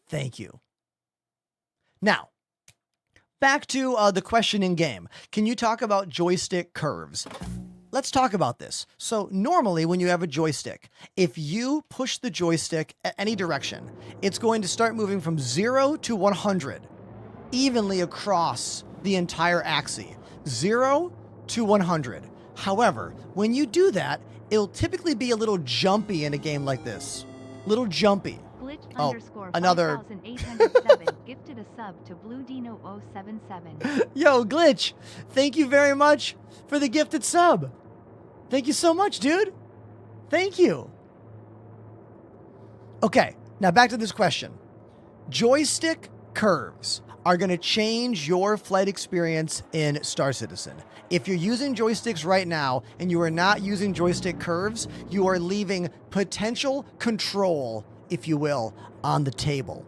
Thank you. Now, back to the question in game. Can you talk about joystick curves? Let's talk about this. So normally when you have a joystick, if you push the joystick at any direction, it's going to start moving from 0 to 100 evenly across the entire axis. 0 to 100. However, when you do that, it'll typically be a little jumpy in a game like this. Little jumpy. Glitch _ another 5807 gifted a sub to Blue Dino 077. Yo, Glitch, thank you very much for the gifted sub. Thank you so much, dude. Thank you. Okay, now back to this question. Joystick curves are going to change your flight experience in Star Citizen. If you're using joysticks right now and you are not using joystick curves, you are leaving potential control, if you will, on the table.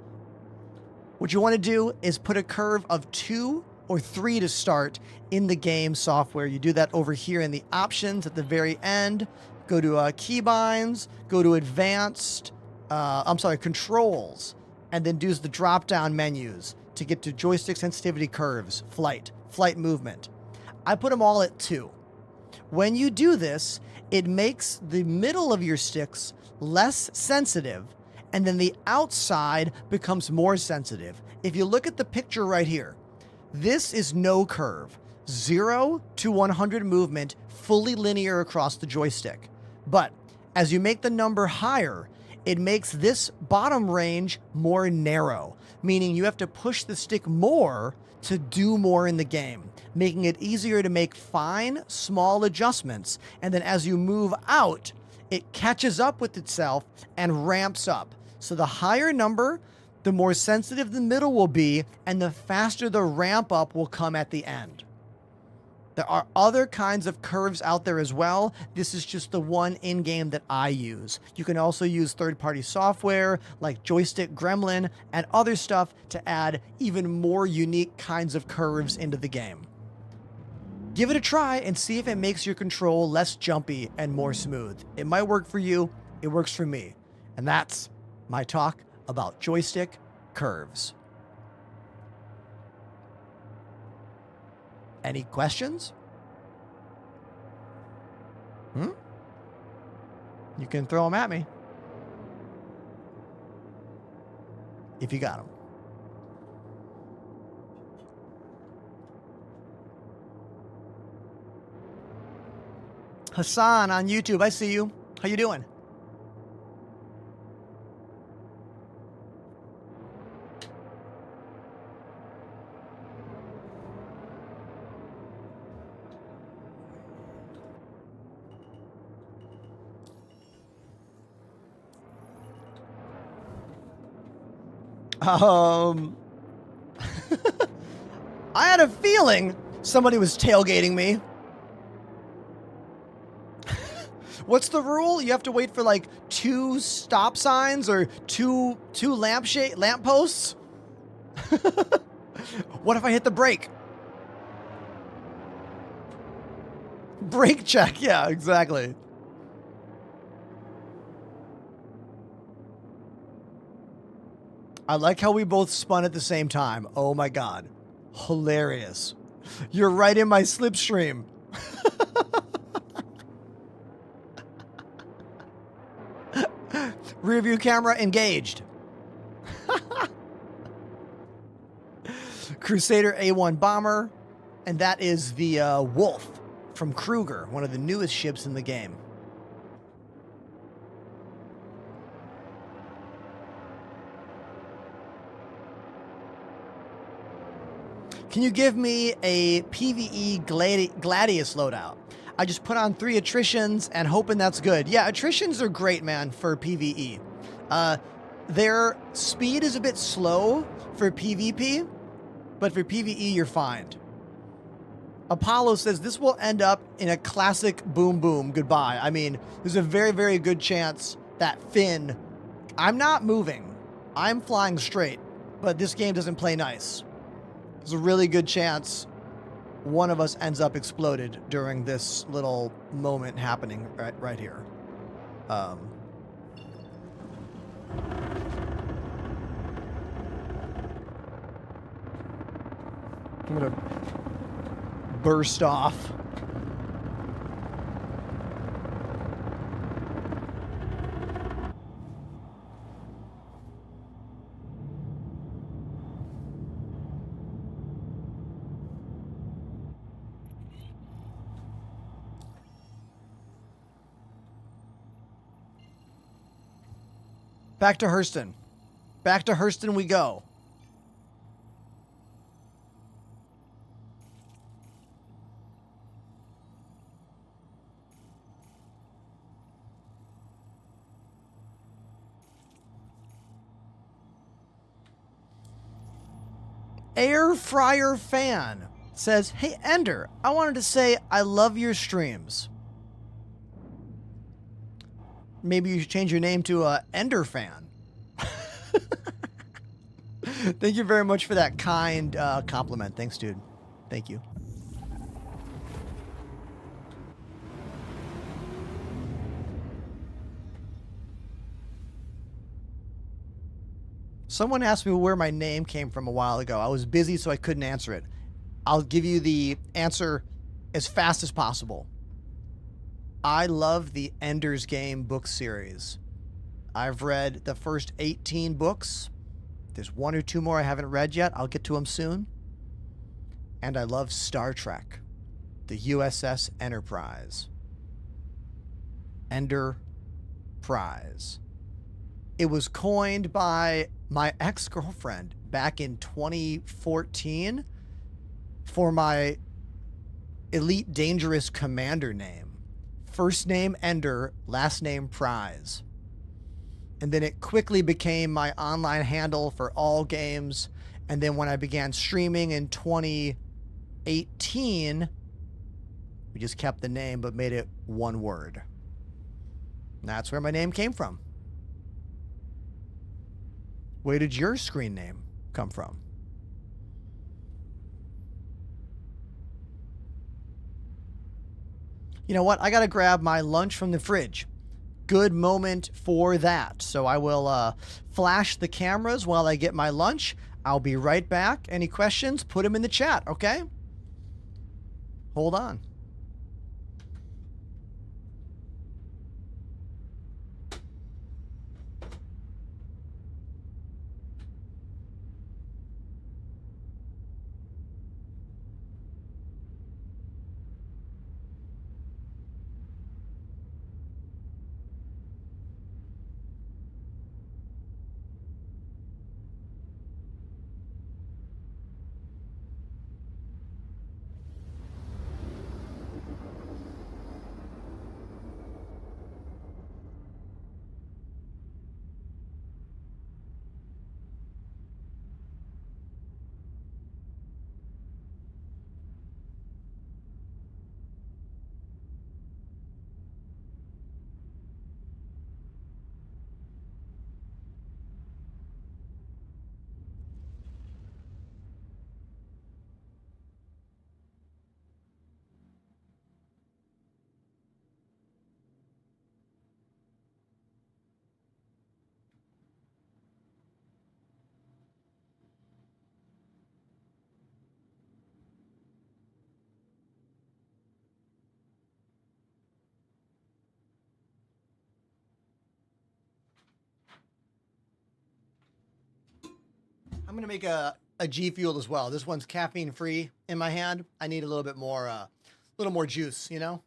What you want to do is put a curve of 2 or 3 to start in the game software. You do that over here in the options at the very end. Go to keybinds, go to advanced, controls, and then do the drop-down menus to get to joystick sensitivity curves, flight movement. I put them all at 2. When you do this, it makes the middle of your sticks less sensitive, and then the outside becomes more sensitive. If you look at the picture right here, this is no curve. 0 to 100 movement, fully linear across the joystick. But as you make the number higher, it makes this bottom range more narrow, meaning you have to push the stick more to do more in the game, making it easier to make fine, small adjustments. And then as you move out, it catches up with itself and ramps up. So the higher number, the more sensitive the middle will be, and the faster the ramp up will come at the end. There are other kinds of curves out there as well. This is just the one in-game that I use. You can also use third-party software like Joystick Gremlin and other stuff to add even more unique kinds of curves into the game. Give it a try and see if it makes your control less jumpy and more smooth. It might work for you. It works for me. And that's my talk about joystick curves. Any questions? You can throw them at me. If you got them. Hassan on YouTube, I see you. How you doing? I had a feeling somebody was tailgating me. What's the rule? You have to wait for like 2 stop signs or two lamp posts? What if I hit the brake? Brake check. Yeah, exactly. I like how we both spun at the same time. Oh my God. Hilarious. You're right in my slipstream. Rear view camera engaged. Crusader A1 bomber. And that is the Wolf from Kruger, one of the newest ships in the game. Can you give me a PvE Gladius loadout? I just put on 3 attritions and hoping that's good. Yeah, attritions are great, man, for PvE. Their speed is a bit slow for PvP, but for PvE, you're fine. Apollo says this will end up in a classic boom boom goodbye. I mean, there's a very, very good chance that Finn... I'm not moving. I'm flying straight, but this game doesn't play nice. There's a really good chance one of us ends up exploded during this little moment happening right here. I'm gonna burst off. Back to Hurston. Back to Hurston we go. Air Fryer Fan says, "Hey Ender, I wanted to say I love your streams." Maybe you should change your name to Ender Fan. Thank you very much for that kind compliment. Thanks, dude. Thank you. Someone asked me where my name came from a while ago. I was busy, so I couldn't answer it. I'll give you the answer as fast as possible. I love the Ender's Game book series. I've read the first 18 books. There's 1 or 2 more I haven't read yet. I'll get to them soon. And I love Star Trek, the USS Enterprise. Enterprise. It was coined by my ex-girlfriend back in 2014 for my Elite Dangerous Commander name. First name Ender, last name Prize. And then it quickly became my online handle for all games. And then when I began streaming in 2018, we just kept the name but made it one word. And that's where my name came from. Where did your screen name come from? You know what? I got to grab my lunch from the fridge. Good moment for that. So I will flash the cameras while I get my lunch. I'll be right back. Any questions? Put them in the chat, okay? Hold on. I'm gonna make a G Fuel as well. This one's caffeine free in my hand. I need a little bit more, juice, you know?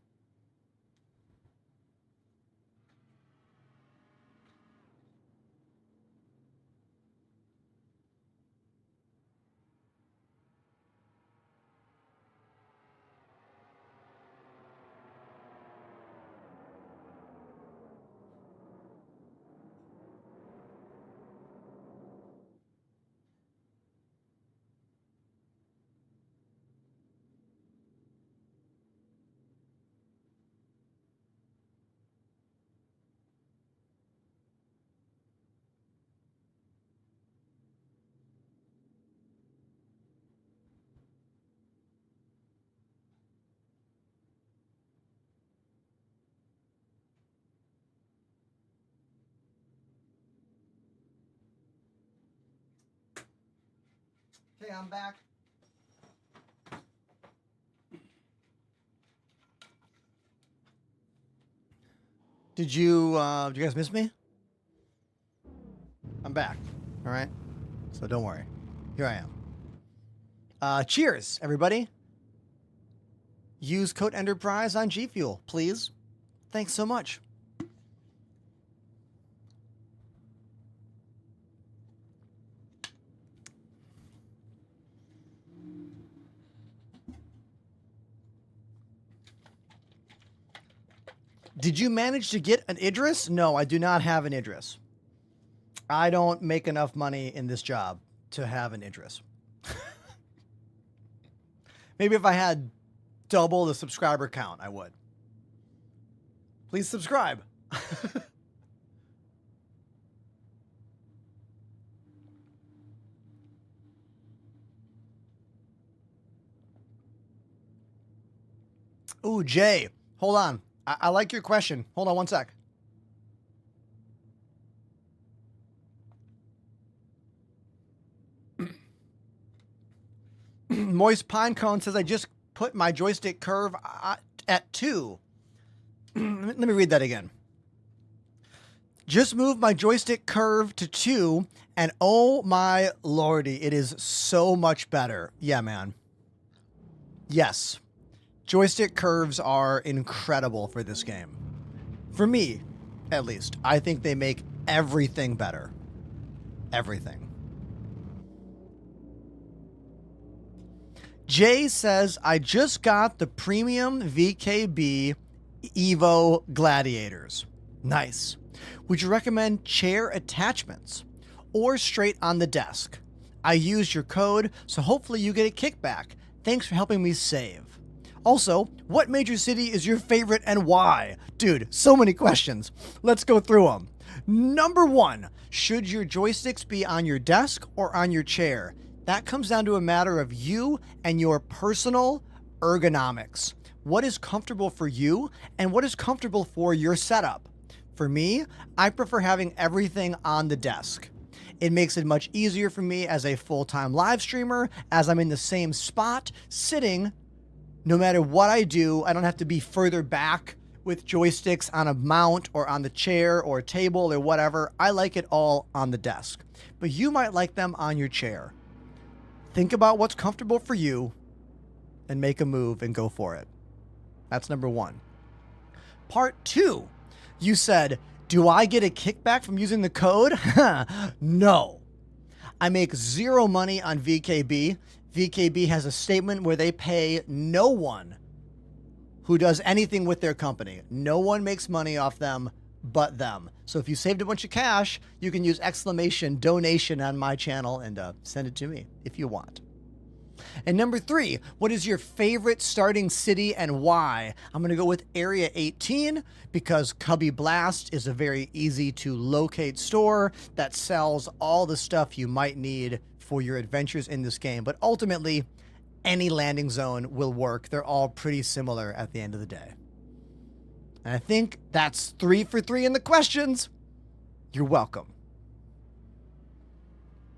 Okay, I'm back. Did you guys miss me? I'm back. All right. So don't worry. Here I am. Cheers, everybody. Use code Enterprise on G Fuel, please. Thanks so much. Did you manage to get an Idris? No, I do not have an Idris. I don't make enough money in this job to have an Idris. Maybe if I had double the subscriber count, I would. Please subscribe. Ooh, Jay, hold on. I like your question. Hold on one sec. Moist Pinecone says, I just put my joystick curve at 2. Let me read that again. Just moved my joystick curve to 2, and oh my lordy, it is so much better. Yeah, man. Yes. Joystick curves are incredible for this game. For me, at least. I think they make everything better. Everything. Jay says, I just got the premium VKB Evo Gladiators. Nice. Would you recommend chair attachments or straight on the desk? I used your code, so hopefully you get a kickback. Thanks for helping me save. Also, what major city is your favorite and why? Dude, so many questions. Let's go through them. Number 1, should your joysticks be on your desk or on your chair? That comes down to a matter of you and your personal ergonomics. What is comfortable for you and what is comfortable for your setup? For me, I prefer having everything on the desk. It makes it much easier for me as a full-time live streamer, as I'm in the same spot, sitting. No matter what I do, I don't have to be further back with joysticks on a mount or on the chair or table or whatever. I like it all on the desk. But you might like them on your chair. Think about what's comfortable for you and make a move and go for it. That's number 1. Part 2, you said, do I get a kickback from using the code? No. I make 0 money on VKB. VKB has a statement where they pay no one who does anything with their company. No one makes money off them but them. So if you saved a bunch of cash, you can use !donation on my channel and send it to me if you want. And number 3, what is your favorite starting city and why? I'm going to go with Area 18 because Cubby Blast is a very easy to locate store that sells all the stuff you might need for your adventures in this game. But ultimately, any landing zone will work. They're all pretty similar at the end of the day. And I think that's 3 for 3 in the questions. You're welcome.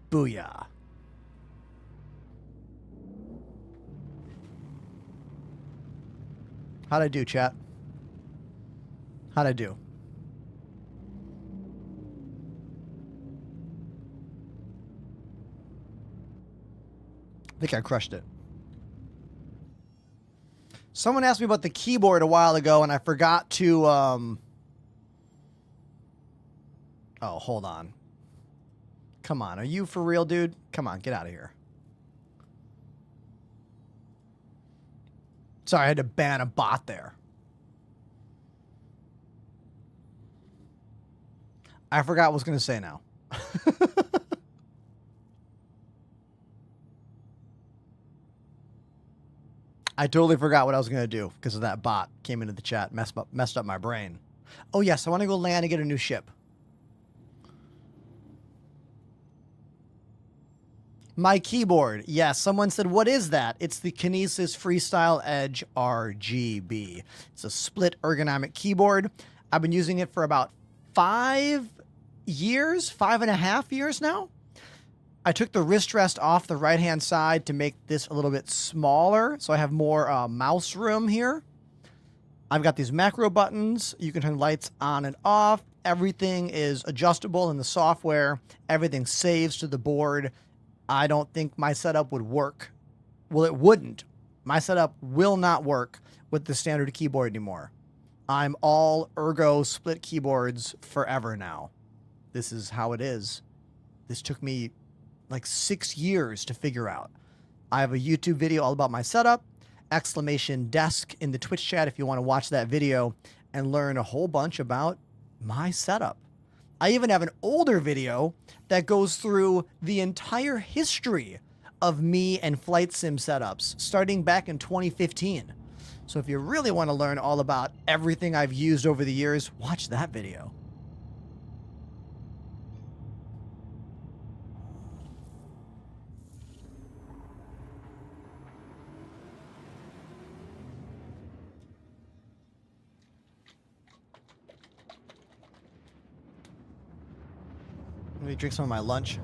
Booyah. How'd I do, chat? How'd I do? I think I crushed it. Someone asked me about the keyboard a while ago, and I forgot to... Oh, hold on. Come on. Are you for real, dude? Come on, get out of here. Sorry, I had to ban a bot there. I forgot what I was going to say now. I totally forgot what I was going to do because of that bot came into the chat, messed up my brain. Oh, yes, I want to go land and get a new ship. My keyboard. Yes, someone said, what is that? It's the Kinesis Freestyle Edge RGB. It's a split ergonomic keyboard. I've been using it for about 5 years, 5.5 years now. I took the wrist rest off the right-hand side to make this a little bit smaller, so I have more mouse room here. I've got these macro buttons. You can turn lights on and off. Everything is adjustable in the software. Everything saves to the board. I don't think my setup would work. Well, it wouldn't. My setup will not work with the standard keyboard anymore. I'm all ergo split keyboards forever now. This is how it is. This took me like 6 years to figure out. I have a YouTube video all about my setup. Exclamation desk in the Twitch chat if you want to watch that video and learn a whole bunch about my setup. I even have an older video that goes through the entire history of me and flight sim setups starting back in 2015. So if you really want to learn all about everything I've used over the years, watch that video. Let me drink some of my lunch.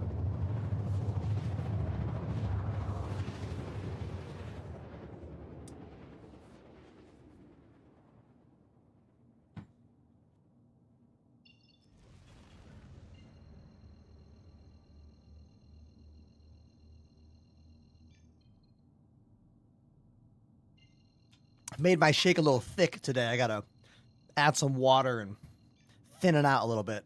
Made my shake a little thick today. I gotta add some water and thin it out a little bit.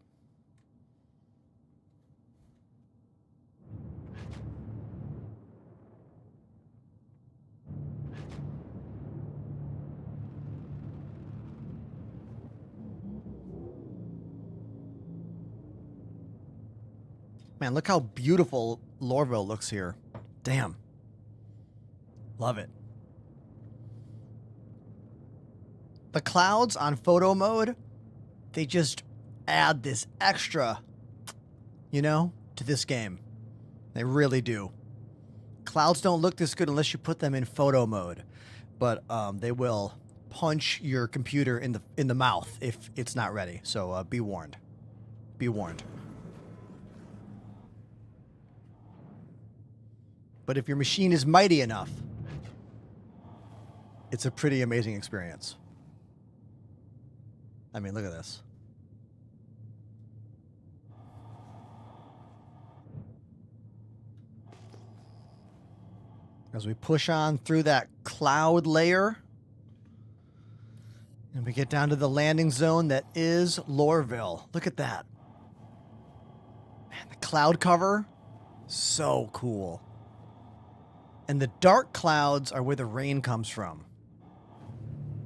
Man, look how beautiful Lorville looks here. Damn. Love it. The clouds on photo mode, they just add this extra, you know, to this game. They really do. Clouds don't look this good unless you put them in photo mode, but they will punch your computer in the mouth if it's not ready. So be warned. Be warned. But if your machine is mighty enough, it's a pretty amazing experience. I mean, look at this. As we push on through that cloud layer, and we get down to the landing zone that is Lorville. Look at that. Man, the cloud cover, so cool. And the dark clouds are where the rain comes from.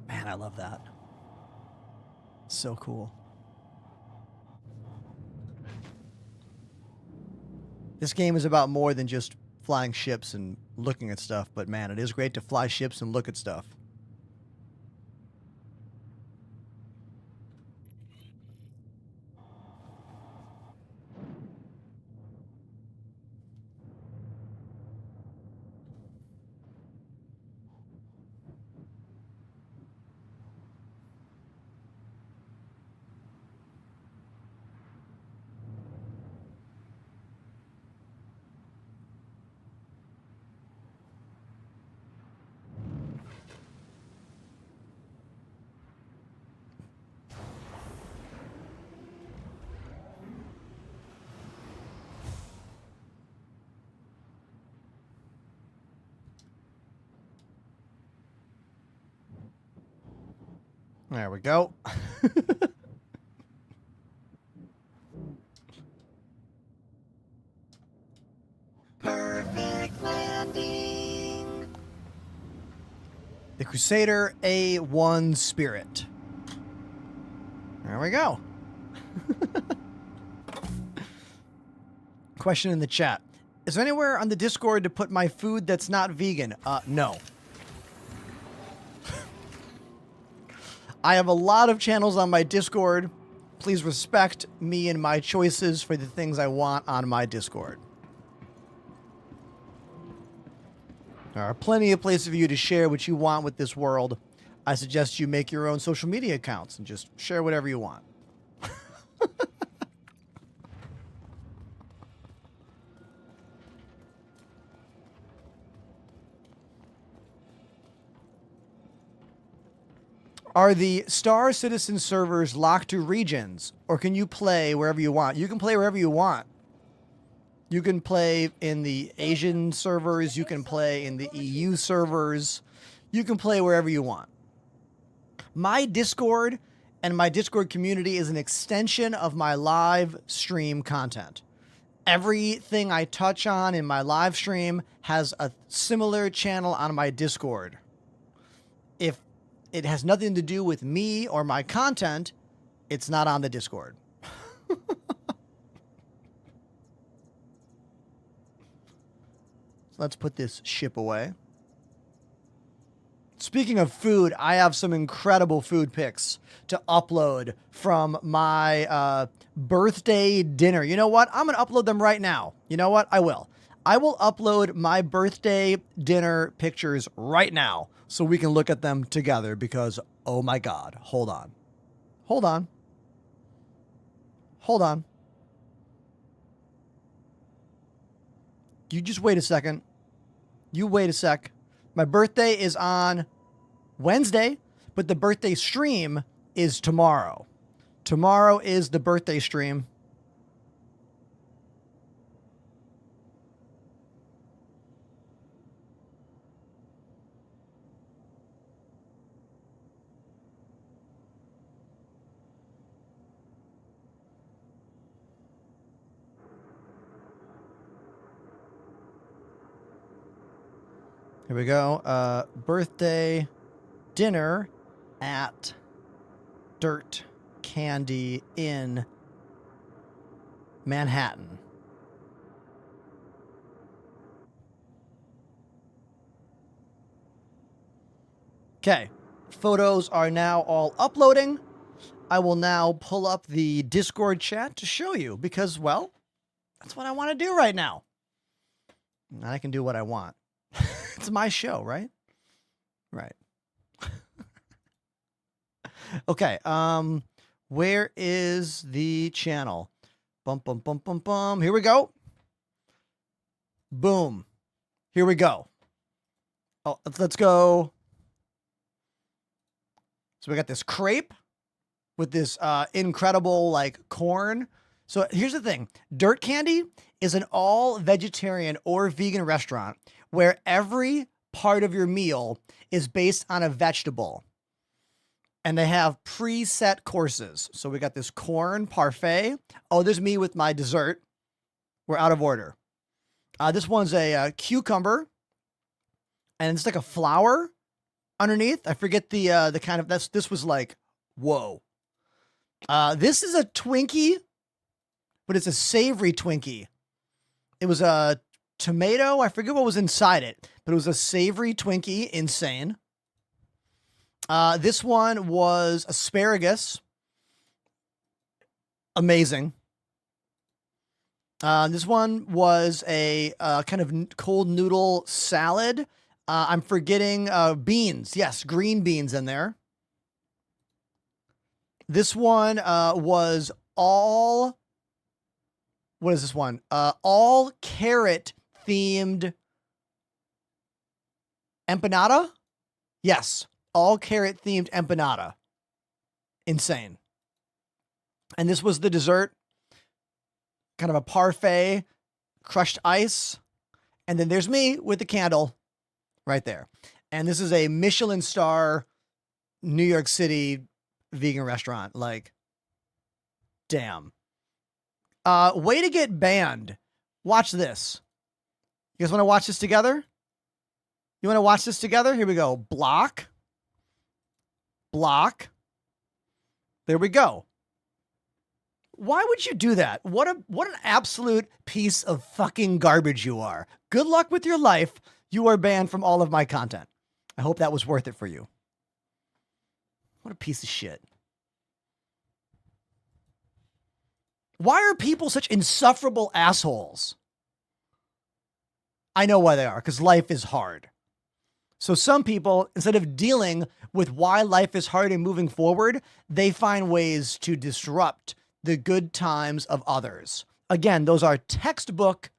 Man, I love that. So cool. This game is about more than just flying ships and looking at stuff, but man, it is great to fly ships and look at stuff. There we go. Perfect landing. The Crusader A1 Spirit. There we go. Question in the chat. Is there anywhere on the Discord to put my food that's not vegan? No. I have a lot of channels on my Discord. Please respect me and my choices for the things I want on my Discord. There are plenty of places for you to share what you want with this world. I suggest you make your own social media accounts and just share whatever you want. Are the Star Citizen servers locked to regions, or can you play wherever you want? You can play wherever you want. You can play in the Asian servers. You can play in the EU servers. You can play wherever you want. My Discord and my Discord community is an extension of my live stream content. Everything I touch on in my live stream has a similar channel on my Discord. If it has nothing to do with me or my content, it's not on the Discord. Let's put this ship away. Speaking of food, I have some incredible food pics to upload from my birthday dinner. You know what? I'm going to upload them right now. You know what? I will. I will upload my birthday dinner pictures right now so we can look at them together because, oh my God, hold on. Hold on. Hold on. You just wait a second. You wait a sec. My birthday is on Wednesday, but the birthday stream is tomorrow. Tomorrow is the birthday stream. Here we go. Birthday dinner at Dirt Candy in Manhattan. Okay. Photos are now all uploading. I will now pull up the Discord chat to show you because, well, that's what I want to do right now. And I can do what I want. It's my show, right? Right. Okay. Where is the channel? Bum, bum, bum, bum, bum. Here we go. Boom. Here we go. Oh, let's go. So we got this crepe with this incredible like corn. So here's the thing. Dirt Candy is an all vegetarian or vegan restaurant where every part of your meal is based on a vegetable. And they have preset courses. So we got this corn parfait. Oh, there's me with my dessert. We're out of order. This one's a cucumber. And it's like a flower underneath. I forget the kind of, this was like, whoa. This is a Twinkie, but it's a savory Twinkie. It was a tomato. I forget what was inside it, but it was a savory Twinkie. Insane. This one was asparagus. Amazing. This one was a kind of cold noodle salad. I'm forgetting beans. Yes, green beans in there. This one was all... What is this one? All carrot themed empanada? Yes. All carrot themed empanada. Insane. And this was the dessert. Kind of a parfait, crushed ice. And then there's me with the candle right there. And this is a Michelin star New York City vegan restaurant. Like, damn. Way to get banned. Watch this. You guys want to watch this together? You want to watch this together? Here we go. Block. Block. There we go. Why would you do that? What an absolute piece of fucking garbage you are. Good luck with your life. You are banned from all of my content. I hope that was worth it for you. What a piece of shit. Why are people such insufferable assholes? I know why they are, because life is hard. So some people, instead of dealing with why life is hard and moving forward, they find ways to disrupt the good times of others. Again, those are textbook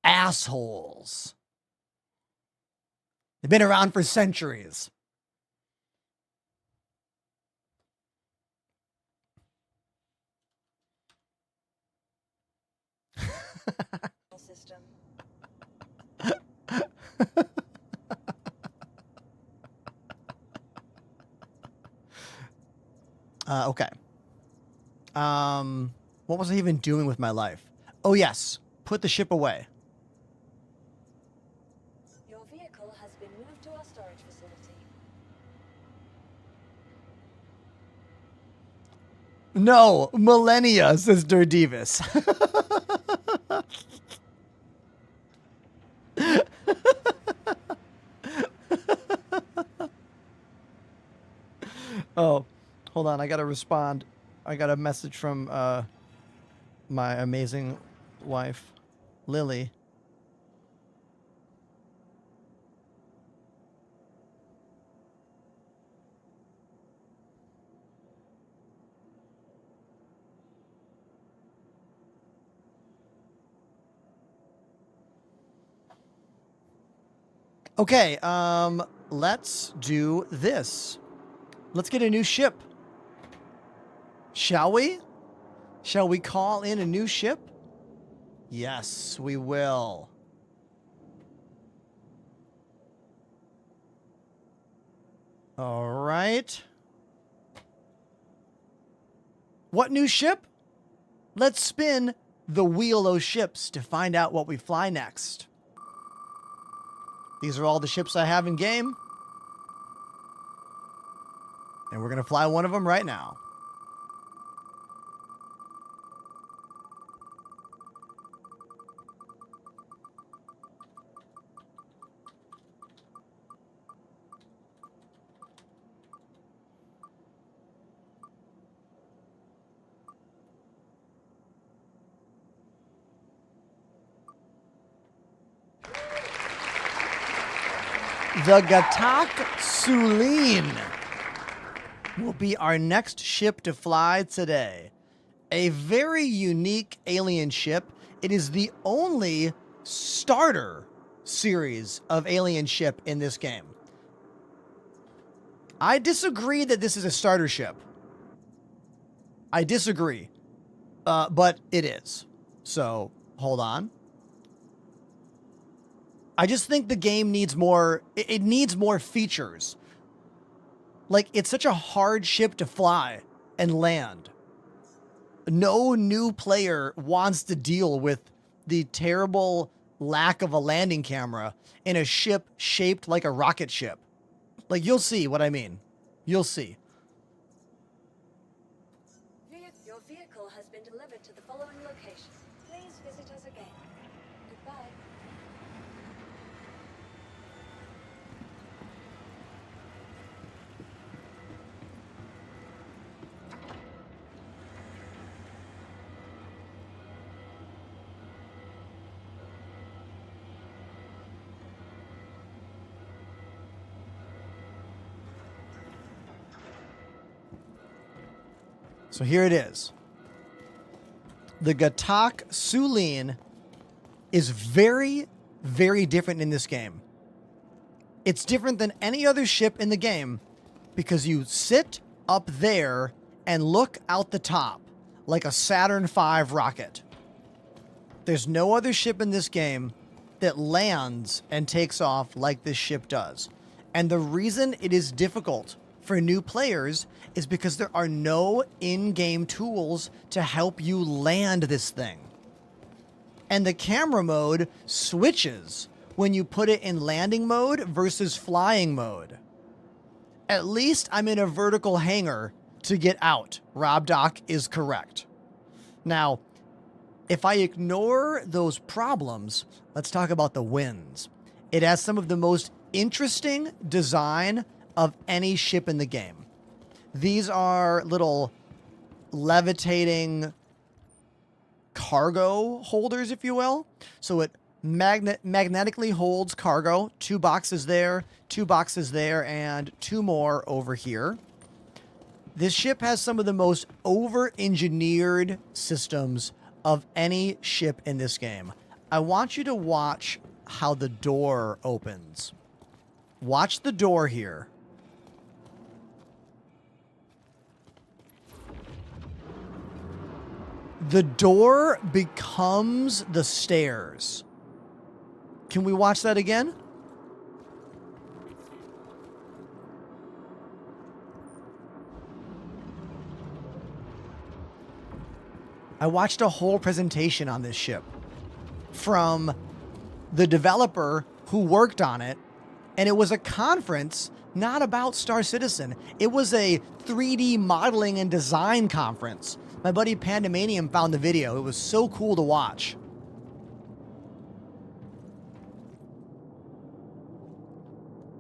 assholes. They've been around for centuries. System. Okay. What was I even doing with my life? Oh, yes. Put the ship away. Your vehicle has been moved to our storage facility. No, millennia, says Durdivis. Oh, hold on. I got to respond. I got a message from my amazing wife, Lily. Okay, let's do this. Let's get a new ship. Shall we? Shall we call in a new ship? Yes, we will. All right. What new ship? Let's spin the wheel of ships to find out what we fly next. These are all the ships I have in game. And we're going to fly one of them right now. The Gatak Sulin will be our next ship to fly today. A very unique alien ship. It is the only starter series of alien ship in this game. I disagree that this is a starter ship. I disagree. But it is. So, hold on. I just think the game needs more, it needs more features. Like, it's such a hard ship to fly and land. No new player wants to deal with the terrible lack of a landing camera in a ship shaped like a rocket ship. Like, you'll see what I mean. You'll see. Your vehicle has been delivered to the following location. Please visit us again. Goodbye. So here it is. The Gatak Sulin is very, very different in this game. It's different than any other ship in the game because you sit up there and look out the top like a Saturn V rocket. There's no other ship in this game that lands and takes off like this ship does. And the reason it is difficult for new players is because there are no in-game tools to help you land this thing. And the camera mode switches when you put it in landing mode versus flying mode. At least I'm in a vertical hangar to get out. Rob Doc is correct. Now, if I ignore those problems, let's talk about the wins. It has some of the most interesting design of any ship in the game. These are little levitating cargo holders, if you will. So it magnetically holds cargo. 2 boxes there, 2 boxes there, and 2 more over here. This ship has some of the most over-engineered systems of any ship in this game. I want you to watch how the door opens. Watch the door here. The door becomes the stairs. Can we watch that again? I watched a whole presentation on this ship from the developer who worked on it, and it was a conference not about Star Citizen. It was a 3D modeling and design conference. My buddy Pandemanium found the video. It was so cool to watch.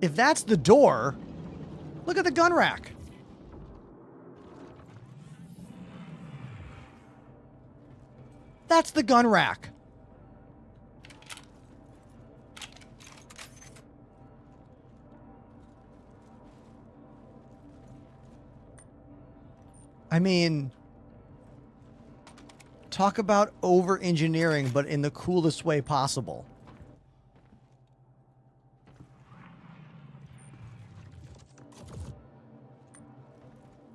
If that's the door, look at the gun rack. That's the gun rack. I mean, talk about over-engineering, but in the coolest way possible.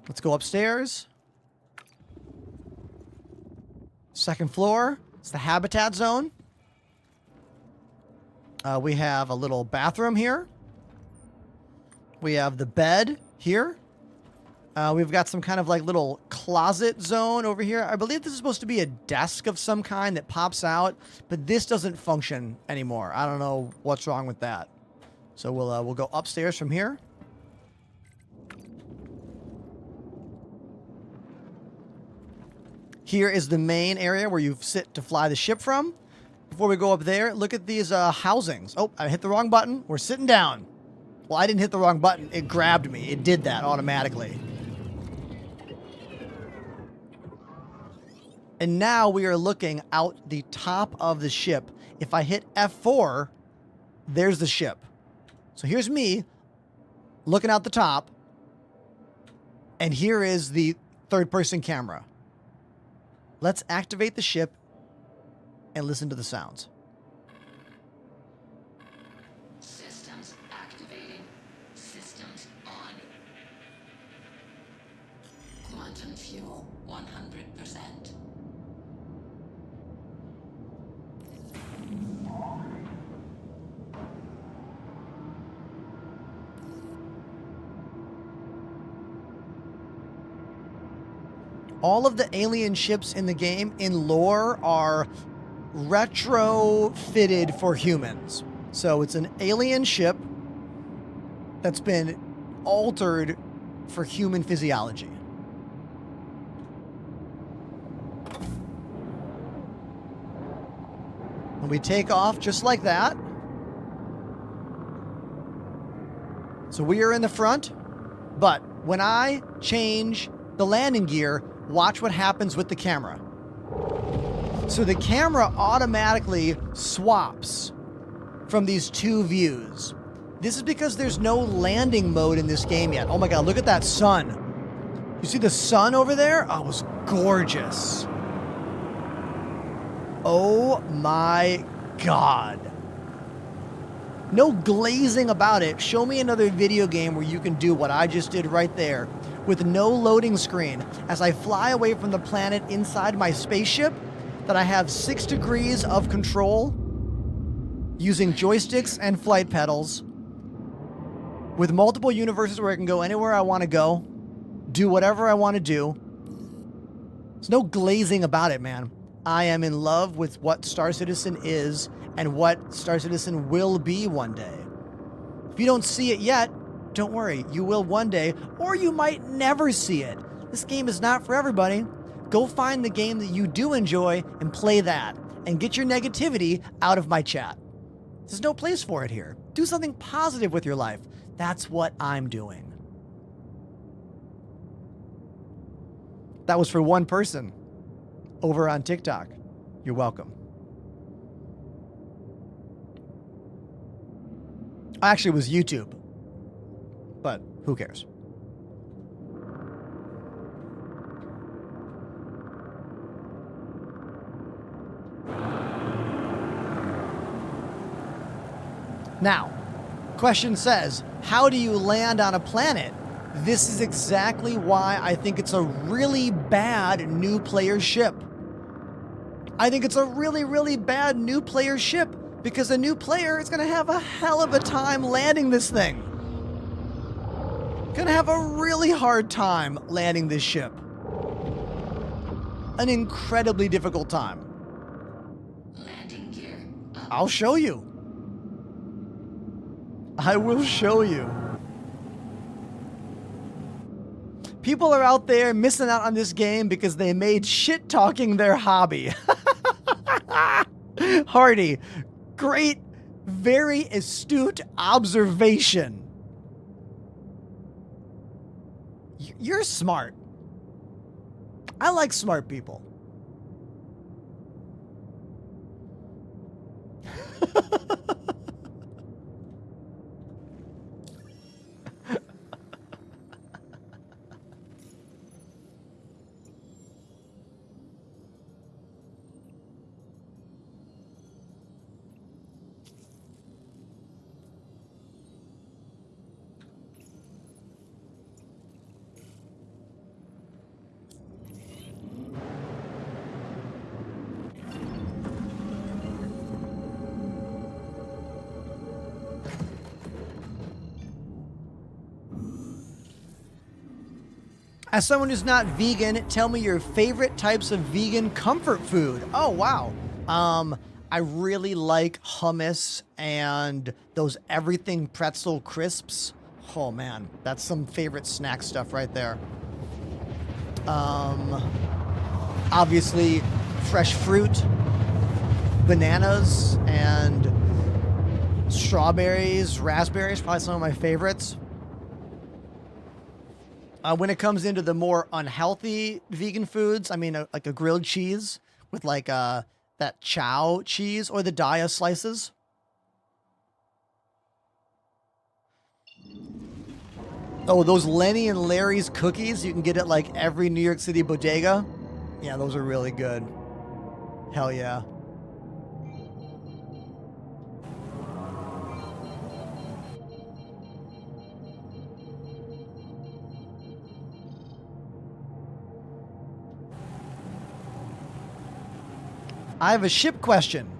Let's go upstairs. Second floor. It's the habitat zone. We have a little bathroom here. We have the bed here. We've got some kind of like little closet zone over here. I believe this is supposed to be a desk of some kind that pops out, but this doesn't function anymore. I don't know what's wrong with that. So we'll go upstairs from here. Here is the main area where you sit to fly the ship from. Before we go up there, look at these housings. Oh, I hit the wrong button. We're sitting down. Well, I didn't hit the wrong button. It grabbed me. It did that automatically. And now we are looking out the top of the ship. If I hit F4, there's the ship. So here's me looking out the top. And here is the third-person camera. Let's activate the ship and listen to the sounds. Systems activating. Systems on. Quantum fuel 100%. All of the alien ships in the game, in lore, are retrofitted for humans. So it's an alien ship that's been altered for human physiology. And we take off just like that. So we are in the front, but when I change the landing gear, watch what happens with the camera. So the camera automatically swaps from these two views. This is because there's no landing mode in this game yet. Oh my God, look at that sun. You see the sun over there? Oh, it was gorgeous. Oh my God. No glazing about it. Show me another video game where you can do what I just did right there with no loading screen as I fly away from the planet inside my spaceship that I have 6 degrees of control using joysticks and flight pedals with multiple universes where I can go anywhere I want to go, do whatever I want to do. There's no glazing about it, man. I am in love with what Star Citizen is and what Star Citizen will be one day. If you don't see it yet, don't worry, you will one day, or you might never see it. This game is not for everybody. Go find the game that you do enjoy and play that, and get your negativity out of my chat. There's no place for it here. Do something positive with your life. That's what I'm doing. That was for one person over on TikTok. You're welcome. Actually, it was YouTube, but who cares? Now, question says, how do you land on a planet? This is exactly why I think it's a really bad new player ship. I think it's a really, really bad new player ship because a new player is going to have a hell of a time landing this thing. Going to have a really hard time landing this ship. An incredibly difficult time. Landing gear up. I'll show you. I will show you. People are out there missing out on this game because they made shit talking their hobby. Hardy, great, very astute observation. You're smart. I like smart people. As someone who's not vegan, tell me your favorite types of vegan comfort food. Oh, wow. I really like hummus and those everything pretzel crisps. Oh man, that's some favorite snack stuff right there. Obviously fresh fruit, bananas, and strawberries, raspberries, probably some of my favorites. When it comes into the more unhealthy vegan foods, I mean, like a grilled cheese with like that chow cheese or the Daya slices. Oh, those Lenny and Larry's cookies you can get at like every New York City bodega. Yeah, those are really good. Hell yeah. I have a ship question.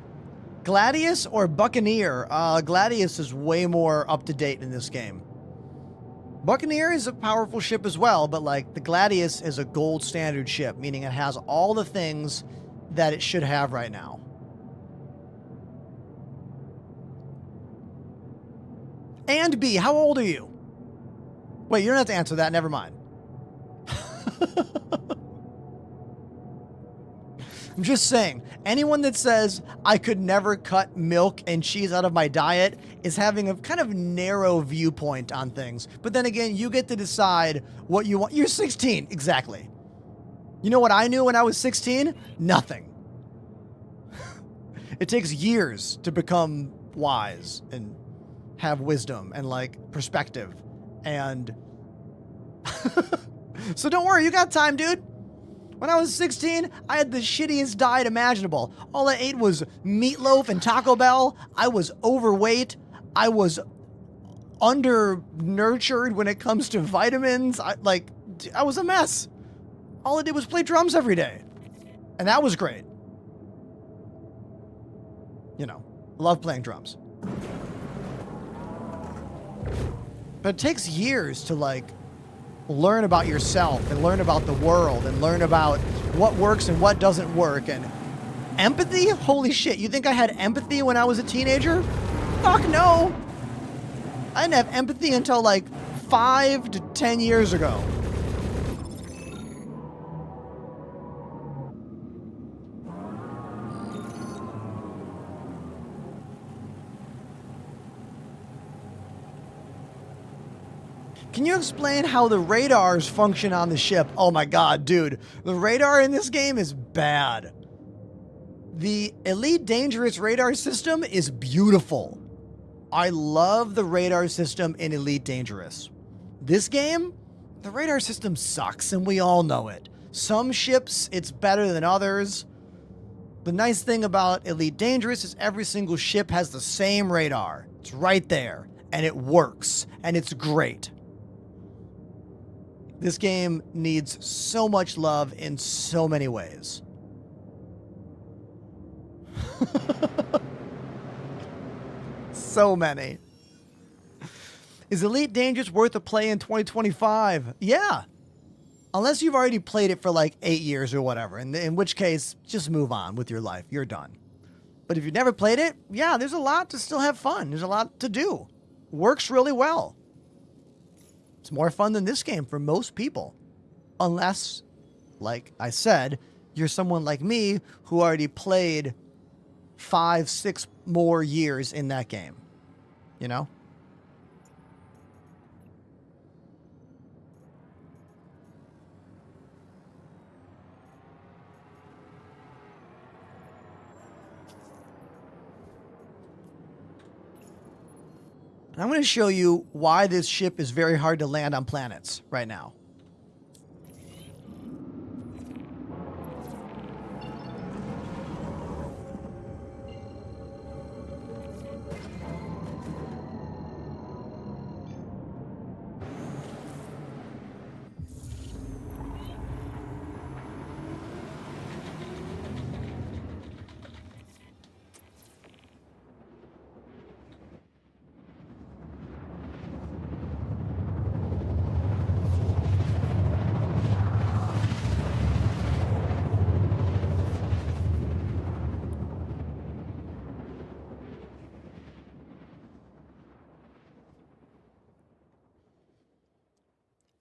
Gladius or Buccaneer? Gladius is way more up to date in this game. Buccaneer is a powerful ship as well, but like the Gladius is a gold standard ship, meaning it has all the things that it should have right now. And B, how old are you? Wait, you don't have to answer that. Never mind. I'm just saying, anyone that says I could never cut milk and cheese out of my diet is having a kind of narrow viewpoint on things. But then again, you get to decide what you want. You're 16, exactly. You know what I knew when I was 16? Nothing. It takes years to become wise and have wisdom and like perspective. And so don't worry, you got time, dude. When I was 16, I had the shittiest diet imaginable. All I ate was meatloaf and Taco Bell. I was overweight. I was under-nurtured when it comes to vitamins. I was a mess. All I did was play drums every day. And that was great. You know, love playing drums. But it takes years to like learn about yourself and learn about the world and learn about what works and what doesn't work. And empathy? Holy shit. You think I had empathy when I was a teenager? Fuck no. I didn't have empathy until like 5 to 10 years ago. Can you explain how the radars function on the ship? Oh my god, dude. The radar in this game is bad. The Elite Dangerous radar system is beautiful. I love the radar system in Elite Dangerous. This game, the radar system sucks, and we all know it. Some ships, it's better than others. The nice thing about Elite Dangerous is every single ship has the same radar. It's right there, and it works, and it's great. This game needs so much love in so many ways. So many. Is Elite Dangerous worth a play in 2025? Yeah. Unless you've already played it for like 8 years or whatever, in which case, just move on with your life. You're done. But if you've never played it, yeah, there's a lot to still have fun. There's a lot to do. Works really well. It's more fun than this game for most people. Unless, like I said, you're someone like me who already played 5, 6 more years in that game. You know? And I'm going to show you why this ship is very hard to land on planets right now.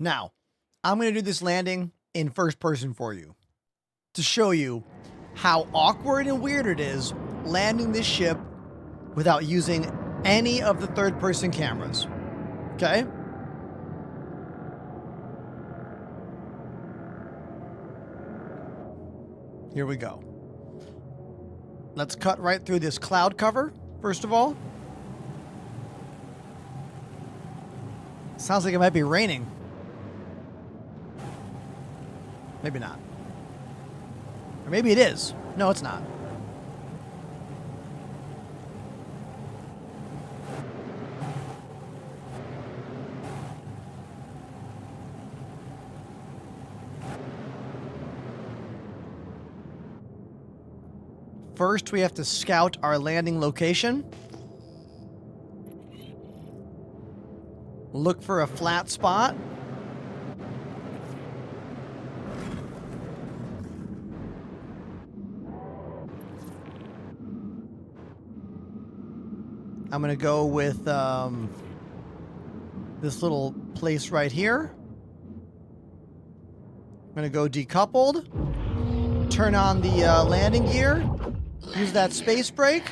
Now, I'm going to do this landing in first person for you to show you how awkward and weird it is landing this ship without using any of the third person cameras. Okay? Here we go. Let's cut right through this cloud cover, first of all. Sounds like it might be raining. Maybe not. Or maybe it is. No, it's not. First, we have to scout our landing location. Look for a flat spot. I'm going to go with this little place right here. I'm going to go decoupled. Turn on the landing gear. Use that space brake.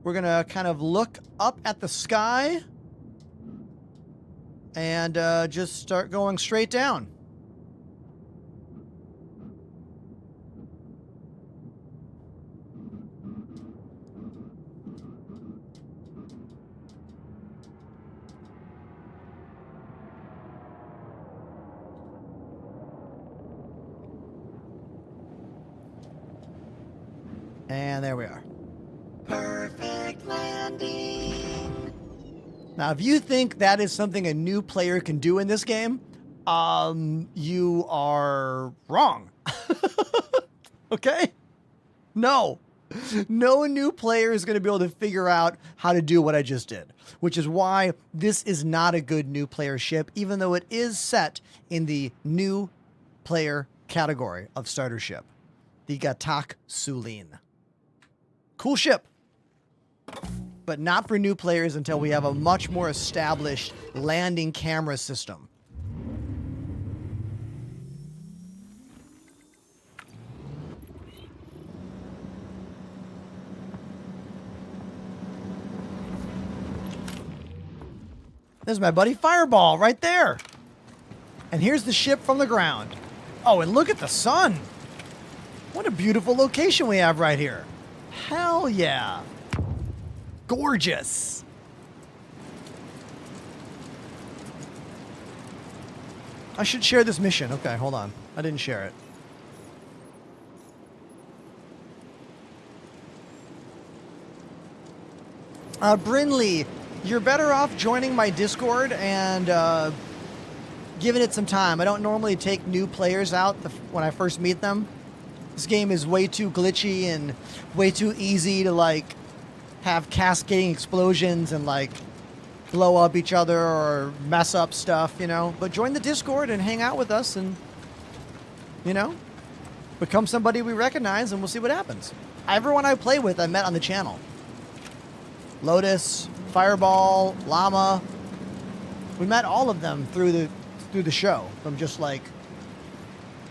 We're going to kind of look up at the sky. And just start going straight down. And there we are. Perfect landing. Now, if you think that is something a new player can do in this game, you are wrong. Okay? No. No new player is going to be able to figure out how to do what I just did, which is why this is not a good new player ship, even though it is set in the new player category of starter ship. The Gatak Sulin. Cool ship, but not for new players until we have a much more established landing camera system. There's my buddy Fireball right there. And here's the ship from the ground. Oh, and look at the sun. What a beautiful location we have right here. Hell yeah. Gorgeous. I should share this mission. Okay, hold on. I didn't share it. Brinley, you're better off joining my Discord and giving it some time. I don't normally take new players out when I first meet them. This game is way too glitchy and way too easy to like have cascading explosions and like blow up each other or mess up stuff, you know. But join the Discord and hang out with us and, you know, become somebody we recognize and we'll see what happens. Everyone I play with I met on the channel. Lotus, Fireball, Llama. We met all of them through the show from just like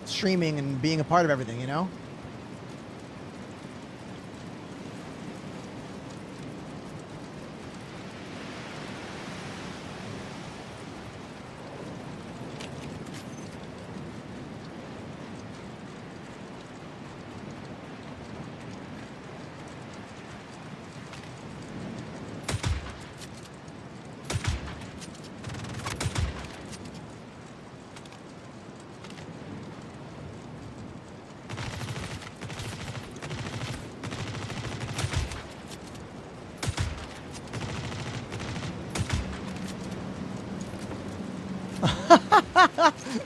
streaming and being a part of everything, you know?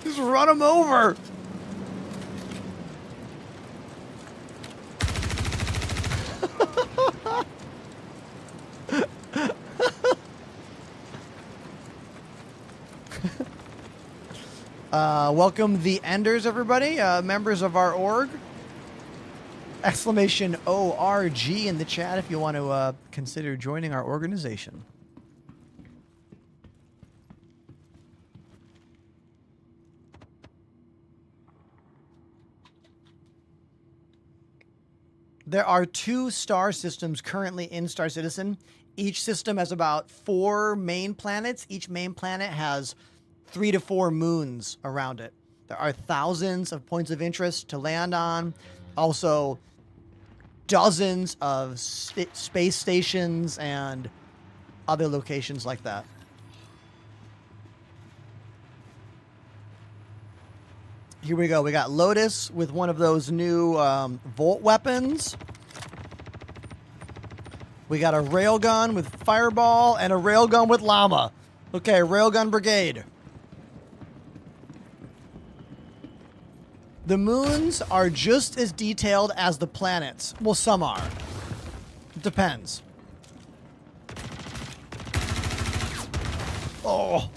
Just run him over. Welcome the Enders, everybody. Members of our org. Exclamation ORG in the chat if you want to consider joining our organization. There are 2 star systems currently in Star Citizen. Each system has about 4 main planets. Each main planet has 3 to 4 moons around it. There are thousands of points of interest to land on. Also, dozens of space stations and other locations like that. Here we go. We got Lotus with one of those new Volt weapons. We got a railgun with Fireball and a railgun with Llama. Okay, Railgun Brigade. The moons are just as detailed as the planets. Well, some are. It depends. Oh.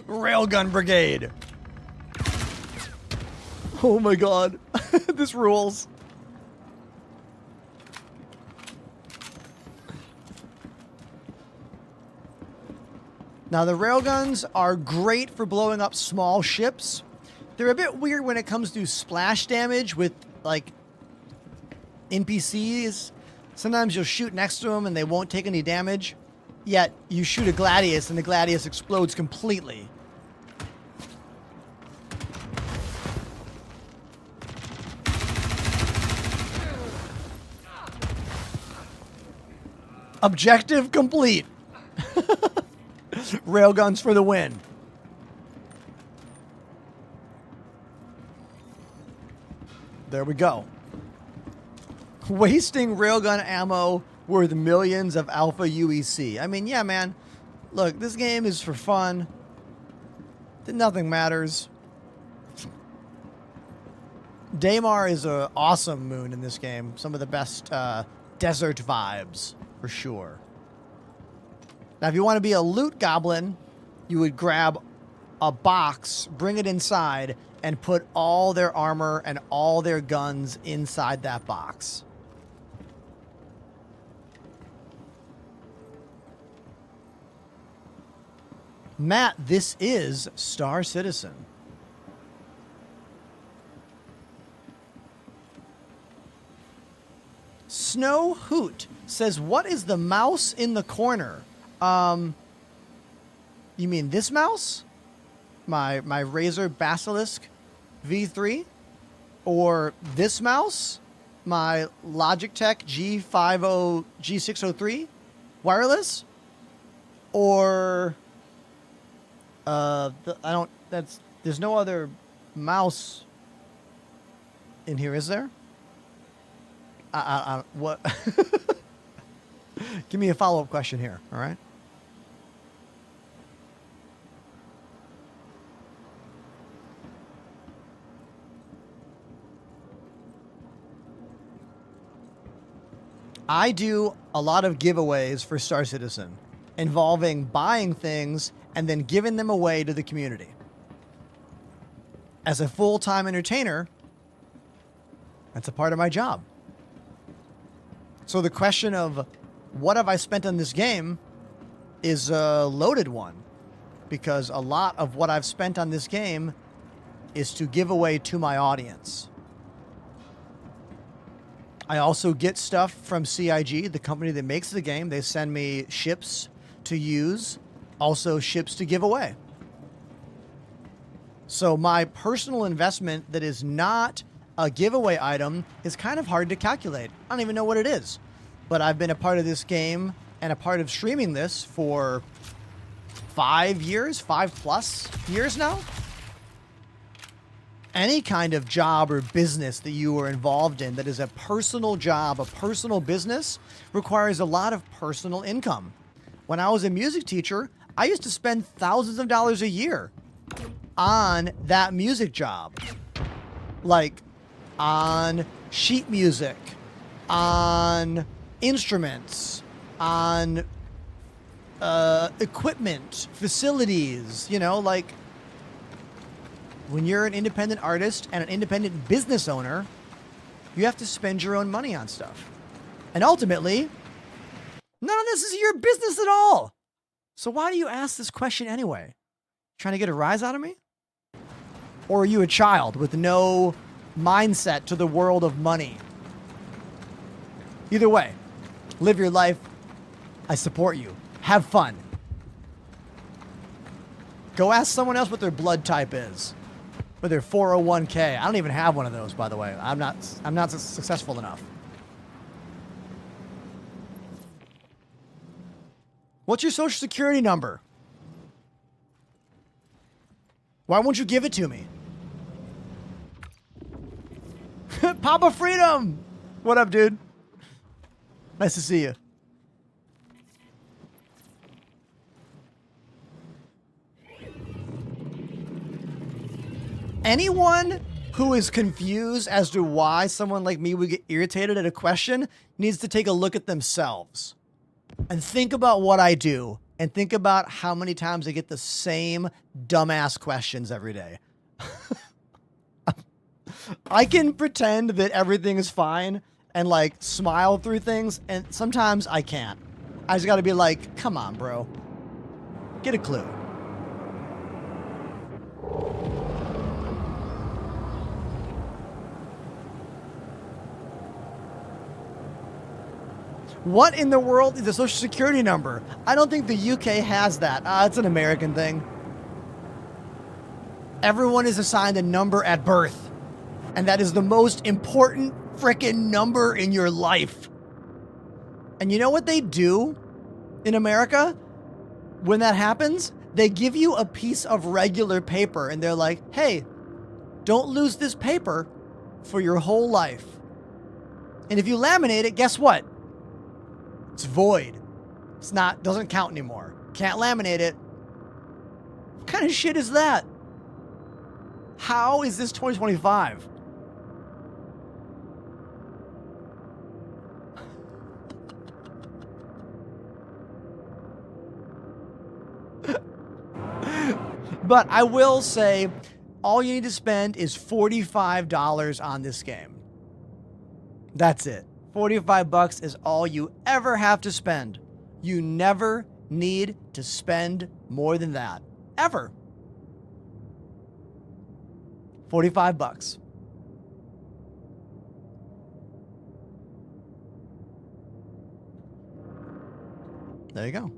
Railgun Brigade. Oh my god. This rules. Now the railguns are great for blowing up small ships. They're a bit weird when it comes to splash damage with like NPCs. Sometimes you'll shoot next to them and they won't take any damage. Yet you shoot a Gladius and the Gladius explodes completely. Objective complete. Railguns for the win. There we go. Wasting railgun ammo worth millions of alpha UEC. I mean, yeah, man. Look, this game is for fun. Nothing matters. Daymar is an awesome moon in this game. Some of the best desert vibes, for sure. Now, if you want to be a loot goblin, you would grab a box, bring it inside, and put all their armor and all their guns inside that box. Matt, this is Star Citizen. Snow Hoot says, what is the mouse in the corner? You mean this mouse? My Razer Basilisk V3? Or this mouse? My Logitech G603 wireless? Or there's no other mouse in here, is there? What? Give me a follow-up question here, all right? I do a lot of giveaways for Star Citizen involving buying things and then giving them away to the community. As a full-time entertainer, that's a part of my job. So the question of what have I spent on this game is a loaded one, because a lot of what I've spent on this game is to give away to my audience. I also get stuff from CIG, the company that makes the game. They send me ships to use, also ships to give away. So my personal investment that is not a giveaway item is kind of hard to calculate. I don't even know what it is. But I've been a part of this game and a part of streaming this for 5 years, 5+ years now. Any kind of job or business that you are involved in that is a personal job, a personal business, requires a lot of personal income. When I was a music teacher, I used to spend thousands of dollars a year on that music job. Like on sheet music, on instruments, on equipment, facilities, you know, like when you're an independent artist and an independent business owner, you have to spend your own money on stuff. And ultimately, none of this is your business at all. So why do you ask this question anyway? Trying to get a rise out of me? Or are you a child with no mindset to the world of money? Either way, live your life. I support you. Have fun. Go ask someone else what their blood type is. Or their 401k. I don't even have one of those, by the way. I'm not successful enough. What's your social security number? Why won't you give it to me? Papa Freedom! What up, dude? Nice to see you. Anyone who is confused as to why someone like me would get irritated at a question needs to take a look at themselves and think about what I do and think about how many times I get the same dumbass questions every day. I can pretend that everything is fine and like smile through things, and sometimes I can't. I just got to be like, come on, bro. Get a clue. What in the world is the social security number? I don't think the UK has that. It's an American thing. Everyone is assigned a number at birth. And that is the most important frickin' number in your life. And you know what they do in America when that happens? They give you a piece of regular paper and they're like, hey, don't lose this paper for your whole life. And if you laminate it, guess what? It's void. It's not, doesn't count anymore. Can't laminate it. What kind of shit is that? How is this 2025? But I will say, all you need to spend is $45 on this game. That's it. 45 bucks is all you ever have to spend. You never need to spend more than that. Ever. 45 bucks. There you go.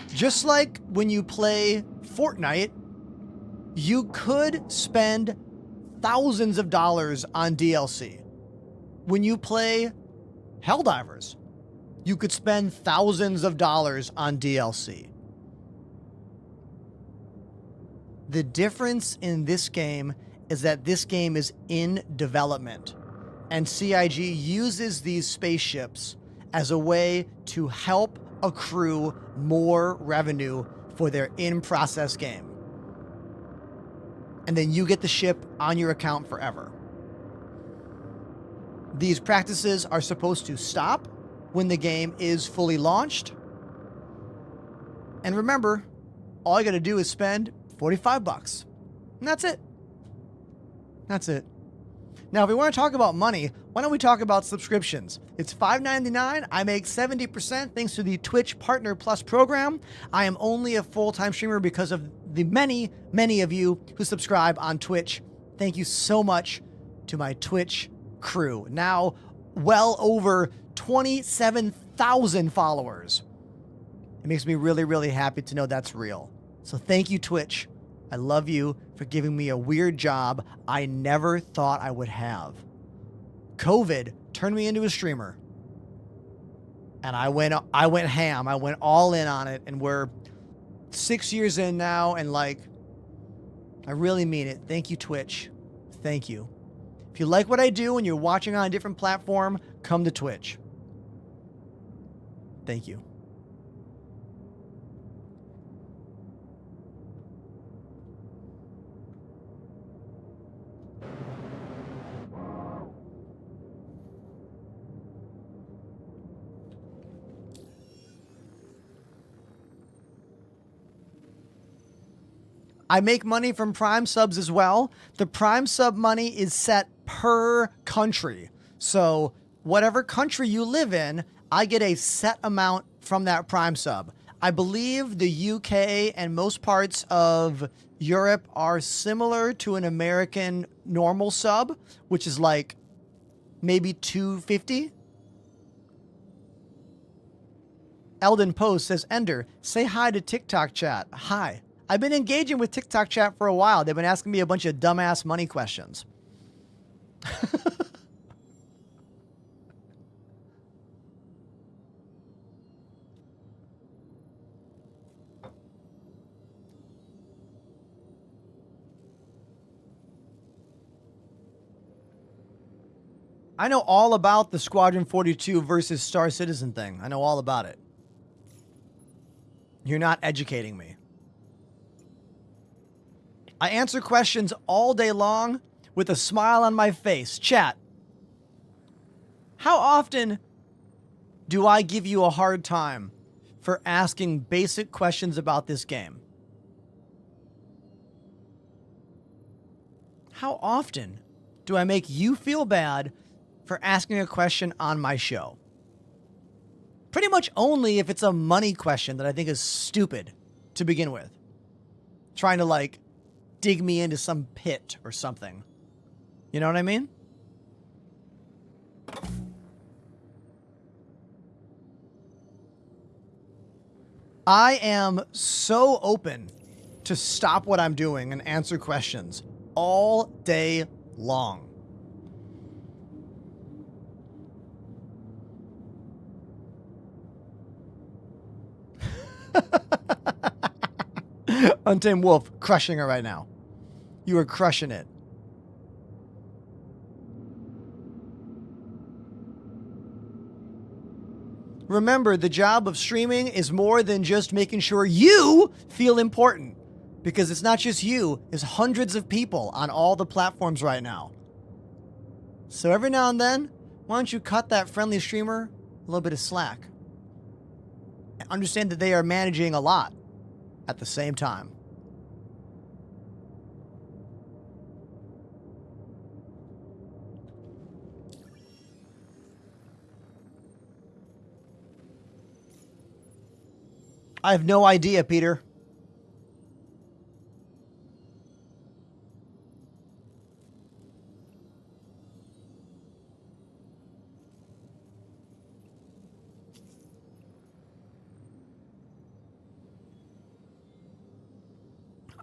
Just like when you play Fortnite, you could spend thousands of dollars on DLC. When you play Helldivers, you could spend thousands of dollars on DLC. The difference in this game is that this game is in development, and CIG uses these spaceships as a way to help accrue more revenue for their in-process game. And then you get the ship on your account forever. These practices are supposed to stop when the game is fully launched. And remember, all you got to do is spend 45 bucks. And that's it. That's it. Now, if we want to talk about money, why don't we talk about subscriptions? It's $5.99. I make 70% thanks to the Twitch Partner Plus program. I am only a full-time streamer because of the many, many of you who subscribe on Twitch. Thank you so much to my Twitch crew. Now, well over 27,000 followers. It makes me really, really happy to know that's real. So thank you, Twitch. I love you for giving me a weird job I never thought I would have. COVID turned me into a streamer. And I went ham. I went all in on it. And we're 6 years in now. And like, I really mean it. Thank you, Twitch. Thank you. If you like what I do and you're watching on a different platform, come to Twitch. Thank you. I make money from Prime subs as well. The Prime sub money is set per country. So whatever country you live in, I get a set amount from that Prime sub. I believe the UK and most parts of Europe are similar to an American normal sub, which is like maybe $2.50. Eldon Post says, Ender, say hi to TikTok chat. Hi. I've been engaging with TikTok chat for a while. They've been asking me a bunch of dumbass money questions. I know all about the Squadron 42 versus Star Citizen thing. I know all about it. You're not educating me. I answer questions all day long with a smile on my face. Chat, how often do I give you a hard time for asking basic questions about this game? How often do I make you feel bad for asking a question on my show? Pretty much only if it's a money question that I think is stupid to begin with. Trying to like dig me into some pit or something. You know what I mean? I am so open to stop what I'm doing and answer questions all day long. Untamed Wolf, crushing it right now. You are crushing it. Remember, the job of streaming is more than just making sure you feel important. Because it's not just you, it's hundreds of people on all the platforms right now. So every now and then, Why don't you cut that friendly streamer a little bit of slack? Understand that they are managing a lot at the same time. I have no idea, Peter.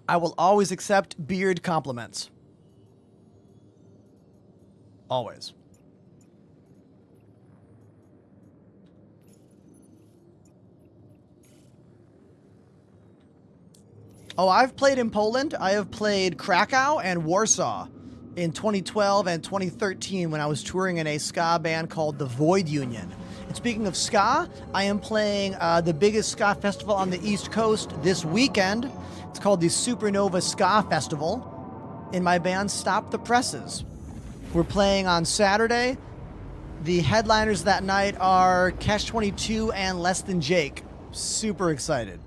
I will always accept beard compliments. Always. Oh, I've played in Poland. I have played Krakow and Warsaw in 2012 and 2013 when I was touring in a ska band called the Void Union. And speaking of ska, I am playing the biggest ska festival on the East Coast this weekend. It's called the Supernova Ska Festival. In my band, Stop the Presses. We're playing on Saturday. The headliners that night are Catch-22 and Less Than Jake. Super excited.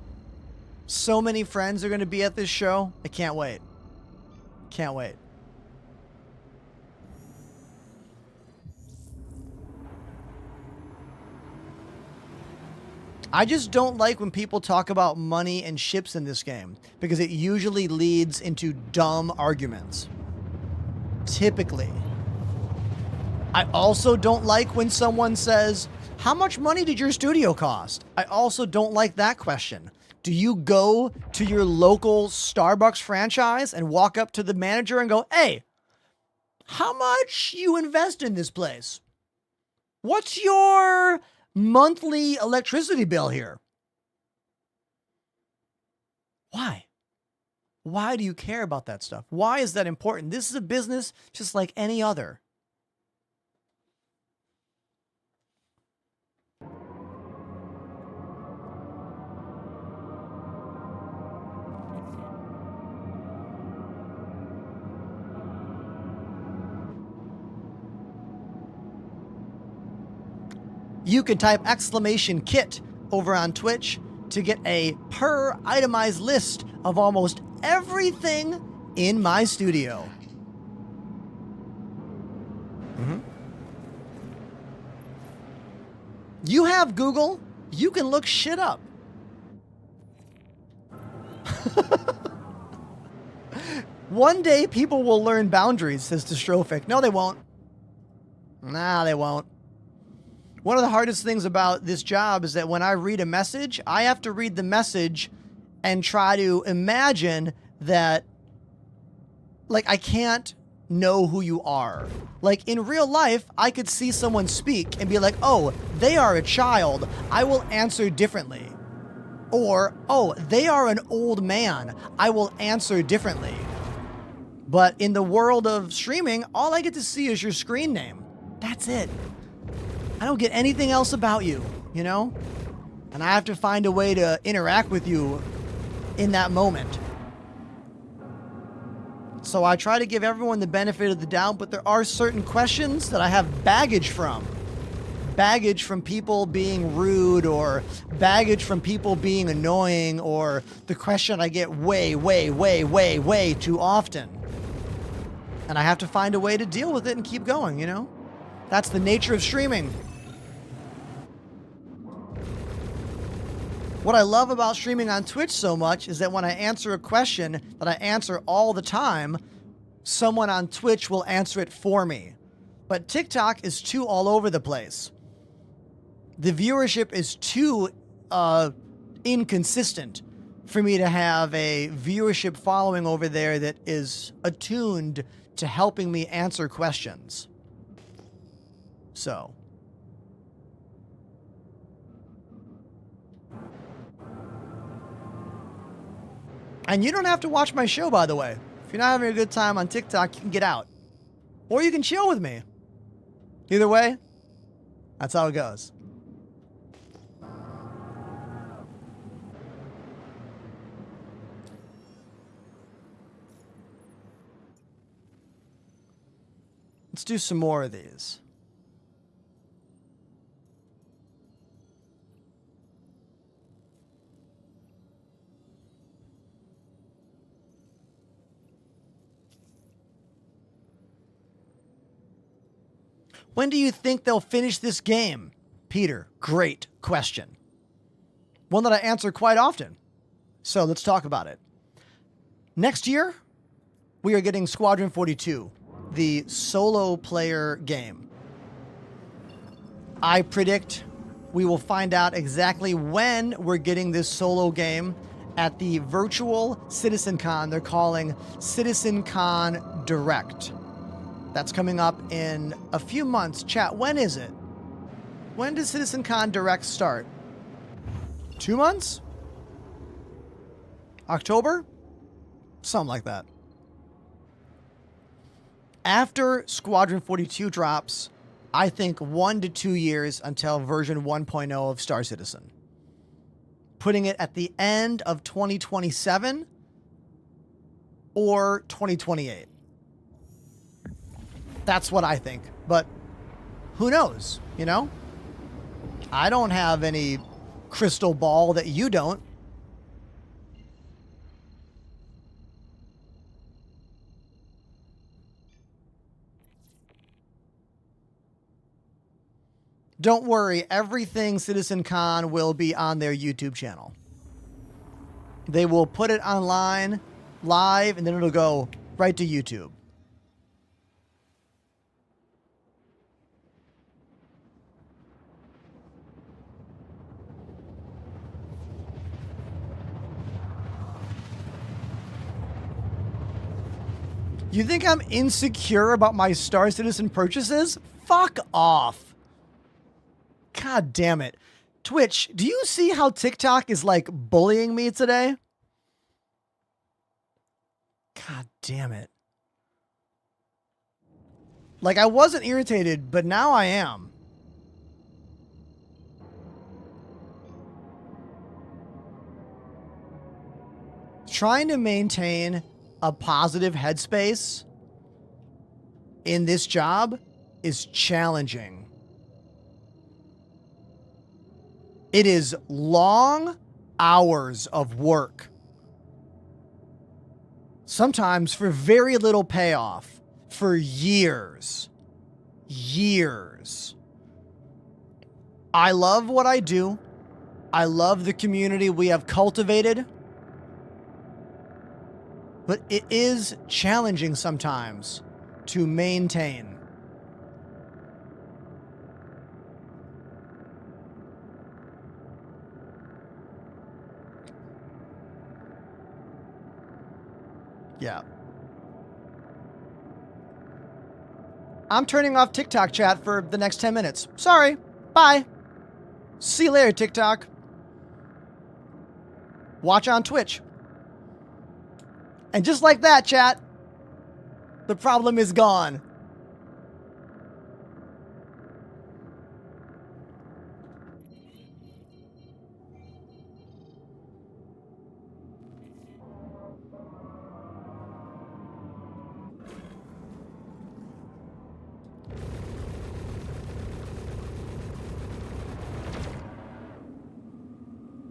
So many friends are going to be at this show. I can't wait. Can't wait. I just don't like when people talk about money and ships in this game because it usually leads into dumb arguments. Typically. I also don't like when someone says, how much money did your studio cost? I also don't like that question. Do you go to your local Starbucks franchise and walk up to the manager and go, hey, how much you invest in this place? What's your monthly electricity bill here? Why? Why do you care about that stuff? Why is that important? This is a business just like any other. You can type !kit over on Twitch to get a per itemized list of almost everything in my studio. You have Google, you can look shit up. One day people will learn boundaries, says Dystrophic. No, they won't. Nah, they won't. One of the hardest things about this job is that when I read a message, I have to read the message and try to imagine that, like, I can't know who you are. Like, in real life, I could see someone speak and be like, oh, they are a child. I will answer differently. Or, oh, they are an old man. I will answer differently. But in the world of streaming, all I get to see is your screen name. That's it. I don't get anything else about you, you know? And I have to find a way to interact with you in that moment. So I try to give everyone the benefit of the doubt, but there are certain questions that I have baggage from. Baggage from people being rude, or baggage from people being annoying, or the question I get way too often. And I have to find a way to deal with it and keep going, you know? That's the nature of streaming. What I love about streaming on Twitch so much is that when I answer a question that I answer all the time, someone on Twitch will answer it for me. But TikTok is too all over the place. The viewership is too inconsistent for me to have a viewership following over there that is attuned to helping me answer questions. So. And you don't have to watch my show, by the way. If you're not having a good time on TikTok, you can get out. Or you can chill with me. Either way, that's how it goes. Let's do some more of these. When do you think they'll finish this game? Peter, great question. One that I answer quite often. So let's talk about it. Next year, we are getting Squadron 42, the solo player game. I predict we will find out exactly when we're getting this solo game at the virtual CitizenCon they're calling CitizenCon Direct. That's coming up in a few months. Chat, when is it? When does CitizenCon Direct start? 2 months? October? Something like that. After Squadron 42 drops, I think 1 to 2 years until version 1.0 of Star Citizen. Putting it at the end of 2027 or 2028. That's what I think. But who knows, you know? I don't have any crystal ball that you don't. Don't worry, everything CitizenCon will be on their YouTube channel. They will put it online, live, and then it'll go right to YouTube. You think I'm insecure about my Star Citizen purchases? Fuck off. God damn it. Twitch, do you see how TikTok is like bullying me today? God damn it. Like, I wasn't irritated, but now I am. Trying to maintain a positive headspace in this job is challenging. It is long hours of work. Sometimes for very little payoff. For years. Years. I love what I do. I love the community we have cultivated. But it is challenging sometimes to maintain. Yeah. I'm turning off TikTok chat for the next 10 minutes. Sorry. Bye. See you later, TikTok. Watch on Twitch. And just like that, chat, the problem is gone.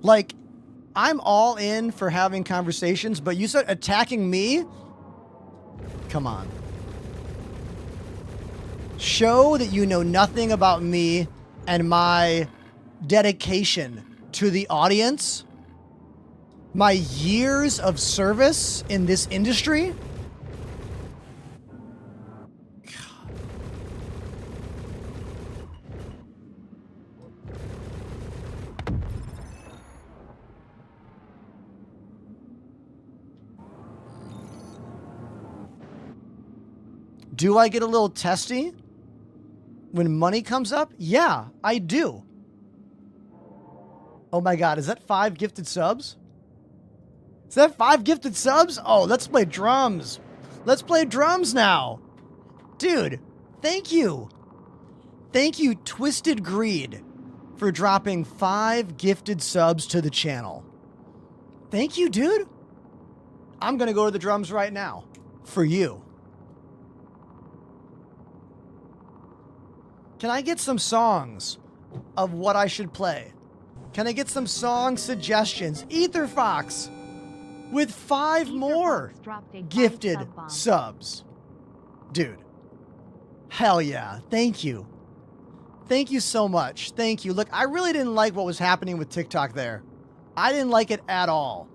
Like, I'm all in for having conversations, but you start attacking me? Come on. Show that you know nothing about me and my dedication to the audience, my years of service in this industry. Do I get a little testy when money comes up? Yeah, I do. Oh my God, is that 5 gifted subs? Is that 5 gifted subs? Oh, let's play drums. Let's play drums now. Dude, thank you. Thank you, Twisted Greed, for dropping 5 gifted subs to the channel. Thank you, dude. I'm going to go to the drums right now for you. Can I get some songs of what I should play? Can I get some song suggestions? Ether Fox with 5 more gifted subs. Dude, hell yeah. Thank you. Thank you so much. Thank you. Look, I really didn't like what was happening with TikTok there. I didn't like it at all.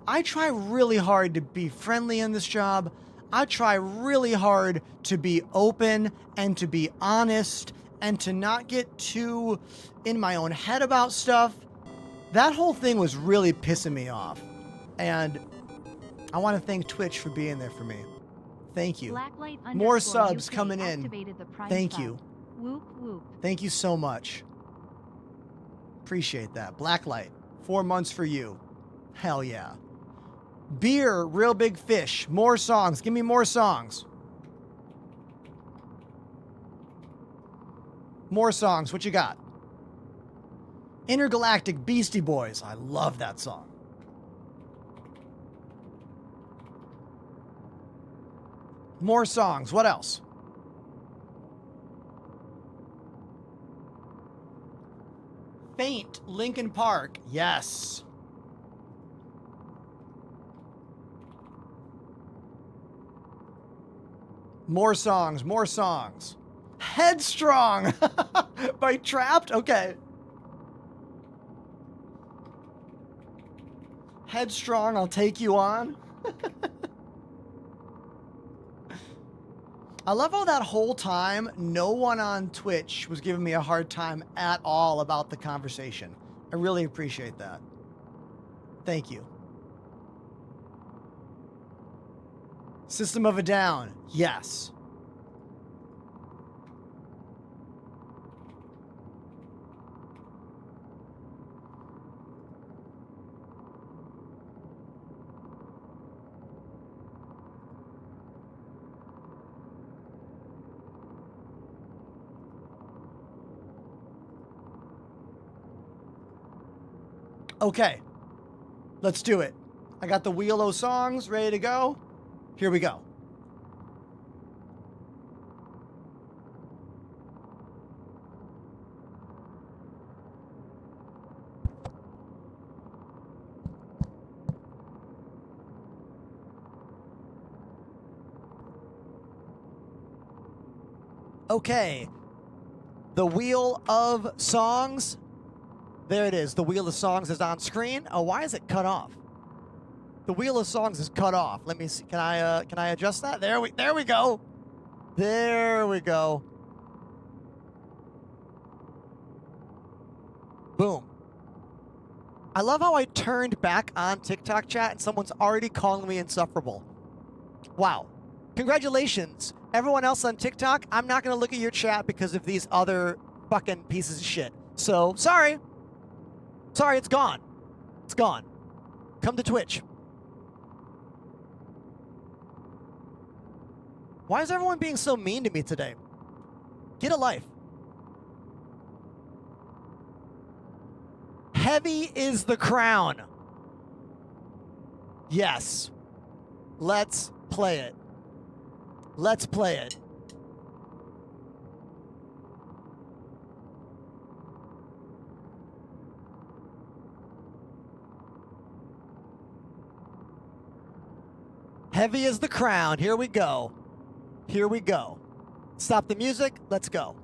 I try really hard to be friendly in this job. I try really hard to be open and to be honest and to not get too in my own head about stuff. That whole thing was really pissing me off. And I want to thank Twitch for being there for me. Thank you. More subs coming in. Thank you. Whoop whoop. Thank you so much. Appreciate that. Blacklight, 4 months for you. Hell yeah. Beer, Real Big Fish, more songs. Give me more songs. More songs. What you got? Intergalactic Beastie Boys. I love that song. More songs. What else? Faint, Linkin Park. Yes. More songs, more songs. Headstrong by Trapped. Okay. Headstrong, I'll take you on. I love how that whole time, no one on Twitch was giving me a hard time at all about the conversation. I really appreciate that. Thank you. System of a Down. Yes. Okay, let's do it. I got the wheel of songs ready to go. Here we go. Okay, the wheel of songs. There it is. The wheel of songs is on screen. Oh, why is it cut off? The wheel of songs is cut off. Let me see. Can I adjust that? There we go. There we go. Boom. I love how I turned back on TikTok chat and someone's already calling me insufferable. Wow. Congratulations. Everyone else on TikTok, I'm not going to look at your chat because of these other fucking pieces of shit. So, sorry. Sorry, it's gone. It's gone. Come to Twitch. Why is everyone being so mean to me today? Get a life. Heavy is the crown. Yes. Let's play it. Let's play it. Heavy is the crown. Here we go. Here we go. Stop the music. Let's go.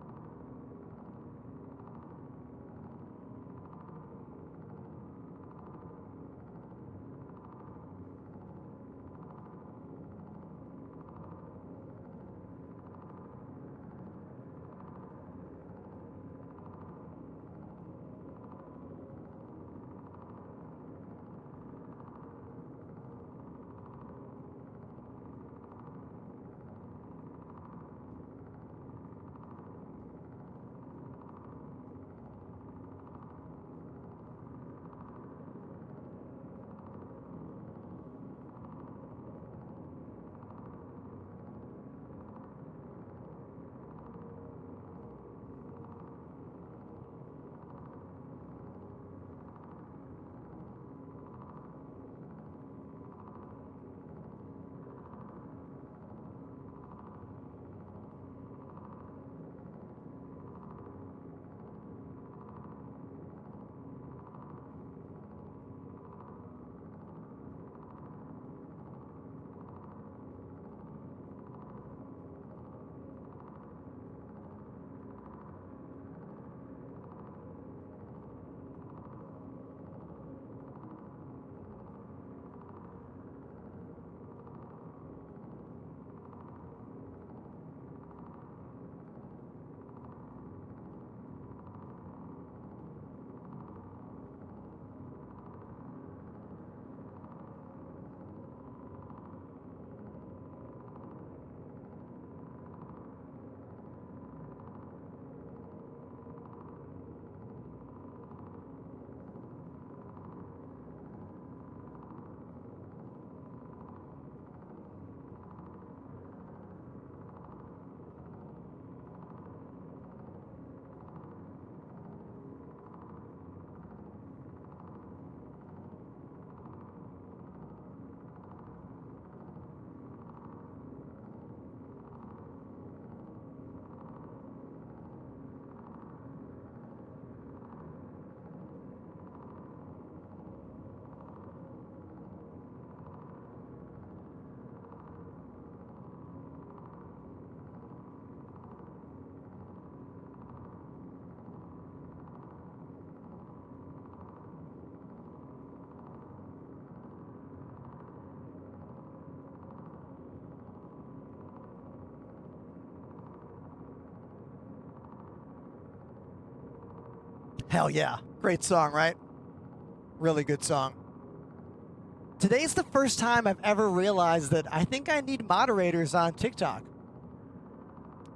Hell yeah. Great song, right? Really good song. Today's the first time I've ever realized that I think I need moderators on TikTok.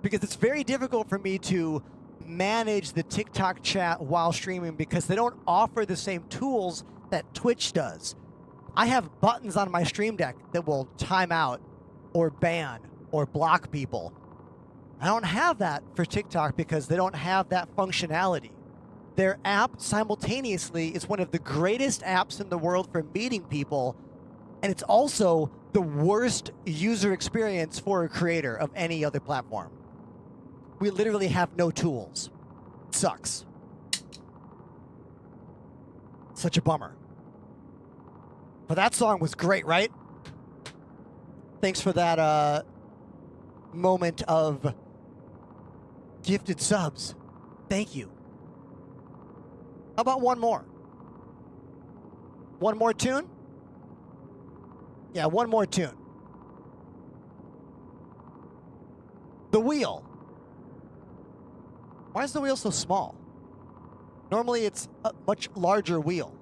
Because it's very difficult for me to manage the TikTok chat while streaming because they don't offer the same tools that Twitch does. I have buttons on my stream deck that will time out or ban or block people. I don't have that for TikTok because they don't have that functionality. Their app simultaneously is one of the greatest apps in the world for meeting people, and it's also the worst user experience for a creator of any other platform. We literally have no tools. It sucks. Such a bummer. But that song was great, right? Thanks for that moment of gifted subs. Thank you. How about one more? One more tune? Yeah, one more tune. The wheel. Why is the wheel so small? Normally it's a much larger wheel.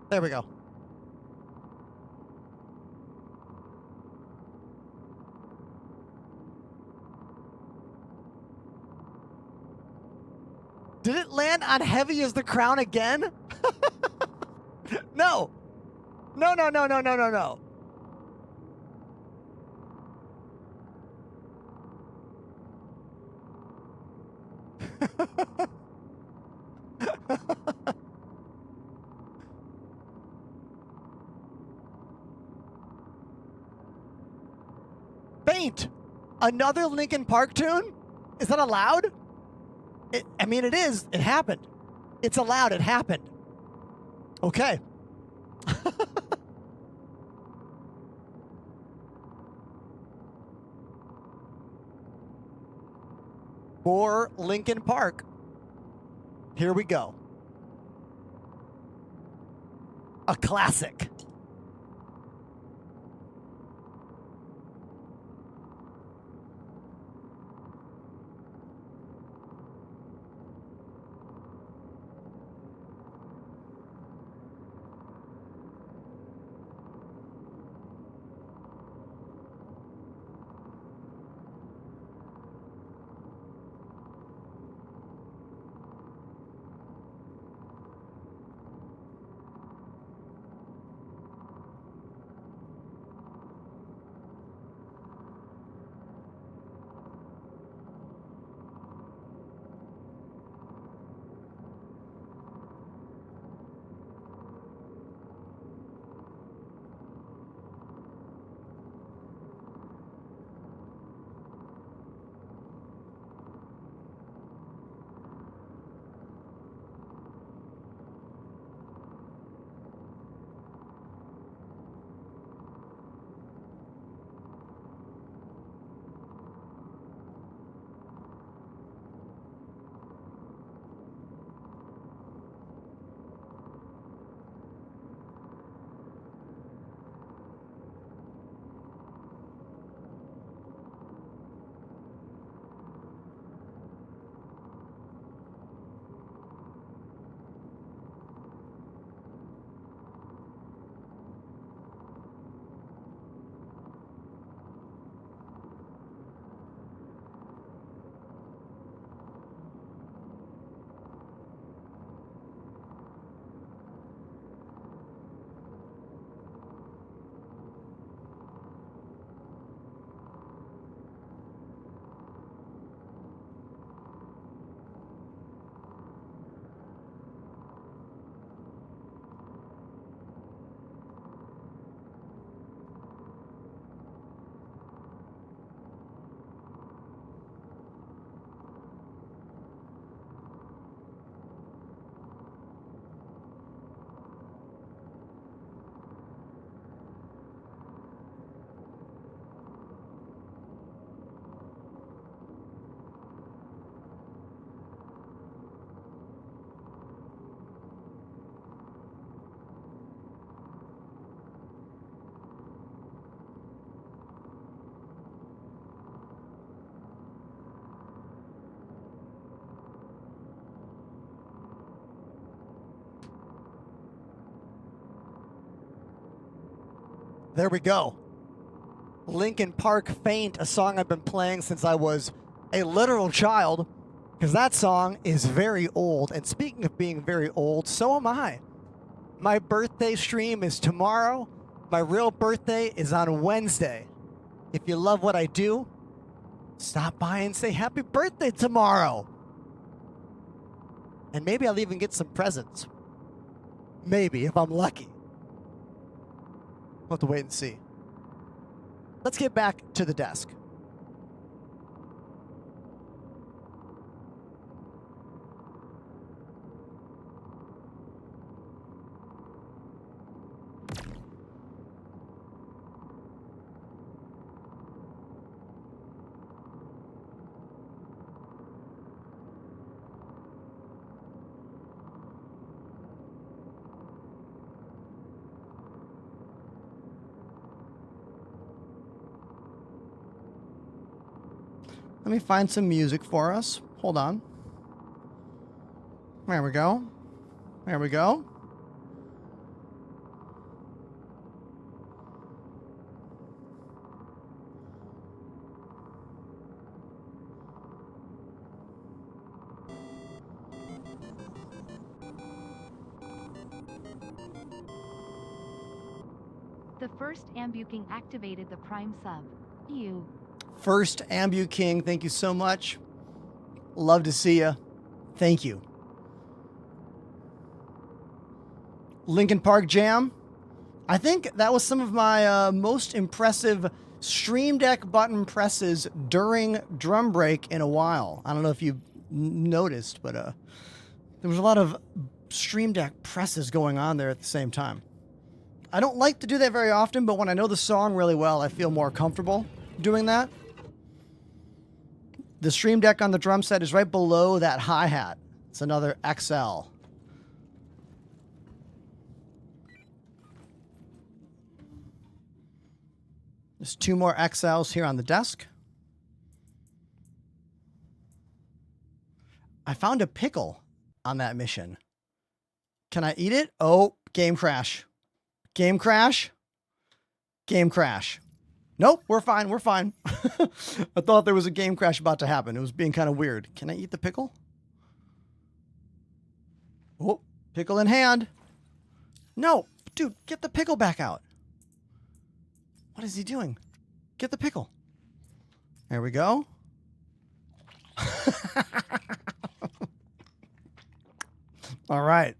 There we go. Did it land on heavy as the crown again? No. No, no, no, no, no, no, no. Faint. Another Linkin Park tune? Is that allowed? I mean, it is. It happened. It's allowed. It happened. Okay. More Linkin Park. Here we go. A classic. There we go. Linkin Park Faint, a song I've been playing since I was a literal child, because that song is very old. And speaking of being very old, so am I. My birthday stream is tomorrow. My real birthday is on Wednesday. If you love what I do, stop by and say happy birthday tomorrow. And maybe I'll even get some presents. Maybe, if I'm lucky. We'll have to wait and see. Let's get back to the desk. Let me find some music for us. Hold on. There we go. There we go. The first Ambu King activated the Prime sub. You. First Ambu King, thank you so much. Love to see you. Thank you. Linkin Park Jam. I think that was some of my most impressive Stream Deck button presses during drum break in a while. I don't know if you noticed, but there was a lot of Stream Deck presses going on there at the same time. I don't like to do that very often, but when I know the song really well, I feel more comfortable doing that. The Stream Deck on the drum set is right below that hi-hat. It's another XL. There's 2 more XLs here on the desk. I found a pickle on that mission. Can I eat it? Oh, game crash. Game crash. Game crash. Nope, we're fine. We're fine. I thought there was a game crash about to happen. It was being kind of weird. Can I eat the pickle? Oh, pickle in hand. No, dude, get the pickle back out. What is he doing? Get the pickle. There we go. All right.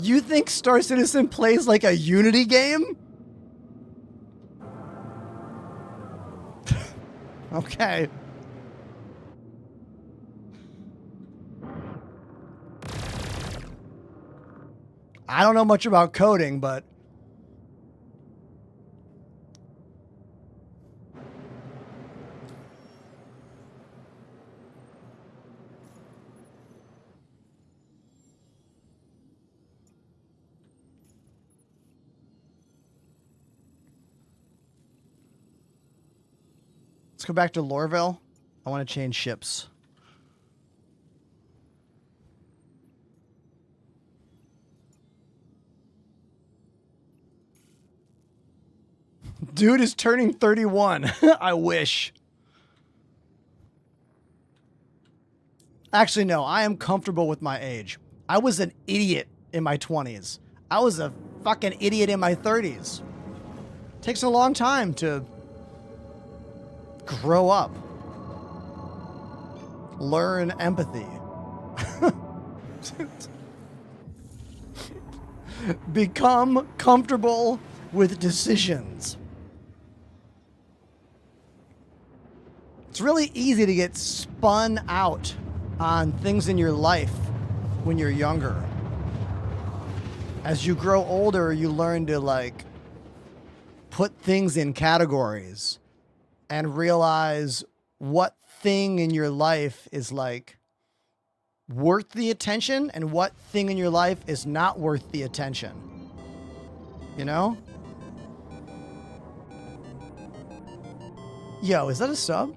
You think Star Citizen plays like a Unity game? Okay. I don't know much about coding, but let's go back to Lorville. I want to change ships. Dude is turning 31. I wish. Actually, no. I am comfortable with my age. I was an idiot in my 20s. I was a fucking idiot in my 30s. Takes a long time to grow up. Learn empathy. Become comfortable with decisions. It's really easy to get spun out on things in your life when you're younger. As you grow older, you learn to like put things in categories and realize what thing in your life is like worth the attention and what thing in your life is not worth the attention. You know? Yo, is that a sub?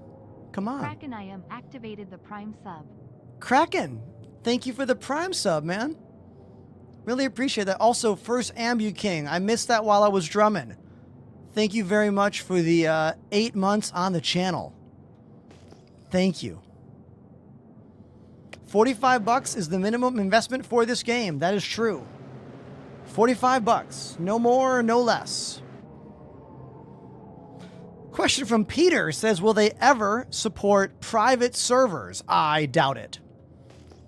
Come on. Kraken, I am activated the Prime sub. Kraken, thank you for the Prime sub, man. Really appreciate that. Also, first Ambu King. I missed that while I was drumming. Thank you very much for the 8 months on the channel. Thank you. 45 bucks is the minimum investment for this game. That is true. 45 bucks. No more, no less. Question from Peter says, will they ever support private servers? I doubt it.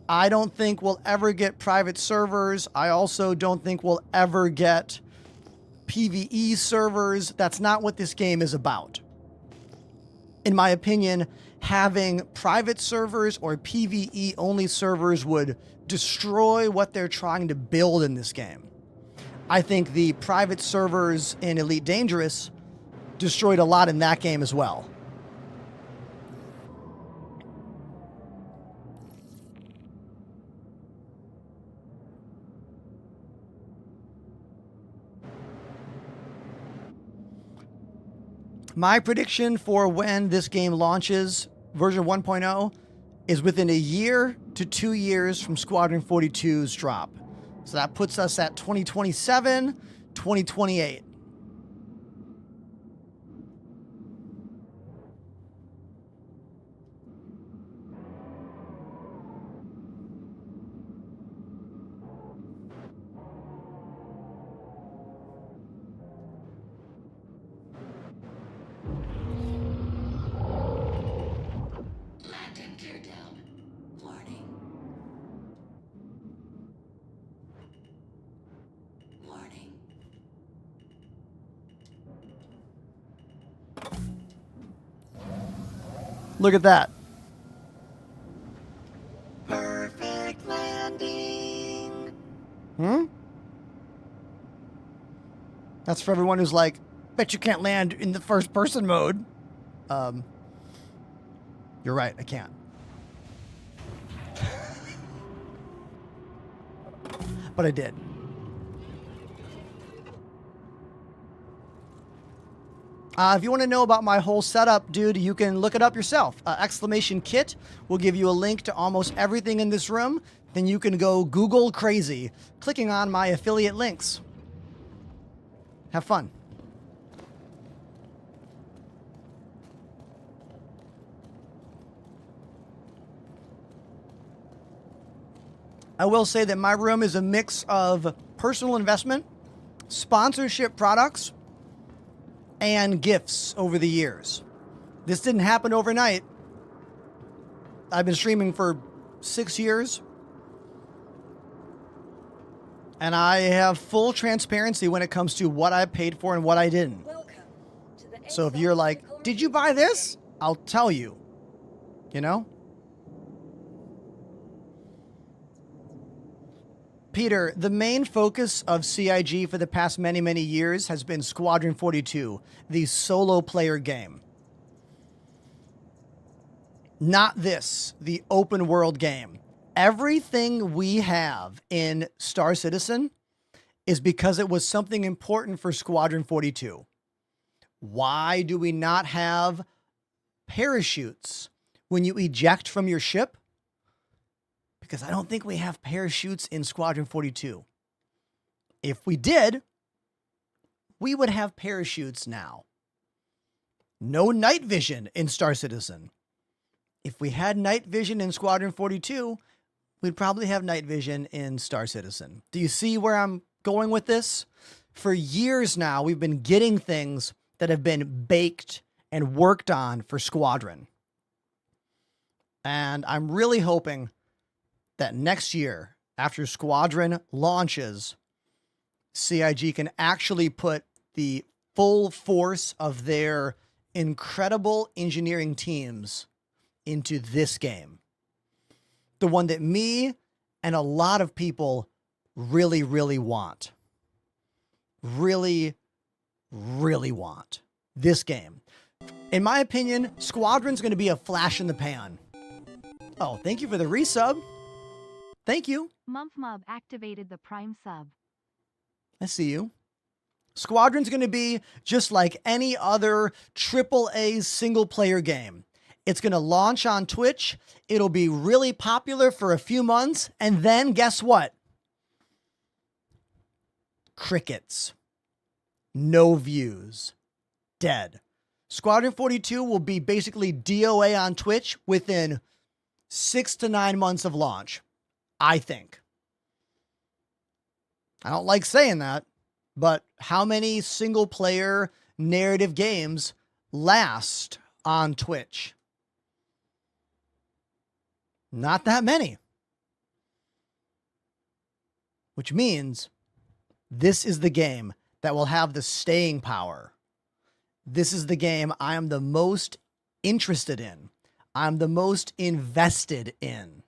I don't think we'll ever get private servers. I also don't think we'll ever get PvE servers. That's not what this game is about. In my opinion, having private servers or PvE only servers would destroy what they're trying to build in this game. I think the private servers in Elite Dangerous destroyed a lot in that game as well. My prediction for when this game launches, version 1.0, is within a year to 2 years from Squadron 42's drop. So that puts us at 2027, 2028. Landing gear down. Warning. Warning. Look at that. Perfect landing. That's for everyone who's like, bet you can't land in the first person mode. You're right, I can't. But I did. If you want to know about my whole setup, dude, you can look it up yourself. Exclamation Kit will give you a link to almost everything in this room. Then you can go Google crazy, clicking on my affiliate links. Have fun. I will say that my room is a mix of personal investment, sponsorship products, and gifts over the years. This didn't happen overnight. I've been streaming for 6 years. And I have full transparency when it comes to what I paid for and what I didn't. So if you're like, did you buy this? I'll tell you. You know? Peter, the main focus of CIG for the past many, many years has been Squadron 42, the solo player game. Not this, the open world game. Everything we have in Star Citizen is because it was something important for Squadron 42. Why do we not have parachutes when you eject from your ship? Because I don't think we have parachutes in Squadron 42. If we did, we would have parachutes now. No night vision in Star Citizen. If we had night vision in Squadron 42, we'd probably have night vision in Star Citizen. Do you see where I'm going with this? For years now, we've been getting things that have been baked and worked on for Squadron. And I'm really hoping that next year, after Squadron launches, CIG can actually put the full force of their incredible engineering teams into this game. The one that me and a lot of people really, really want. Really, really want. This game. In my opinion, Squadron's going to be a flash in the pan. Oh, thank you for the resub. Thank you. Mumpmob activated the Prime sub. I see you. Squadron's going to be just like any other AAA single player game. It's going to launch on Twitch. It'll be really popular for a few months. And then guess what? Crickets. No views. Dead. Squadron 42 will be basically DOA on Twitch within 6 to 9 months of launch. I think. I don't like saying that, but how many single player narrative games last on Twitch? Not that many. Which means this is the game that will have the staying power. This is the game I am the most interested in. I'm the most invested in.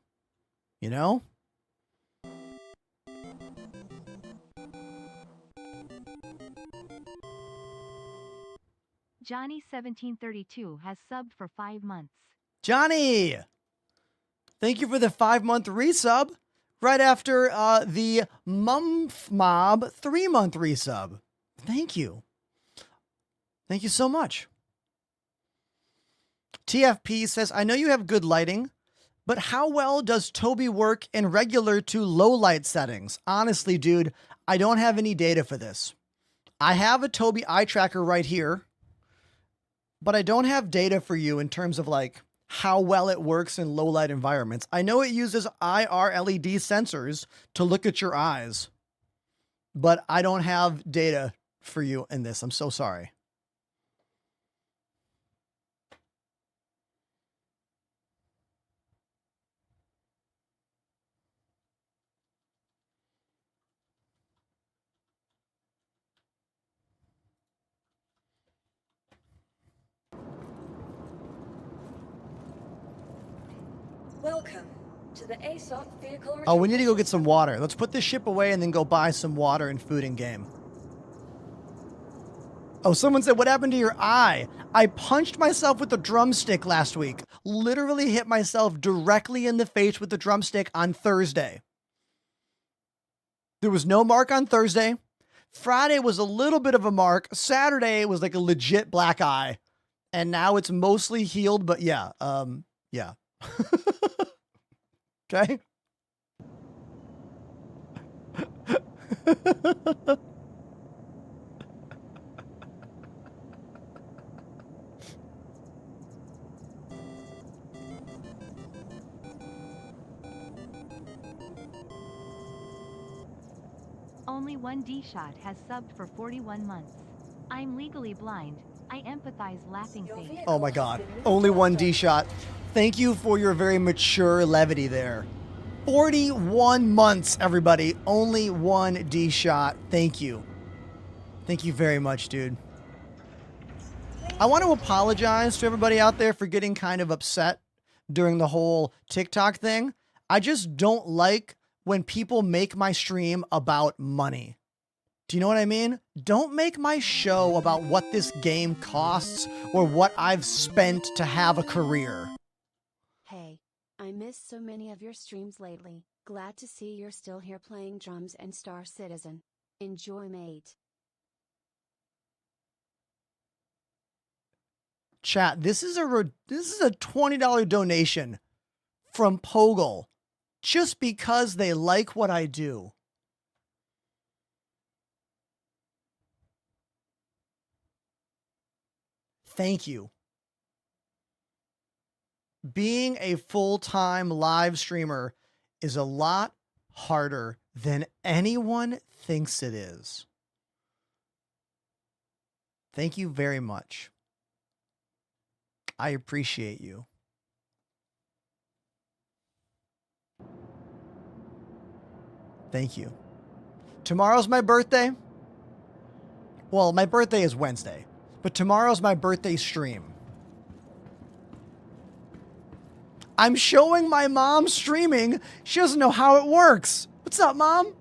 You know? Johnny1732 has subbed for 5 months. Johnny! Thank you for the 5-month resub. Right after the Mob 3-month resub. Thank you. Thank you so much. TFP says, I know you have good lighting, but how well does Toby work in regular to low light settings? Honestly, dude, I don't have any data for this. I have a Toby eye tracker right here, but I don't have data for you in terms of like how well it works in low light environments. I know it uses IR LED sensors to look at your eyes, but I don't have data for you in this. I'm so sorry. Welcome to the ASOP vehicle. Oh, we need to go get some water. Let's put this ship away and then go buy some water and food in game. Oh, someone said, what happened to your eye? I punched myself with a drumstick last week. Literally hit myself directly in the face with the drumstick on Thursday. There was no mark on Thursday. Friday was a little bit of a mark. Saturday was like a legit black eye. And now it's mostly healed, but yeah. Yeah. Okay. Only one D-Shot has subbed for 41 months. I'm legally blind. I empathize laughing face. Oh my God. Only one D-Shot. Thank you for your very mature levity there. 41 months, everybody. Only one D-Shot. Thank you. Thank you very much, dude. I want to apologize to everybody out there for getting kind of upset during the whole TikTok thing. I just don't like when people make my stream about money. Do you know what I mean? Don't make my show about what this game costs or what I've spent to have a career. Hey, I missed so many of your streams lately. Glad to see you're still here playing drums and Star Citizen. Enjoy, mate. Chat, this is a $20 donation from Poggle just because they like what I do. Thank you. Being a full-time live streamer is a lot harder than anyone thinks it is. Thank you very much. I appreciate you. Thank you. Tomorrow's my birthday. Well, my birthday is Wednesday, but tomorrow's my birthday stream. I'm showing my mom streaming. She doesn't know how it works. What's up, Mom?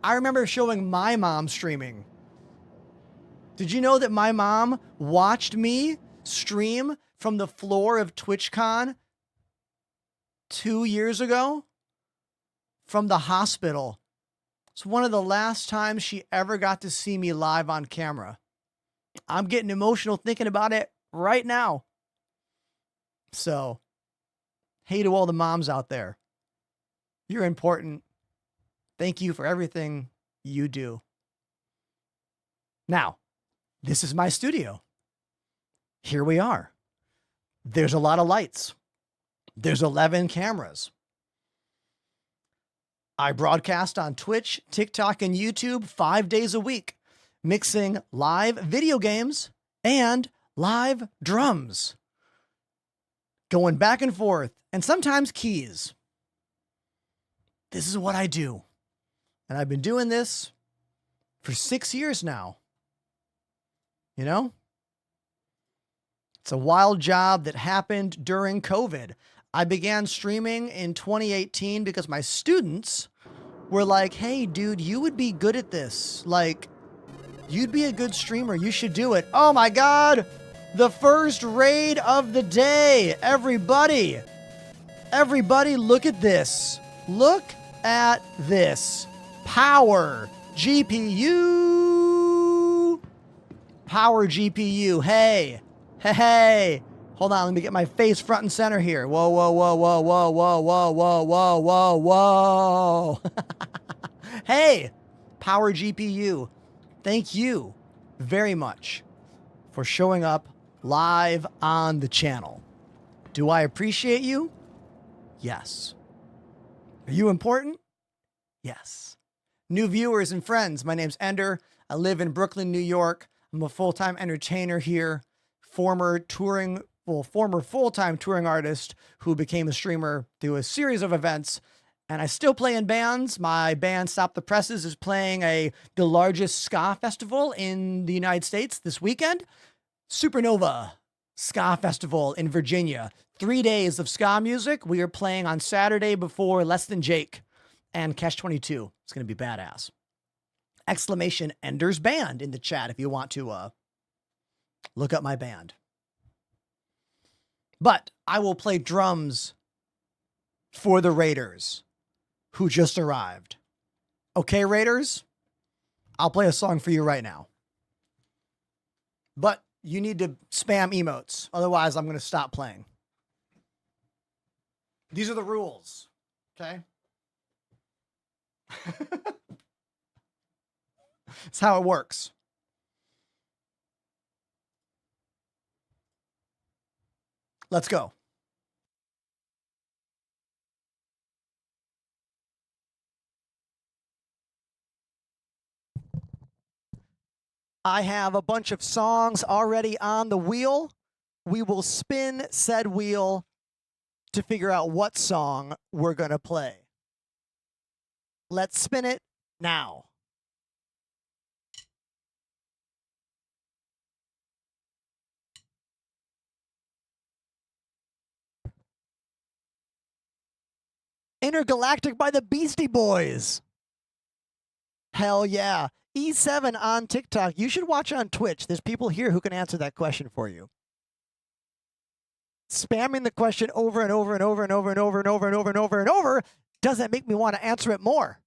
I remember showing my mom streaming. Did you know that my mom watched me stream from the floor of TwitchCon 2 years ago? from the hospital. It's one of the last times she ever got to see me live on camera. I'm getting emotional thinking about it right now. So, hey to all the moms out there. You're important. Thank you for everything you do. Now, this is my studio. Here we are. There's a lot of lights. There's 11 cameras. I broadcast on Twitch, TikTok, and YouTube 5 days a week, mixing live video games and live drums. Going back and forth, and sometimes keys. This is what I do. And I've been doing this for 6 years now. You know? It's a wild job that happened during COVID. I began streaming in 2018 because my students were like, hey, dude, you would be good at this. Like, you'd be a good streamer. You should do it. Oh my God. The first raid of the day. Everybody, look at this. Look at this. Power GPU. Power GPU. Hey. Hey. Hold on, let me get my face front and center here. Whoa, whoa, whoa, whoa, whoa, whoa, whoa, whoa, whoa, whoa, whoa. Hey, Power GPU. Thank you very much for showing up live on the channel. Do I appreciate you? Yes. Are you important? Yes. New viewers and friends, my name's Ender. I live in Brooklyn, New York. I'm a full-time entertainer here, former full-time touring artist who became a streamer through a series of events. And I still play in bands. My band, Stop the Presses, is playing the largest ska festival in the United States this weekend. Supernova Ska Festival in Virginia. 3 days of ska music. We are playing on Saturday before Less Than Jake and Catch 22. It's going to be badass. Exclamation Ender's Band in the chat if you want to look up my band. But I will play drums for the Raiders who just arrived. Okay, Raiders? I'll play a song for you right now. But you need to spam emotes. Otherwise, I'm going to stop playing. These are the rules. Okay? That's how it works. Let's go. I have a bunch of songs already on the wheel. We will spin said wheel to figure out what song we're going to play. Let's spin it now. Intergalactic by the Beastie Boys. Hell yeah. E7 on TikTok. You should watch on Twitch. There's people here who can answer that question for you. Spamming the question over and over and over and over and over and over and over and over and over doesn't make me want to answer it more.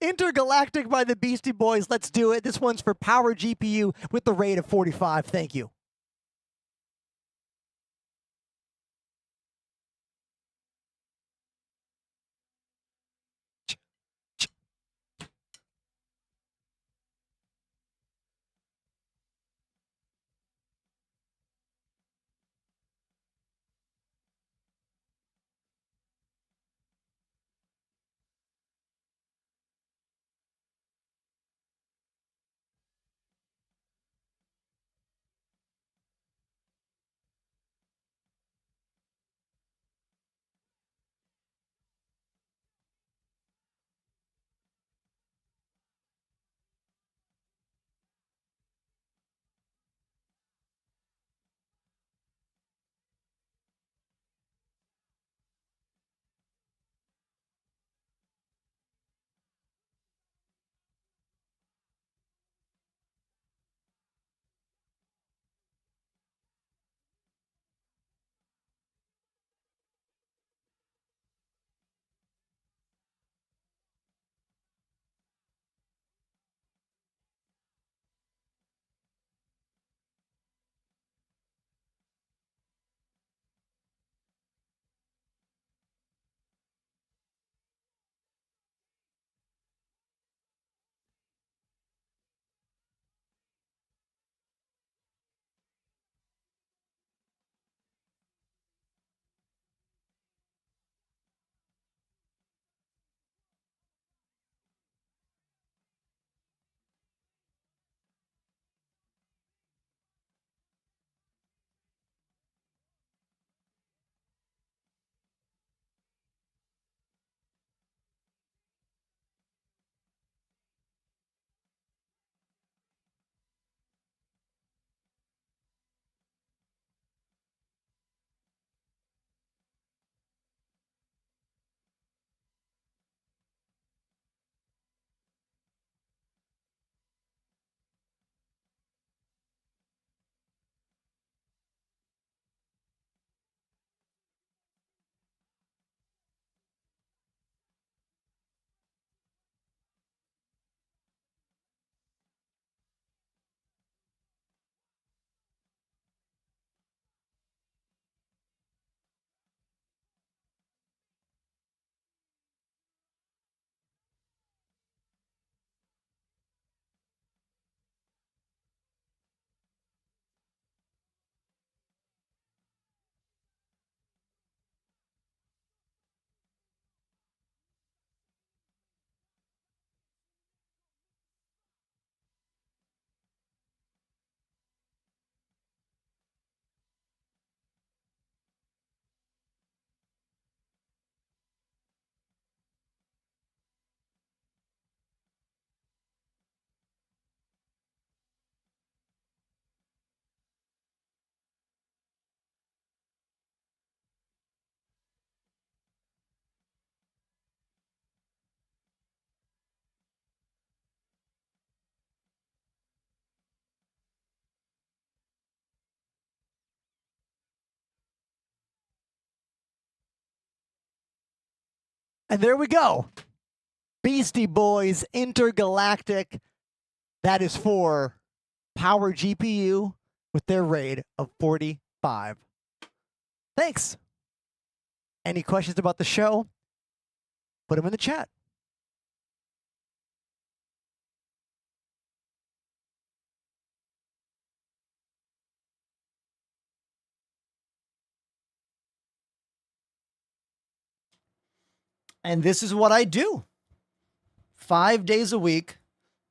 Intergalactic by the Beastie Boys. Let's do it. This one's for Power GPU with the rate of 45. Thank you. And there we go. Beastie Boys Intergalactic. That is for Power GPU with their raid of 45. Thanks. Any questions about the show? Put them in the chat. And this is what I do. 5 days a week,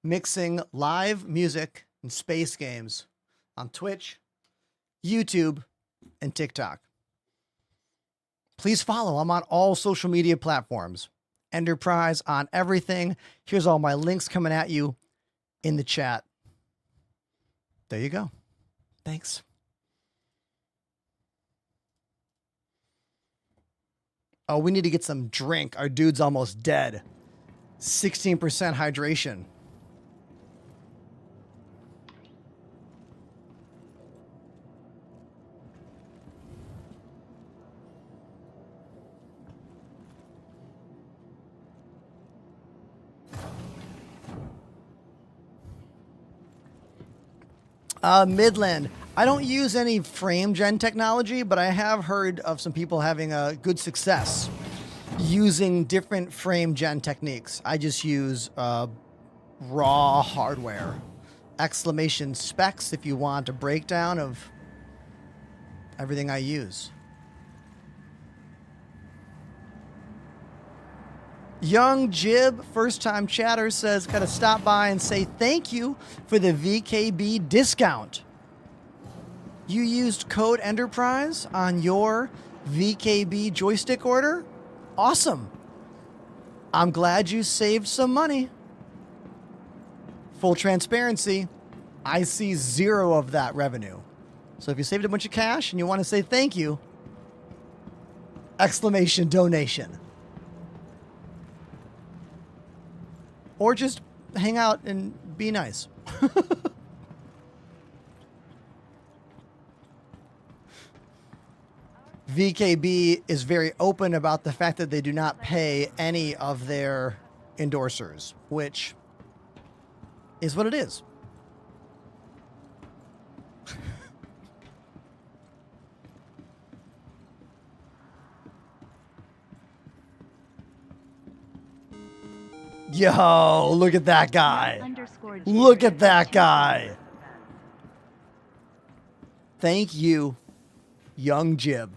mixing live music and space games on Twitch, YouTube, and TikTok. Please follow. I'm on all social media platforms. Enterprise on everything. Here's all my links coming at you in the chat. There you go. Thanks. Oh, we need to get some drink. Our dude's almost dead. 16% hydration. Midland. I don't use any frame gen technology, but I have heard of some people having a good success using different frame gen techniques. I just use raw hardware. Exclamation specs if you want a breakdown of everything I use. Young Jib, first time chatter, says, gotta stop by and say thank you for the VKB discount. You used code Enterprise on your VKB joystick order? Awesome. I'm glad you saved some money. Full transparency, I see 0 of that revenue. So if you saved a bunch of cash and you want to say thank you, exclamation donation. Or just hang out and be nice. VKB is very open about the fact that they do not pay any of their endorsers, which is what it is. Yo, look at that guy. Look at that guy. Thank you, Young Jib.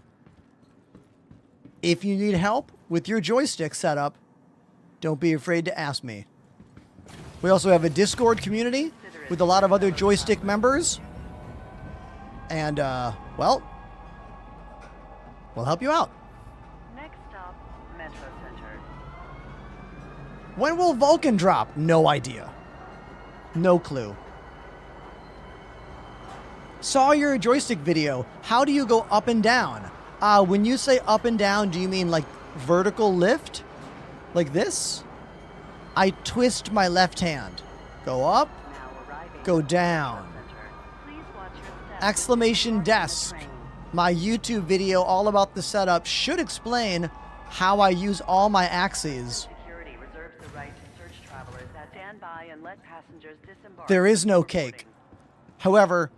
If you need help with your joystick setup, don't be afraid to ask me. We also have a Discord community with a lot of other joystick members. And, well, we'll help you out. Next stop, Metro Center. When will Vulcan drop? No idea. No clue. Saw your joystick video. How do you go up and down? When you say up and down, do you mean like vertical lift? Like this? I twist my left hand. Go up, go down. Exclamation desk. My YouTube video all about the setup should explain how I use all my axes. There is no cake. However,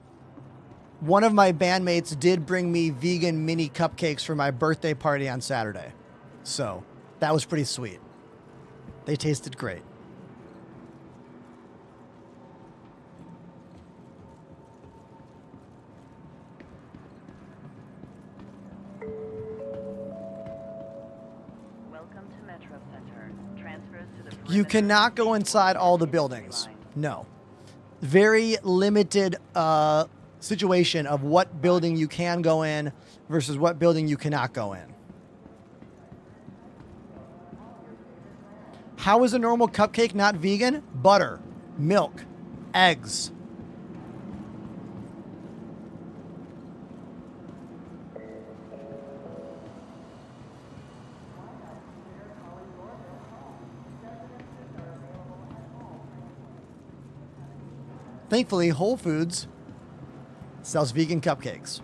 one of my bandmates did bring me vegan mini cupcakes for my birthday party on Saturday. So that was pretty sweet. They tasted great. Welcome to Metro Center. Transfers to the You cannot go inside all the buildings. No. Very limited situation of what building you can go in versus what building you cannot go in. How is a normal cupcake not vegan? Butter, milk, eggs. Thankfully, Whole Foods sells vegan cupcakes.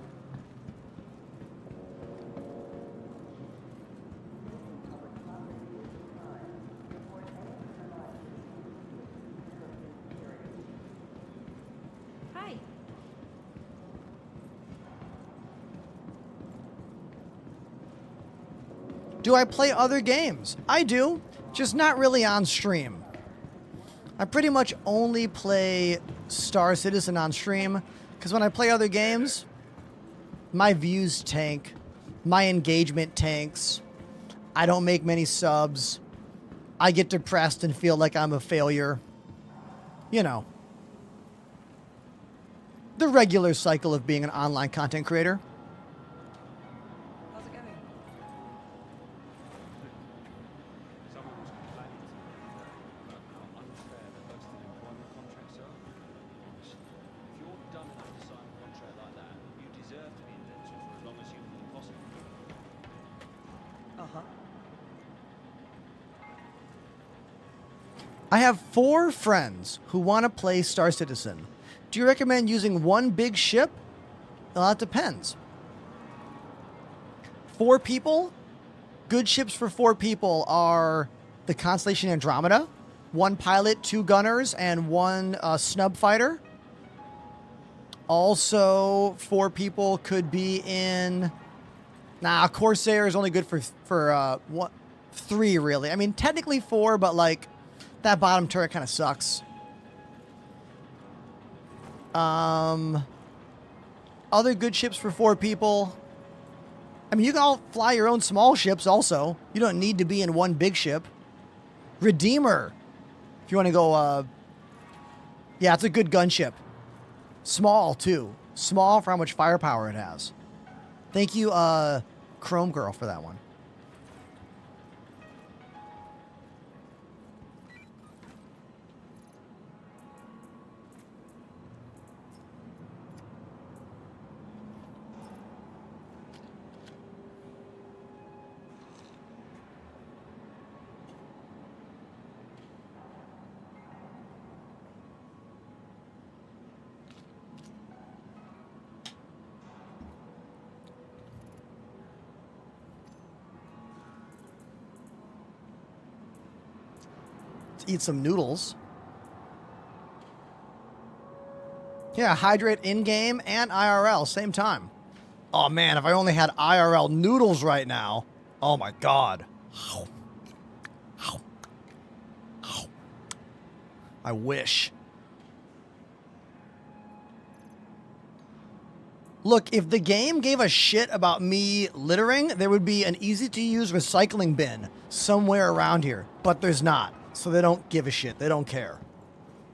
Do I play other games? I do, just not really on stream. I pretty much only play Star Citizen on stream because when I play other games, my views tank, my engagement tanks, I don't make many subs, I get depressed and feel like I'm a failure. You know, the regular cycle of being an online content creator. How's it going? Someone was complaining to me about how unfair the posted employment contracts are. Honestly, if you're dumb enough to sign a contract like that, you deserve to be indentured for as long as humanly possible. Uh-huh. I have 4 friends who want to play Star Citizen. Do you recommend using one big ship? Well, that depends. 4 people? Good ships for 4 people are the Constellation Andromeda, 1 pilot, 2 gunners, and 1 snub fighter. Also, 4 people could be in... Nah, Corsair is only good for 3, really. I mean, technically 4, but, like, that bottom turret kind of sucks. Other good ships for 4 people. I mean, you can all fly your own small ships also. You don't need to be in one big ship. Redeemer. If you want to go, yeah, it's a good gunship. Small, too. Small for how much firepower it has. Thank you, Chrome Girl, for that one. Eat some noodles. Yeah, hydrate in-game and IRL, same time. Oh man, if I only had IRL noodles right now. Oh my god. I wish. Look, if the game gave a shit about me littering, there would be an easy-to-use recycling bin somewhere around here, but there's not. So they don't give a shit. They don't care.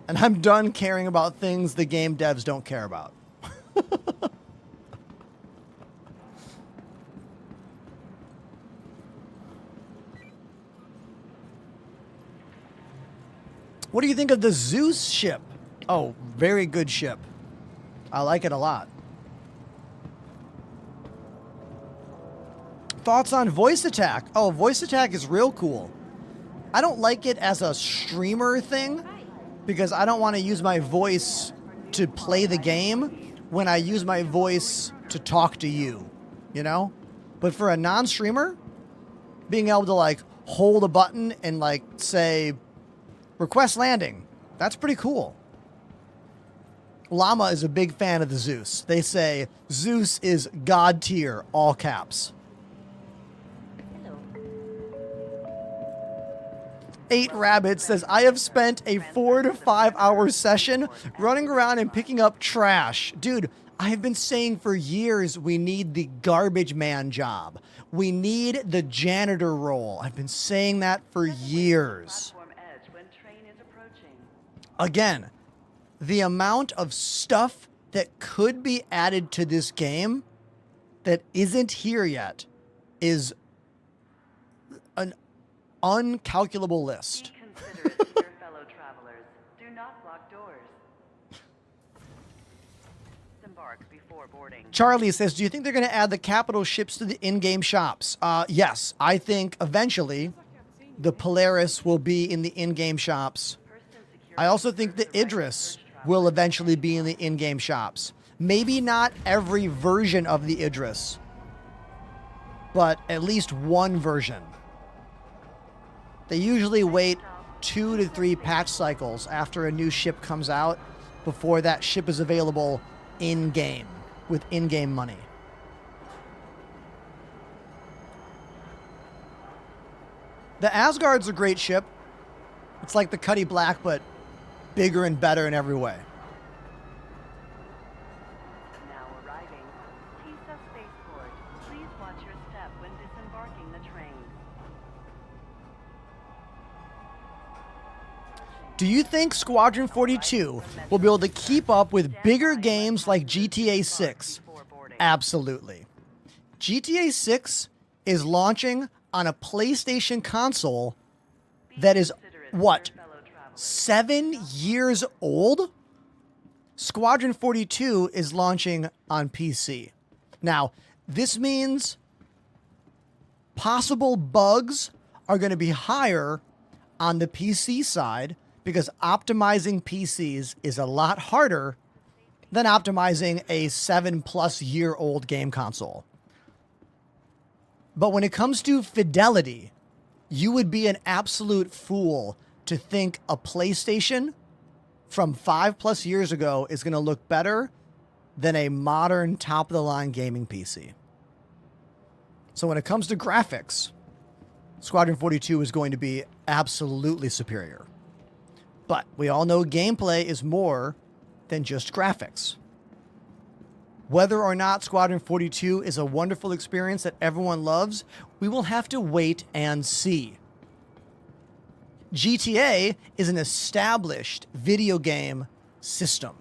And I'm done caring about things the game devs don't care about. What do you think of the Zeus ship? Oh, very good ship. I like it a lot. Thoughts on voice attack? Oh, voice attack is real cool. I don't like it as a streamer thing because I don't want to use my voice to play the game when I use my voice to talk to you, you know? But for a non-streamer, being able to like hold a button and like say, request landing, that's pretty cool. Llama is a big fan of the Zeus. They say Zeus is God tier, all caps. 8 Rabbits says, I have spent a 4 to 5 hour session running around and picking up trash. Dude, I have been saying for years we need the garbage man job. We need the janitor role. I've been saying that for years. Again, the amount of stuff that could be added to this game that isn't here yet is an uncalculable list. Be considerate of your fellow travelers. Do not block doors. Disembark before boarding. Charlie says, do you think they're going to add the capital ships to the in-game shops? Yes, I think eventually the Polaris will be in the in-game shops. I also think the Idris will eventually be in the in-game shops. Maybe not every version of the Idris, but at least one version. They usually wait 2 to 3 patch cycles after a new ship comes out before that ship is available in-game with in-game money. The Asgard's a great ship. It's like the Cuddy Black, but bigger and better in every way. Now arriving. TISA Spaceport. Please watch your step when disembarking the train. Do you think Squadron 42 will be able to keep up with bigger games like GTA 6? Absolutely. GTA 6 is launching on a PlayStation console that is, what, 7 years old? Squadron 42 is launching on PC. Now, this means possible bugs are going to be higher on the PC side because optimizing PCs is a lot harder than optimizing a 7+ year old game console. But when it comes to fidelity, you would be an absolute fool to think a PlayStation from 5+ years ago is going to look better than a modern top-of-the-line gaming PC. So when it comes to graphics, Squadron 42 is going to be absolutely superior. But we all know gameplay is more than just graphics. Whether or not Squadron 42 is a wonderful experience that everyone loves, we will have to wait and see. GTA is an established video game system.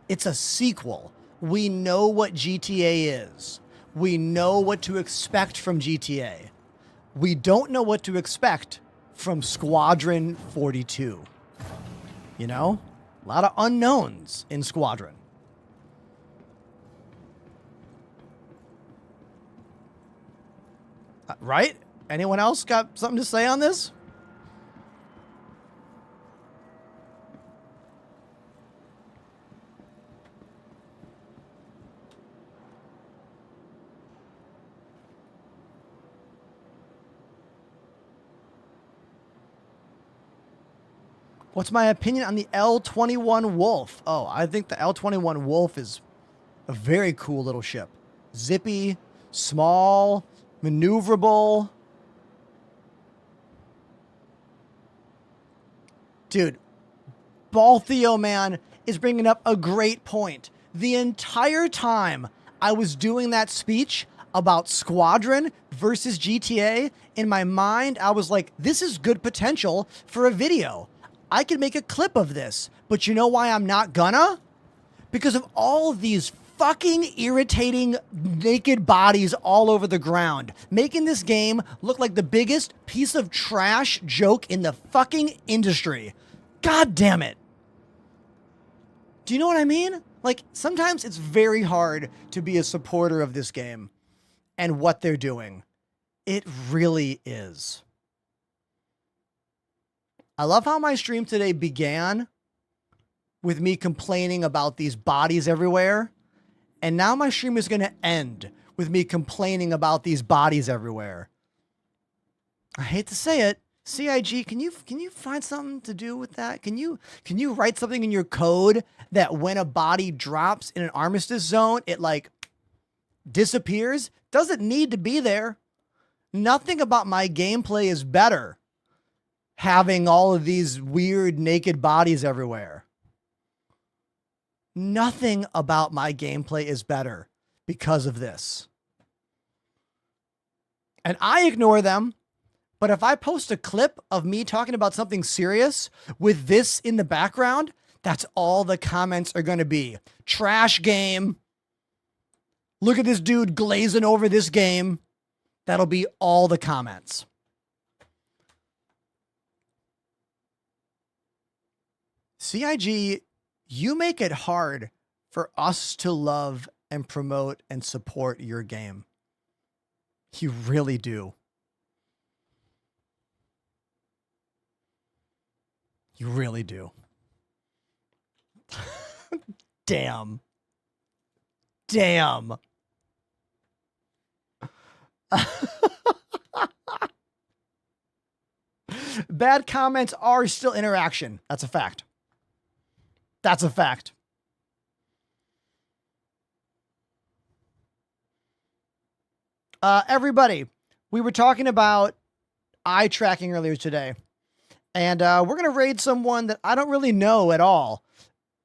It's a sequel. We know what GTA is. We know what to expect from GTA. We don't know what to expect from Squadron 42. You know, a lot of unknowns in Squadron. Right? Anyone else got something to say on this? What's my opinion on the L-21 Wolf? Oh, I think the L-21 Wolf is a very cool little ship. Zippy, small, maneuverable. Dude, Baltheo, man, is bringing up a great point. The entire time I was doing that speech about Squadron versus GTA, in my mind, I was like, this is good potential for a video. I could make a clip of this, but you know why I'm not gonna? Because of all of these fucking irritating naked bodies all over the ground, making this game look like the biggest piece of trash joke in the fucking industry. God damn it. Do you know what I mean? Like, sometimes it's very hard to be a supporter of this game and what they're doing. It really is. I love how my stream today began with me complaining about these bodies everywhere. And now my stream is going to end with me complaining about these bodies everywhere. I hate to say it. CIG, can you find something to do with that? Can you write something in your code that when a body drops in an armistice zone, it like disappears? Doesn't need to be there. Nothing about my gameplay is better having all of these weird naked bodies everywhere. Nothing about my gameplay is better because of this. And I ignore them, but if I post a clip of me talking about something serious with this in the background, that's all the comments are going to be. Trash game. Look at this dude glazing over this game. That'll be all the comments. CIG, you make it hard for us to love and promote and support your game. You really do. You really do. Damn. Damn. Bad comments are still interaction. That's a fact. That's a fact. Everybody, we were talking about eye tracking earlier today. And we're going to raid someone that I don't really know at all.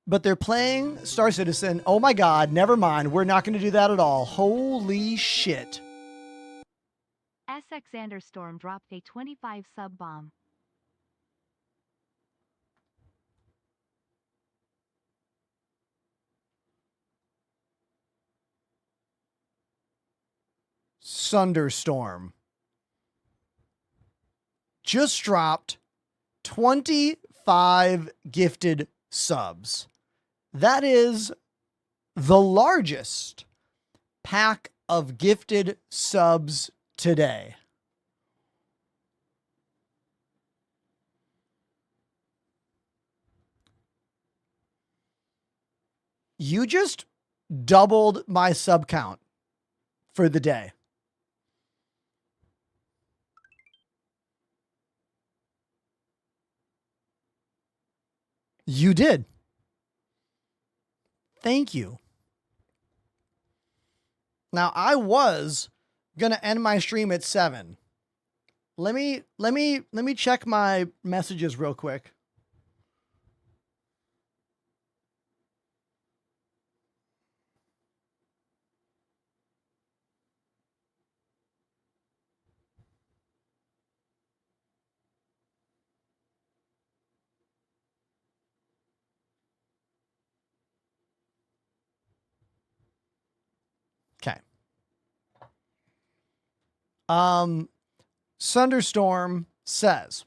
But they're playing Star Citizen. Oh my God, never mind. We're not going to do that at all. Holy shit. SX Anderstorm dropped a 25 sub bomb. Thunderstorm just dropped 25 gifted subs. That is the largest pack of gifted subs today. You just doubled my sub count for the day. You did. Thank you. Now, I was going to end my stream at 7. Let me check my messages real quick. Okay. Thunderstorm says,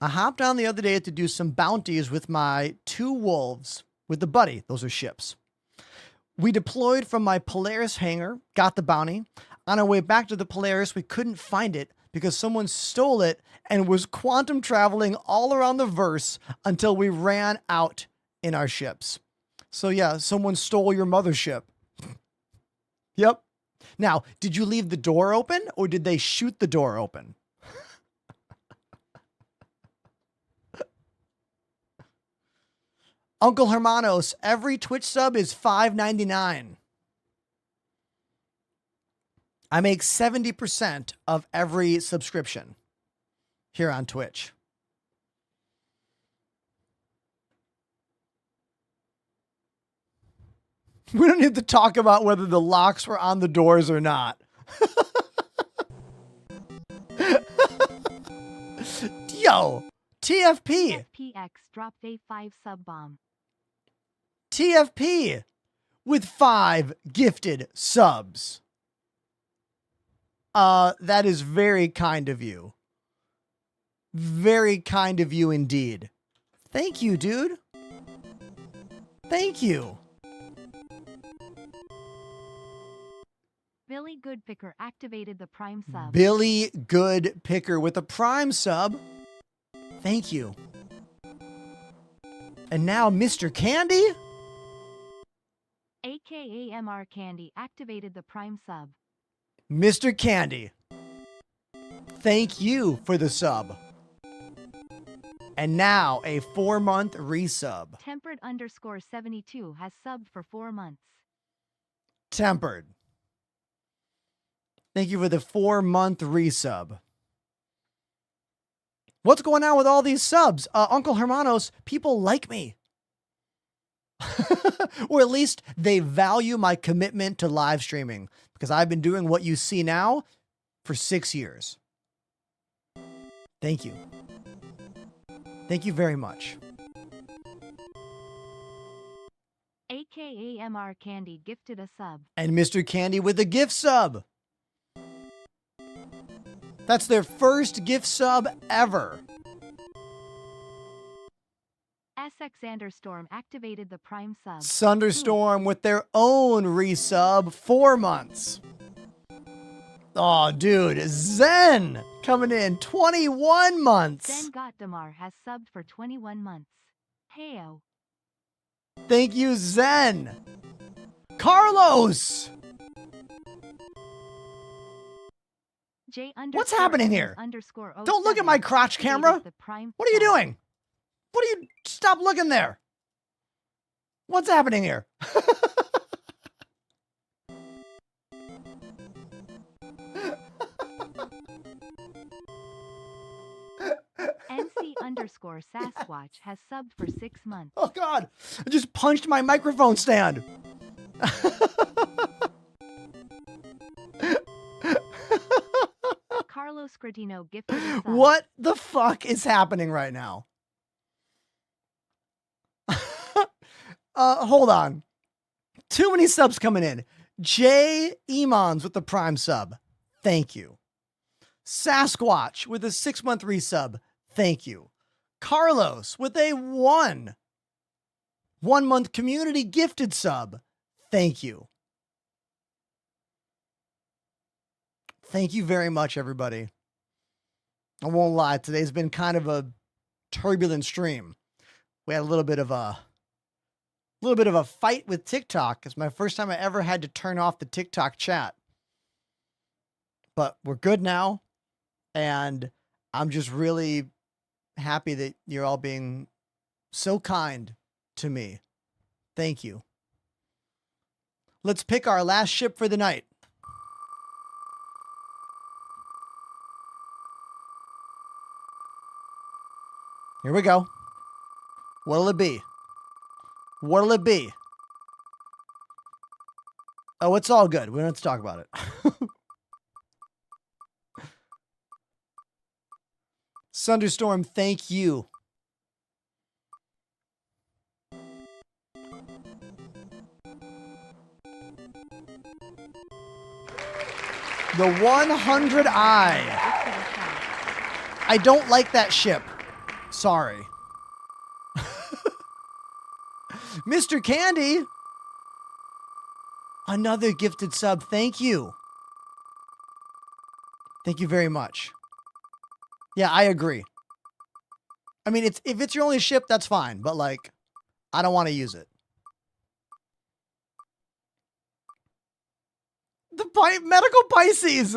I hopped on the other day to do some bounties with my 2 wolves with the buddy. Those are ships. We deployed from my Polaris hangar, got the bounty. On our way back to the Polaris, we couldn't find it because someone stole it and was quantum traveling all around the verse until we ran out in our ships. So yeah, someone stole your mothership. Yep. Now, did you leave the door open or did they shoot the door open? Uncle Hermanos, every Twitch sub is $5.99. I make 70% of every subscription here on Twitch. We don't need to talk about whether the locks were on the doors or not. Yo, TFP. FPX dropped a 5 sub bomb. TFP with 5 gifted subs. That is very kind of you. Very kind of you indeed. Thank you, dude. Thank you. Billy Goodpicker activated the Prime sub. Billy Goodpicker with a Prime sub. Thank you. And now Mr. Candy? AKA MR Candy activated the Prime sub. Mr. Candy. Thank you for the sub. And now a 4-month resub. Tempered_72 has subbed for 4 months. Tempered. Thank you for the 4-month resub. What's going on with all these subs? Uncle Hermanos, people like me. Or at least they value my commitment to live streaming because I've been doing what you see now for 6 years. Thank you. Thank you very much. AKA MR Candy gifted a sub. And Mr. Candy with a gift sub. That's their first gift sub ever. SX Anderstorm activated the Prime sub. Thunderstorm with their own resub, 4 months. Oh, dude, Zen coming in 21 months. Zen Gottdamar has subbed for 21 months. Heyo. Thank you, Zen. Carlos. What's happening here? Don't look at my crotch camera. What are you doing? What are you? Stop looking there. What's happening here? Sasquatch has subbed for 6 months. Oh God, I just punched my microphone stand. Carlos Cretino gifted a sub. What the fuck is happening right now? Hold on. Too many subs coming in. Jay Emons with the Prime sub. Thank you. Sasquatch with a 6-month resub. Thank you. Carlos with a 1-month community gifted sub. Thank you. Thank you very much, everybody. I won't lie. Today's been kind of a turbulent stream. We had a little bit of a fight with TikTok. It's my first time I ever had to turn off the TikTok chat. But we're good now. And I'm just really happy that you're all being so kind to me. Thank you. Let's pick our last ship for the night. Here we go. What'll it be? What'll it be? Oh, it's all good. We don't have to talk about it. Thunderstorm, thank you. The 100i. I don't like that ship. Sorry. Mr. Candy. Another gifted sub. Thank you. Thank you very much. Yeah, I agree. I mean, if it's your only ship, that's fine. But, like, I don't want to use it. The medical Pisces.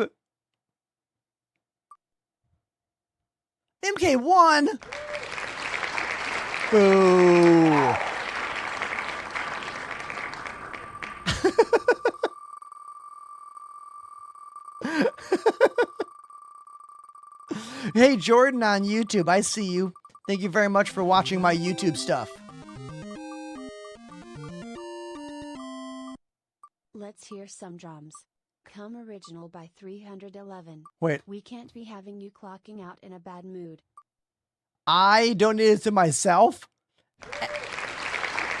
MK1. Boo. Hey, Jordan on YouTube. I see you. Thank you very much for watching my YouTube stuff. Let's hear some drums. Come original by 311. Wait. We can't be having you clocking out in a bad mood. I donated to myself.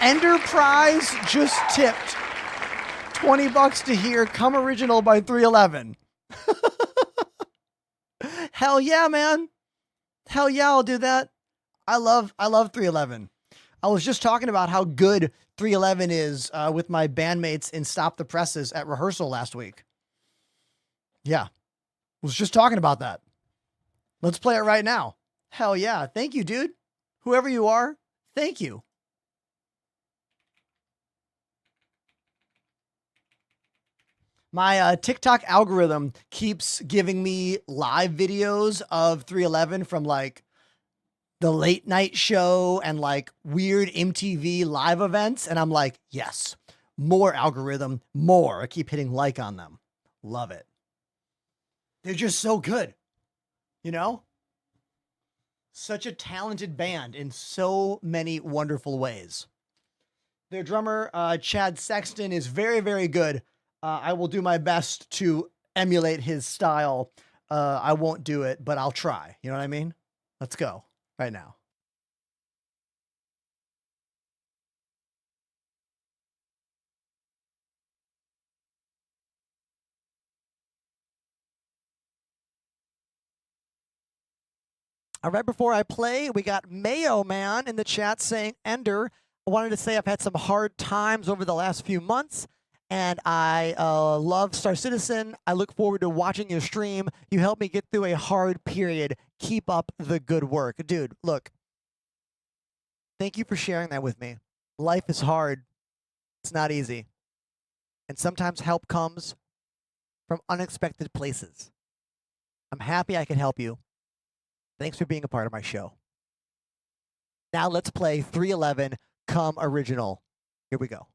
Enterprise just tipped $20 to hear Come Original by 311. Hell yeah, man. Hell yeah, I'll do that. I love 311. I was just talking about how good 311 is with my bandmates in Stop the Presses at rehearsal last week. Yeah. Was just talking about that. Let's play it right now. Hell yeah. Thank you, dude. Whoever you are, thank you. My TikTok algorithm keeps giving me live videos of 311 from like the late night show and like weird MTV live events. And I'm like, yes, more algorithm, more. I keep hitting like on them. Love it. They're just so good. You know? Such a talented band in so many wonderful ways. Their drummer, Chad Sexton, is very, very good. I will do my best to emulate his style. I won't do it, but I'll try. You know what I mean? Let's go right now. Right before I play, we got Mayo Man in the chat saying, Ender, I wanted to say I've had some hard times over the last few months, and I love Star Citizen. I look forward to watching your stream. You helped me get through a hard period. Keep up the good work. Dude, look, thank you for sharing that with me. Life is hard. It's not easy. And sometimes help comes from unexpected places. I'm happy I can help you. Thanks for being a part of my show. Now let's play 311 Come Original. Here we go.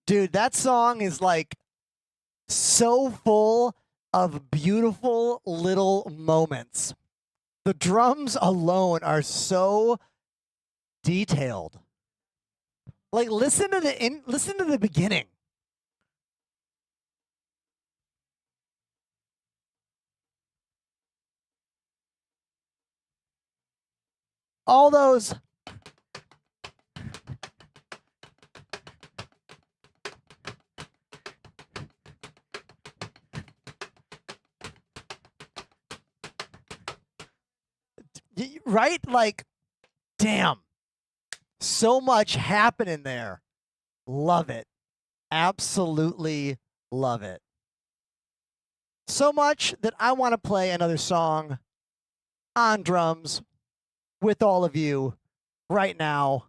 Dude, that song is like so full of beautiful little moments. The drums alone are so detailed. Like listen to the beginning. All those right? Like, damn. So much happening there. Love it. Absolutely love it. So much that I want to play another song on drums with all of you right now.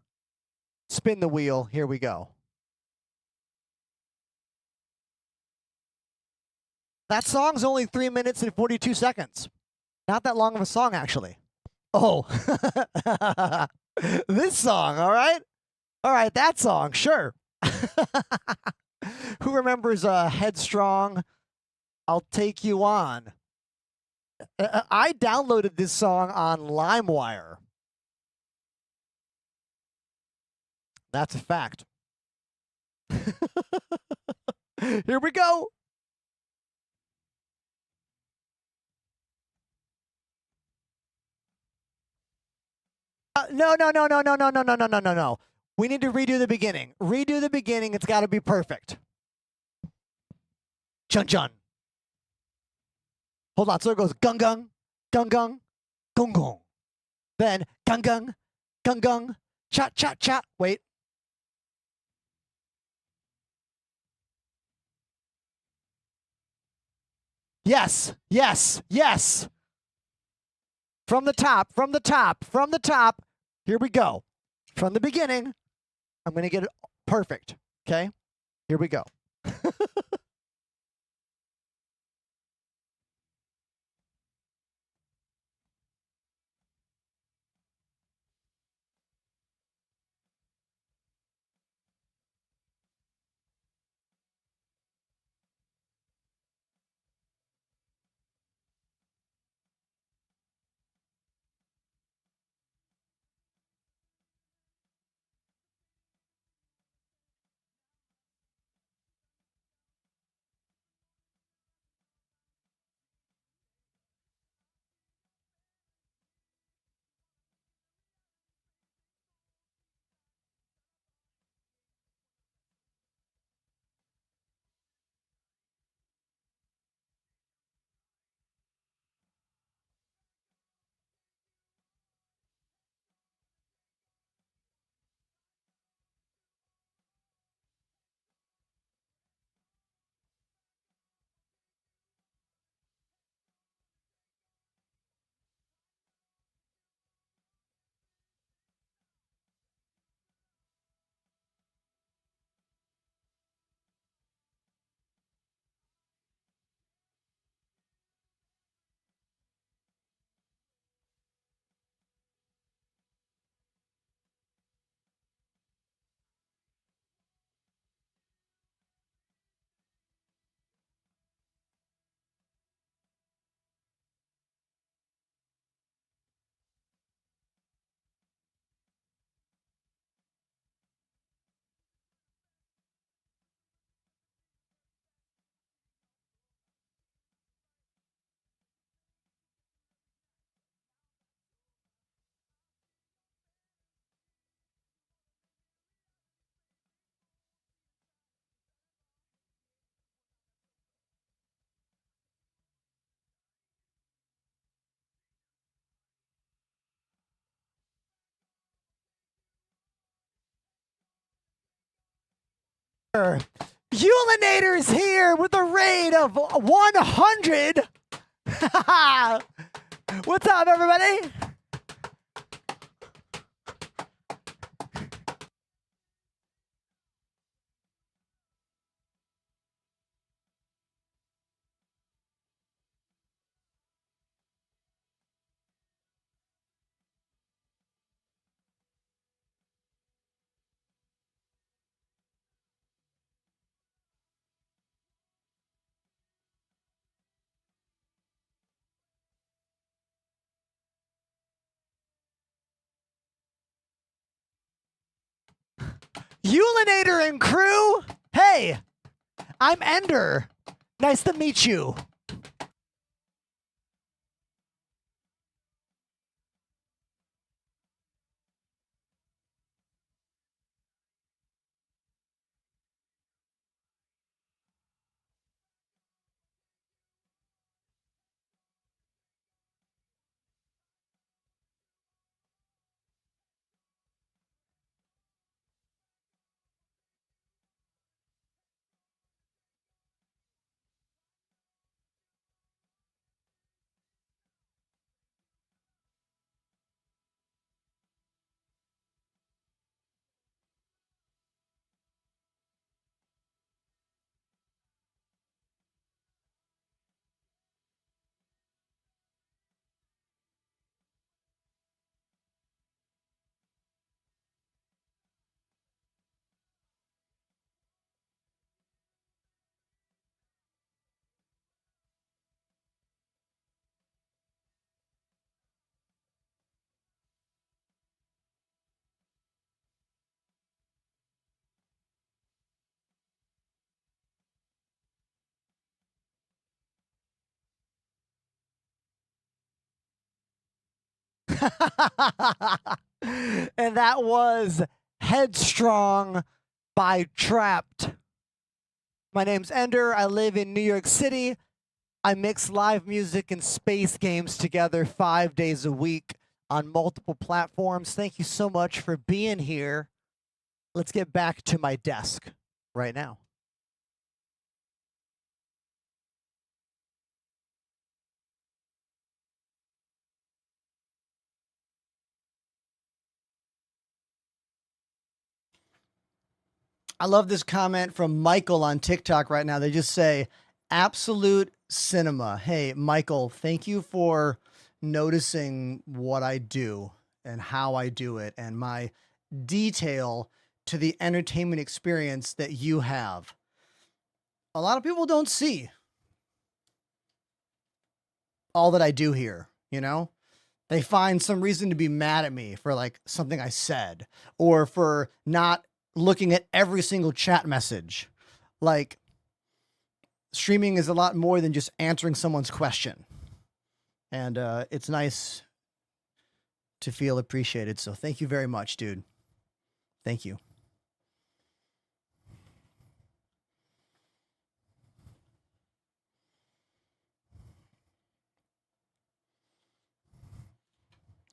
Spin the wheel. Here we go. That song's only 3 minutes and 42 seconds. Not that long of a song, actually. Oh, this song, all right? All right, that song, sure. Who remembers Headstrong? I'll Take You On. I downloaded this song on LimeWire. That's a fact. Here we go. No. We need to redo the beginning. Redo the beginning. It's got to be perfect. Chun chun. Hold on. So it goes gung gung, gung gung, gung gung. Then gung gung, gung gung, cha cha cha. Wait. Yes. From the top. Here we go. From the beginning. I'm going to get it perfect. Okay? Here we go. Ulinator's here with a rate of 100. What's up, everybody? Ulinator and crew. Hey, I'm Ender. Nice to meet you. And that was Headstrong by Trapped. My name's Ender. I live in New York City. I mix live music and space games together 5 days a week on multiple platforms. Thank you so much for being here. Let's get back to my desk right now. I love this comment from Michael on TikTok right now. They just say, absolute cinema. Hey, Michael, thank you for noticing what I do and how I do it and my detail to the entertainment experience that you have. A lot of people don't see all that I do here, you know? They find some reason to be mad at me for like something I said or for not looking at every single chat message. Like, streaming is a lot more than just answering someone's question. And it's nice to feel appreciated. So thank you very much, dude. Thank you.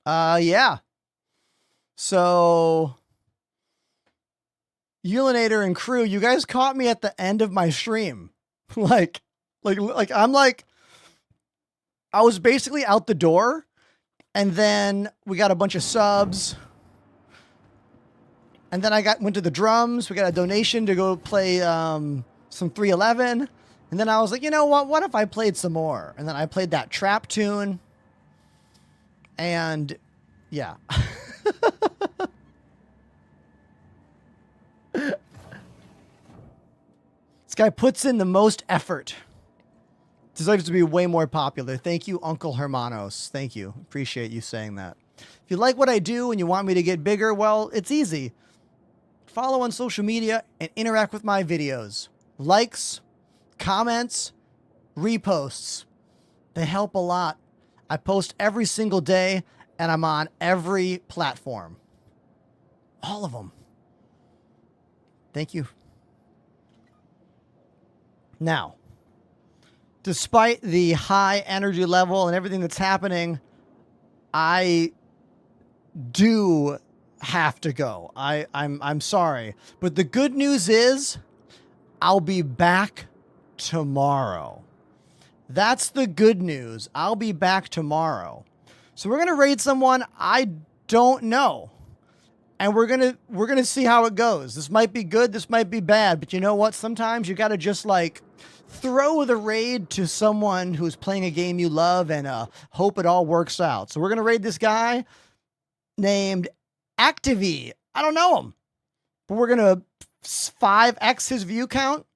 Yeah. So Ulinator and crew, you guys caught me at the end of my stream. like I was basically out the door, and then we got a bunch of subs. And then I went to the drums. We got a donation to go play some 311. And then I was like, you know what? What if I played some more? And then I played that trap tune. And yeah. This guy puts in the most effort. Deserves to be way more popular. Thank you, Uncle Hermanos. Thank you. Appreciate you saying that. If you like what I do and you want me to get bigger, well, it's easy. Follow on social media and interact with my videos. Likes, comments, reposts. They help a lot. I post every single day and I'm on every platform. All of them. Thank you. Now, despite the high energy level and everything that's happening, I do have to go. I'm sorry. But the good news is I'll be back tomorrow. That's the good news. I'll be back tomorrow. So we're going to raid someone I don't know. And we're going to see how it goes. This might be good, this might be bad, but you know what? Sometimes you got to just like throw the raid to someone who's playing a game you love and hope it all works out. So we're going to raid this guy named Activy. I don't know him, but we're going to 5x his view count,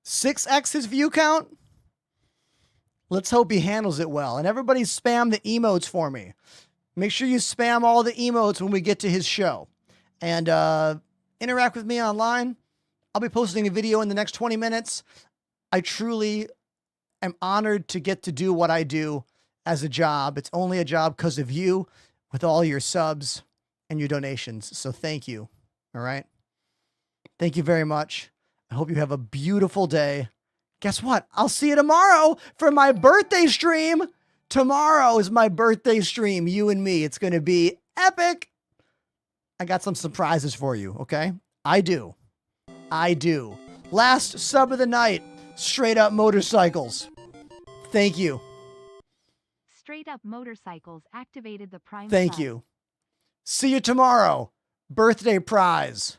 6x his view count. Let's hope he handles it well. And everybody spam the emotes for me. Make sure you spam all the emotes when we get to his show. And interact with me online. I'll be posting a video in the next 20 minutes. I truly am honored to get to do what I do as a job. It's only a job because of you, with all your subs and your donations. So thank you. All right. Thank you very much. I hope you have a beautiful day. Guess what? I'll see you tomorrow for my birthday stream. Tomorrow is my birthday stream, you and me. It's going to be epic. I got some surprises for you, okay? I do. Last sub of the night, Straight Up Motorcycles. Thank you. Straight Up Motorcycles activated the Prime Thank sub. you. See you tomorrow. Birthday prize.